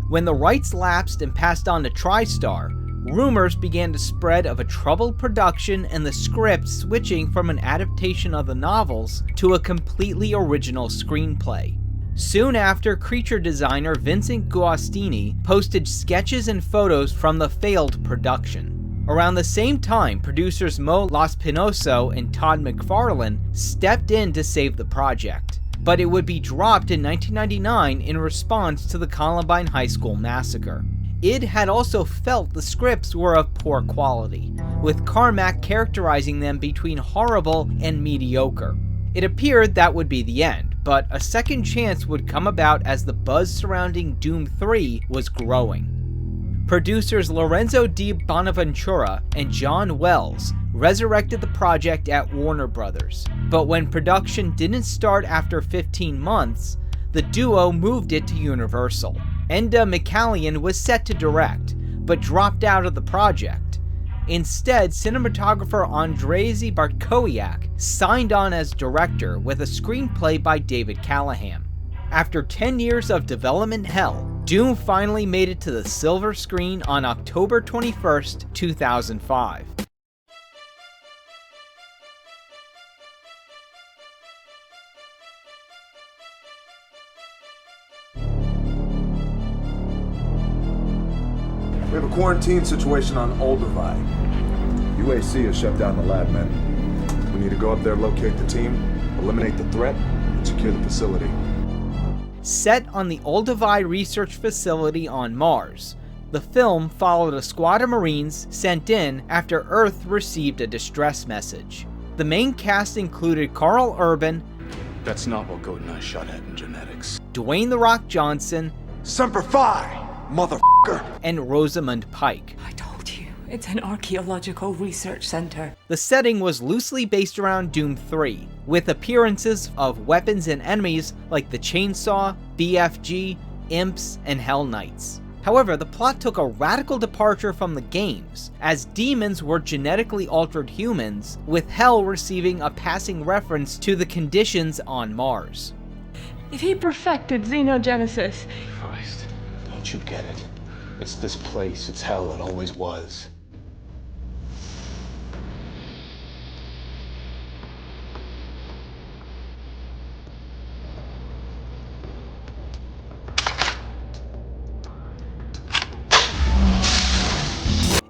When the rights lapsed and passed on to TriStar, rumors began to spread of a troubled production and the script switching from an adaptation of the novels to a completely original screenplay. Soon after, creature designer Vincent Guastini posted sketches and photos from the failed production. Around the same time, producers Mo Lospinoso and Todd McFarlane stepped in to save the project, but it would be dropped in 1999 in response to the Columbine High School massacre. id had also felt the scripts were of poor quality, with Carmack characterizing them between horrible and mediocre. It appeared that would be the end, but a second chance would come about as the buzz surrounding Doom 3 was growing. Producers Lorenzo Di Bonaventura and John Wells resurrected the project at Warner Brothers, but when production didn't start after 15 months, the duo moved it to Universal. Enda McCallion was set to direct, but dropped out of the project. Instead, cinematographer Andrzej Bartkowiak signed on as director with a screenplay by David Callahan. After 10 years of development hell, Doom finally made it to the silver screen on October 21st, 2005. We have a quarantine situation on Olduvai. UAC has shut down the lab, men. We need to go up there, locate the team, eliminate the threat, and secure the facility. Set on the Olduvai research facility on Mars, the film followed a squad of Marines sent in after Earth received a distress message. The main cast included Carl Urban, that's not what Goldeneye shot at in genetics, Dwayne "The Rock" Johnson, Semper Fi, motherfucker, and Rosamund Pike. I told you, it's an archaeological research center. The setting was loosely based around Doom 3, with appearances of weapons and enemies like the Chainsaw, BFG, Imps, and Hell Knights. However, the plot took a radical departure from the games, as demons were genetically altered humans, with Hell receiving a passing reference to the conditions on Mars. If he perfected xenogenesis... Christ, don't you get it? It's this place, it's hell, it always was.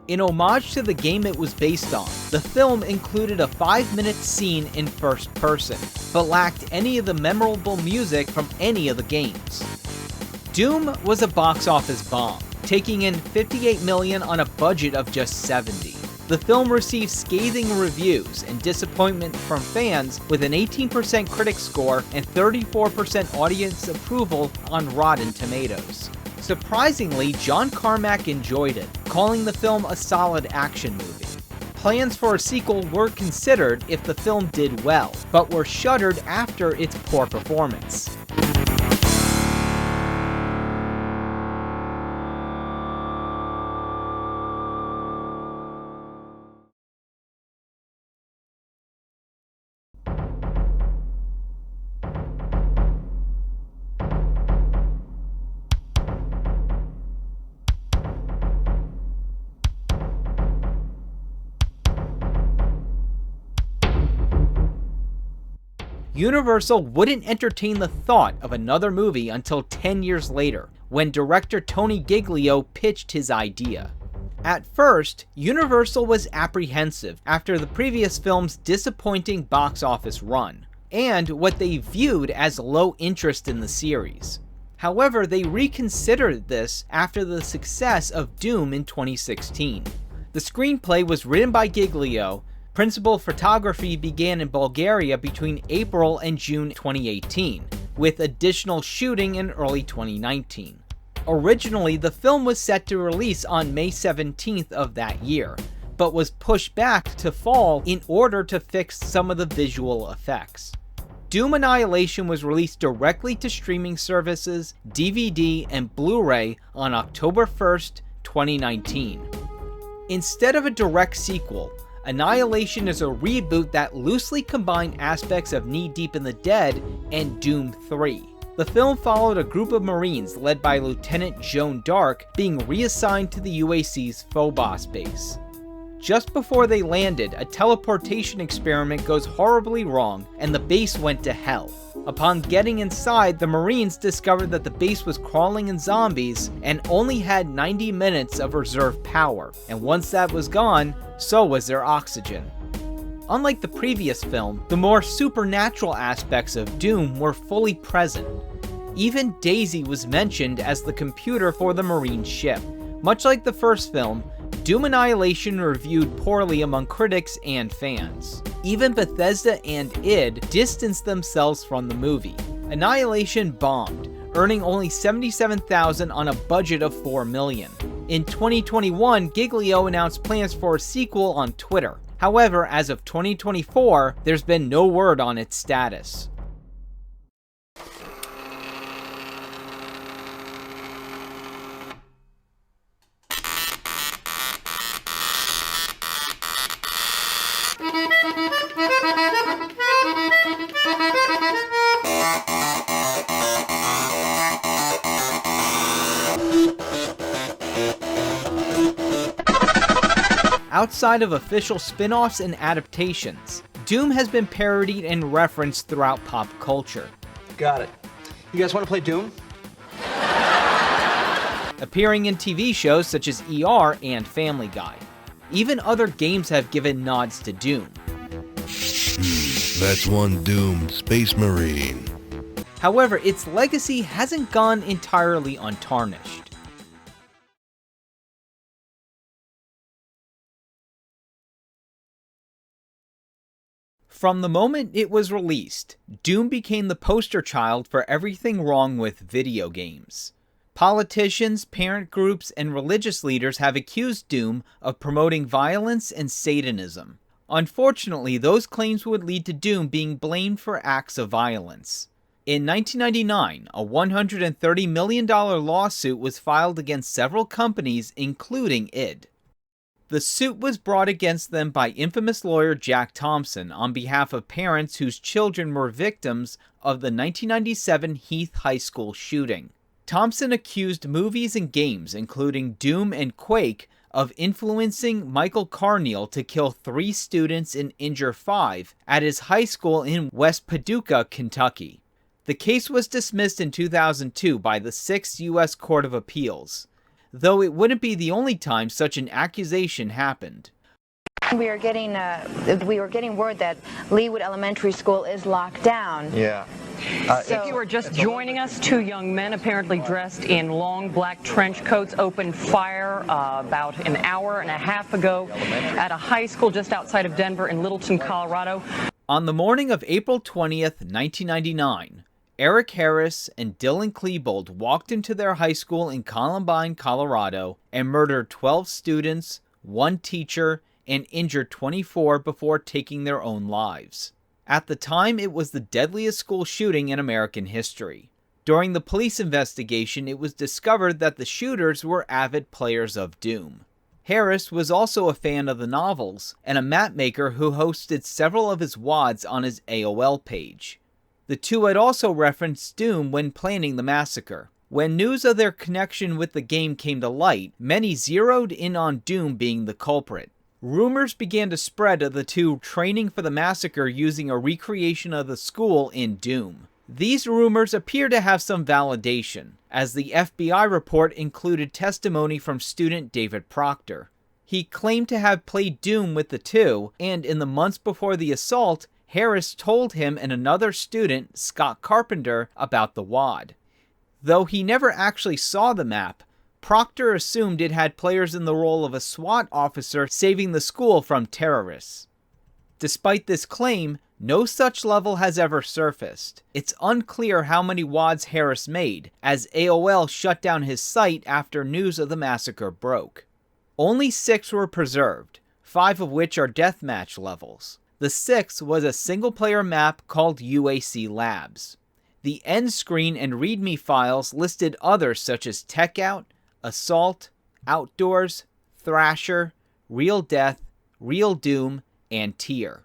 In homage to the game it was based on, the film included a 5-minute scene in first person, but lacked any of the memorable music from any of the games. Doom was a box office bomb, taking in $58 million on a budget of just $70. The film received scathing reviews and disappointment from fans, with an 18% critic score and 34% audience approval on Rotten Tomatoes. Surprisingly, John Carmack enjoyed it, calling the film a solid action movie. Plans for a sequel were considered if the film did well, but were shuttered after its poor performance. Universal wouldn't entertain the thought of another movie until 10 years later, when director Tony Giglio pitched his idea. At first, Universal was apprehensive after the previous film's disappointing box office run, and what they viewed as low interest in the series. However, they reconsidered this after the success of Doom in 2016. The screenplay was written by Giglio. Principal photography began in Bulgaria between April and June 2018, with additional shooting in early 2019. Originally, the film was set to release on May 17th of that year, but was pushed back to fall in order to fix some of the visual effects. Doom Annihilation was released directly to streaming services, DVD, and Blu-ray on October 1st, 2019. Instead of a direct sequel, Annihilation is a reboot that loosely combined aspects of Knee Deep in the Dead and Doom 3. The film followed a group of Marines led by Lieutenant Joan Dark being reassigned to the UAC's Phobos base. Just before they landed, a teleportation experiment goes horribly wrong and the base went to hell. Upon getting inside, the Marines discovered that the base was crawling in zombies and only had 90 minutes of reserve power, and once that was gone, so was their oxygen. Unlike the previous film, the more supernatural aspects of Doom were fully present. Even Daisy was mentioned as the computer for the Marine ship. Much like the first film, Doom Annihilation reviewed poorly among critics and fans. Even Bethesda and id distanced themselves from the movie. Annihilation bombed, earning only $77,000 on a budget of $4 million. In 2021, Giglio announced plans for a sequel on Twitter. However, as of 2024, there's been no word on its status. Outside of official spin-offs and adaptations, Doom has been parodied and referenced throughout pop culture. Got it. You guys want to play Doom? Appearing in TV shows such as ER and Family Guy. Even other games have given nods to Doom. That's one doomed Space Marine. However, its legacy hasn't gone entirely untarnished. From the moment it was released, Doom became the poster child for everything wrong with video games. Politicians, parent groups, and religious leaders have accused Doom of promoting violence and Satanism. Unfortunately, those claims would lead to Doom being blamed for acts of violence. In 1999, a $130 million lawsuit was filed against several companies, including id. The suit was brought against them by infamous lawyer Jack Thompson on behalf of parents whose children were victims of the 1997 Heath High School shooting. Thompson accused movies and games, including Doom and Quake, of influencing Michael Carneal to kill 3 students and injure 5 at his high school in West Paducah, Kentucky. The case was dismissed in 2002 by the 6th U.S. Court of Appeals, though it wouldn't be the only time such an accusation happened. We were getting word that Leewood Elementary School is locked down. Yeah. If you were just joining us, 2 young men apparently dressed in long black trench coats opened fire about an hour and a half ago at a high school just outside of Denver in Littleton, Colorado. On the morning of April 20th, 1999, Eric Harris and Dylan Klebold walked into their high school in Columbine, Colorado, and murdered 12 students, 1 teacher, and injured 24 before taking their own lives. At the time, it was the deadliest school shooting in American history. During the police investigation, it was discovered that the shooters were avid players of Doom. Harris was also a fan of the novels, and a map maker who hosted several of his WODs on his AOL page. The two had also referenced Doom when planning the massacre. When news of their connection with the game came to light, many zeroed in on Doom being the culprit. rumors began to spread of the two training for the massacre using a recreation of the school in Doom. These rumors appear to have some validation, as the FBI report included testimony from student David Proctor. He claimed to have played Doom with the two, and in the months before the assault, Harris told him and another student, Scott Carpenter, about the WAD. Though he never actually saw the map, Proctor assumed it had players in the role of a SWAT officer saving the school from terrorists. Despite this claim, no such level has ever surfaced. It's unclear how many WADs Harris made, as AOL shut down his site after news of the massacre broke. Only 6 were preserved, 5 of which are deathmatch levels. The 6th was a single-player map called UAC Labs. The end screen and README files listed others such as Techout, Assault, Outdoors, Thrasher, Real Death, Real Doom, and Tier.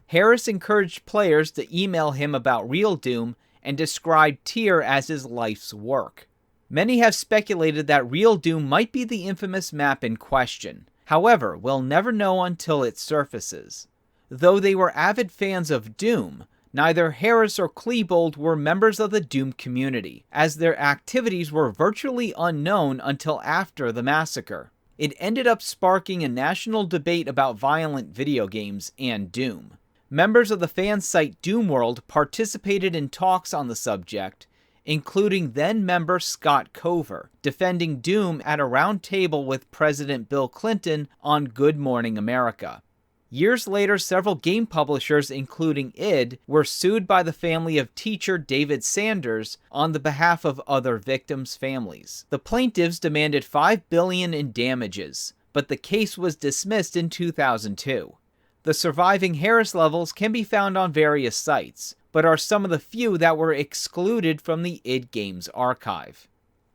Harris encouraged players to email him about Real Doom and described Tier as his life's work. Many have speculated that Real Doom might be the infamous map in question. However, we'll never know until it surfaces. Though they were avid fans of Doom, neither Harris or Klebold were members of the Doom community, as their activities were virtually unknown until after the massacre. It ended up sparking a national debate about violent video games and Doom. Members of the fan site Doomworld participated in talks on the subject, including then-member Scott Cover, defending Doom at a round table with President Bill Clinton on Good Morning America. Years later, several game publishers, including id, were sued by the family of teacher David Sanders on the behalf of other victims' families. The plaintiffs demanded $5 billion in damages, but the case was dismissed in 2002. The surviving Harris levels can be found on various sites, but are some of the few that were excluded from the id Games archive.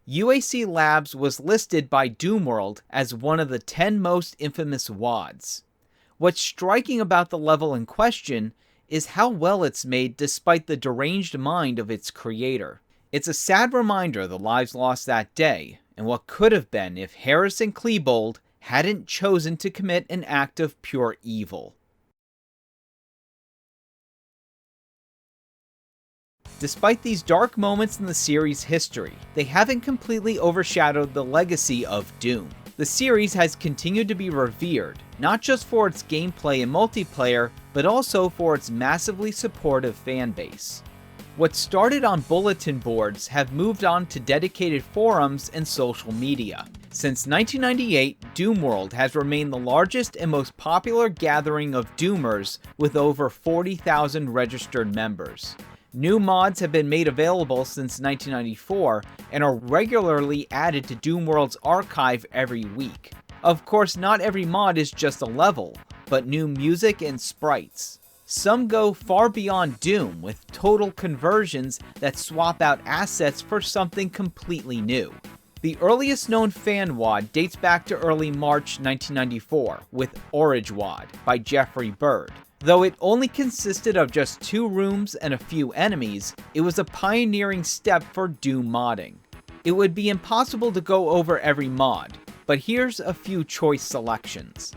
UAC Labs was listed by Doomworld as one of the 10 most infamous WADs. What's striking about the level in question is how well it's made despite the deranged mind of its creator. It's a sad reminder of the lives lost that day, and what could have been if Harris and Klebold hadn't chosen to commit an act of pure evil. Despite these dark moments in the series' history, they haven't completely overshadowed the legacy of Doom. The series has continued to be revered, not just for its gameplay and multiplayer, but also for its massively supportive fanbase. What started on bulletin boards have moved on to dedicated forums and social media. Since 1998, Doomworld has remained the largest and most popular gathering of Doomers with over 40,000 registered members. New mods have been made available since 1994 and are regularly added to Doomworld's archive every week. Of course, not every mod is just a level, but new music and sprites. Some go far beyond Doom with total conversions that swap out assets for something completely new. The earliest known fan WAD dates back to early March 1994 with Orage WAD by Jeffrey Bird. Though it only consisted of just 2 rooms and a few enemies, it was a pioneering step for Doom modding. It would be impossible to go over every mod, but here's a few choice selections.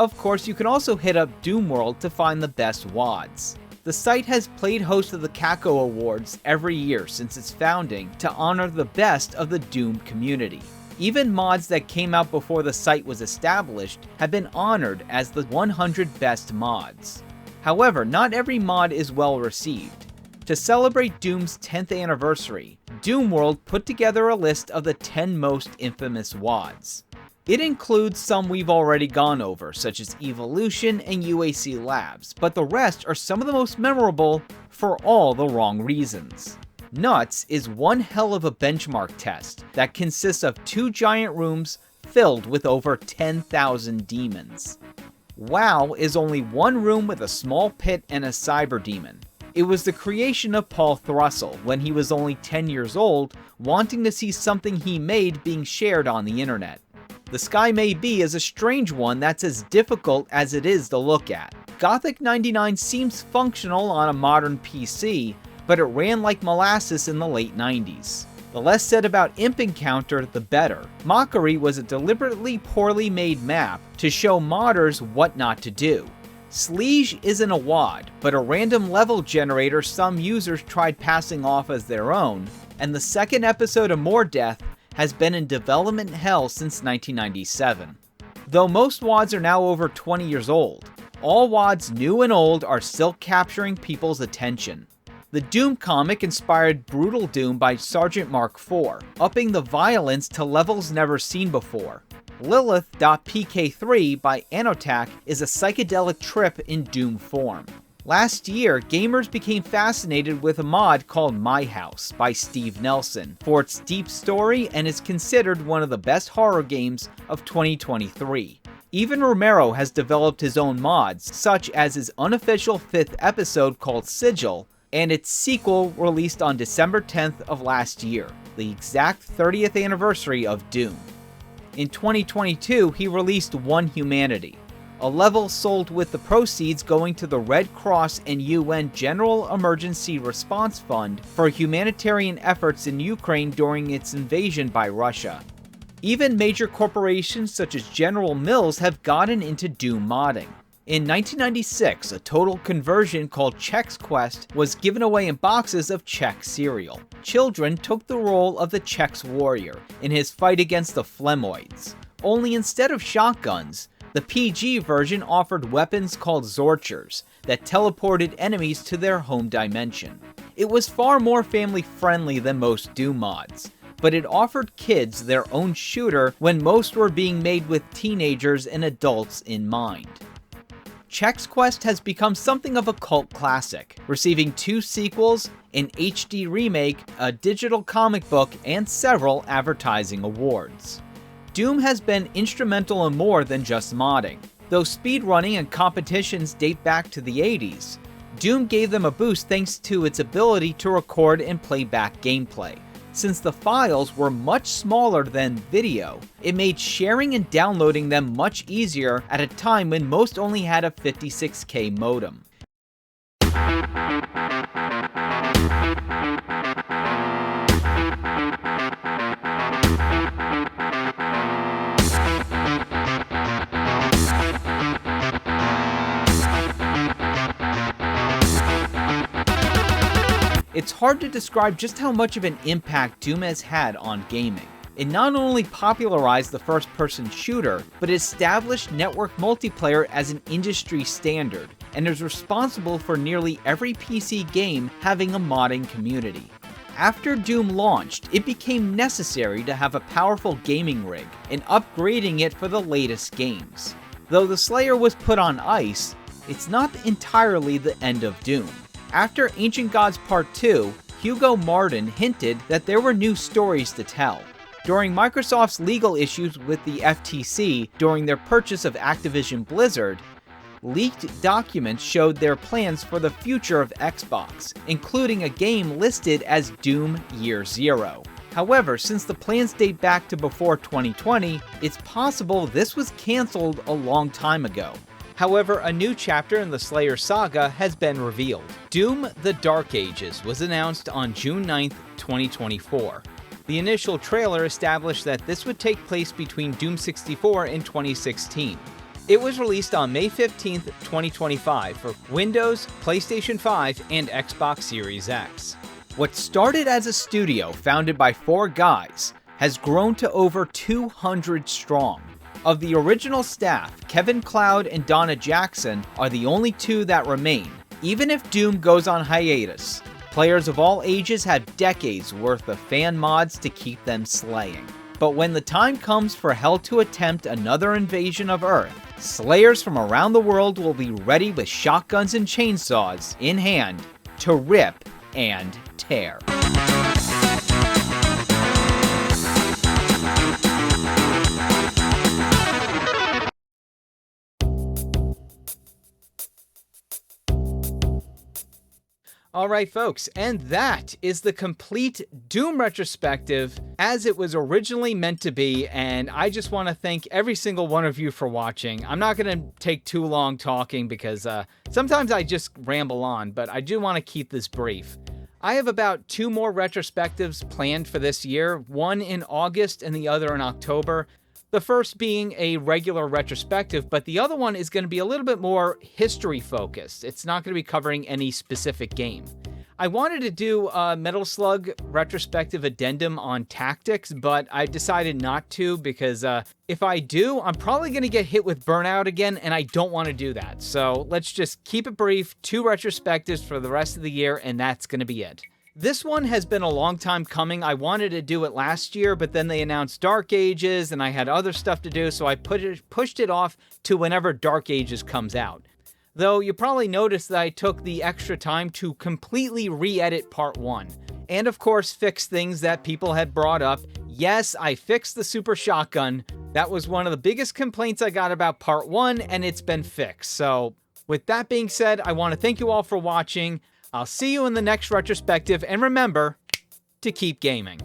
Of course, you can also hit up Doom World to find the best WODs. The site has played host of the Kako Awards every year since its founding to honor the best of the Doom community. Even mods that came out before the site was established have been honored as the 100 best mods. However, not every mod is well received. To celebrate Doom's 10th anniversary, Doom World put together a list of the 10 most infamous WODs. It includes some we've already gone over, such as Evolution and UAC Labs, but the rest are some of the most memorable for all the wrong reasons. Nuts is one hell of a benchmark test that consists of 2 giant rooms filled with over 10,000 demons. WoW is only one room with a small pit and a cyber demon. It was the creation of Paul Thrussell when he was only 10 years old, wanting to see something he made being shared on the internet. The Sky May Be is a strange one that's as difficult as it is to look at. Gothic 99 seems functional on a modern PC, but it ran like molasses in the late 90s. The less said about Imp Encounter, the better. Mockery was a deliberately poorly made map to show modders what not to do. Sleege isn't a WOD, but a random level generator some users tried passing off as their own, and the second episode of More Death has been in development hell since 1997. Though most WODs are now over 20 years old, all WODs new and old are still capturing people's attention. The Doom comic inspired Brutal Doom by Sergeant Mark IV, upping the violence to levels never seen before. Lilith.pk3 by Anotak is a psychedelic trip in Doom form. Last year, gamers became fascinated with a mod called My House by Steve Nelson for its deep story and is considered one of the best horror games of 2023. Even Romero has developed his own mods, such as his unofficial 5th episode called Sigil, and its sequel released on December 10th of last year, the exact 30th anniversary of Doom. In 2022, he released One Humanity, a level sold with the proceeds going to the Red Cross and UN General Emergency Response Fund for humanitarian efforts in Ukraine during its invasion by Russia. Even major corporations such as General Mills have gotten into Doom modding. In 1996, a total conversion called Chex Quest was given away in boxes of Chex cereal. Children took the role of the Chex Warrior in his fight against the Flemoids. Only instead of shotguns, the PG version offered weapons called Zorchers that teleported enemies to their home dimension. It was far more family-friendly than most Doom mods, but it offered kids their own shooter when most were being made with teenagers and adults in mind. Chex Quest has become something of a cult classic, receiving 2 sequels, an HD remake, a digital comic book, and several advertising awards. Doom has been instrumental in more than just modding. Though speedrunning and competitions date back to the 80s, Doom gave them a boost thanks to its ability to record and play back gameplay. Since the files were much smaller than video, it made sharing and downloading them much easier at a time when most only had a 56K modem. It's hard to describe just how much of an impact Doom has had on gaming. It not only popularized the first-person shooter, but established network multiplayer as an industry standard, and is responsible for nearly every PC game having a modding community. After Doom launched, it became necessary to have a powerful gaming rig, and upgrading it for the latest games. Though the Slayer was put on ice, it's not entirely the end of Doom. After Ancient Gods Part 2, Hugo Martin hinted that there were new stories to tell. During Microsoft's legal issues with the FTC during their purchase of Activision Blizzard, leaked documents showed their plans for the future of Xbox, including a game listed as Doom Year Zero. However, since the plans date back to before 2020, it's possible this was cancelled a long time ago. However, a new chapter in the Slayer saga has been revealed. Doom: The Dark Ages was announced on June 9th, 2024. The initial trailer established that this would take place between Doom 64 and 2016. It was released on May 15th, 2025 for Windows, PlayStation 5, and Xbox Series X. What started as a studio founded by 4 guys has grown to over 200 strong. Of the original staff, Kevin Cloud and Donna Jackson are the only 2 that remain. Even if Doom goes on hiatus, players of all ages have decades worth of fan mods to keep them slaying. But when the time comes for Hell to attempt another invasion of Earth, slayers from around the world will be ready with shotguns and chainsaws in hand to rip and tear. Alright folks, and that is the complete Doom retrospective as it was originally meant to be, and I just want to thank every single one of you for watching. I'm not going to take too long talking because sometimes I just ramble on, but I do want to keep this brief. I have about 2 more retrospectives planned for this year, one in August and the other in October. The first being a regular retrospective, but the other one is going to be a little bit more history focused. It's not going to be covering any specific game. I wanted to do a Metal Slug retrospective addendum on tactics, but I decided not to because if I do, I'm probably going to get hit with burnout again, and I don't want to do that. So let's just keep it brief, 2 retrospectives for the rest of the year, and that's going to be it. This one has been a long time coming. I wanted to do it last year, but then they announced Dark Ages, and I had other stuff to do, so I pushed it off to whenever Dark Ages comes out. Though you probably noticed that I took the extra time to completely re-edit Part 1. And of course, fix things that people had brought up. Yes, I fixed the Super Shotgun. That was one of the biggest complaints I got about Part 1, and it's been fixed. So, with that being said, I want to thank you all for watching. I'll see you in the next retrospective, and remember to keep gaming.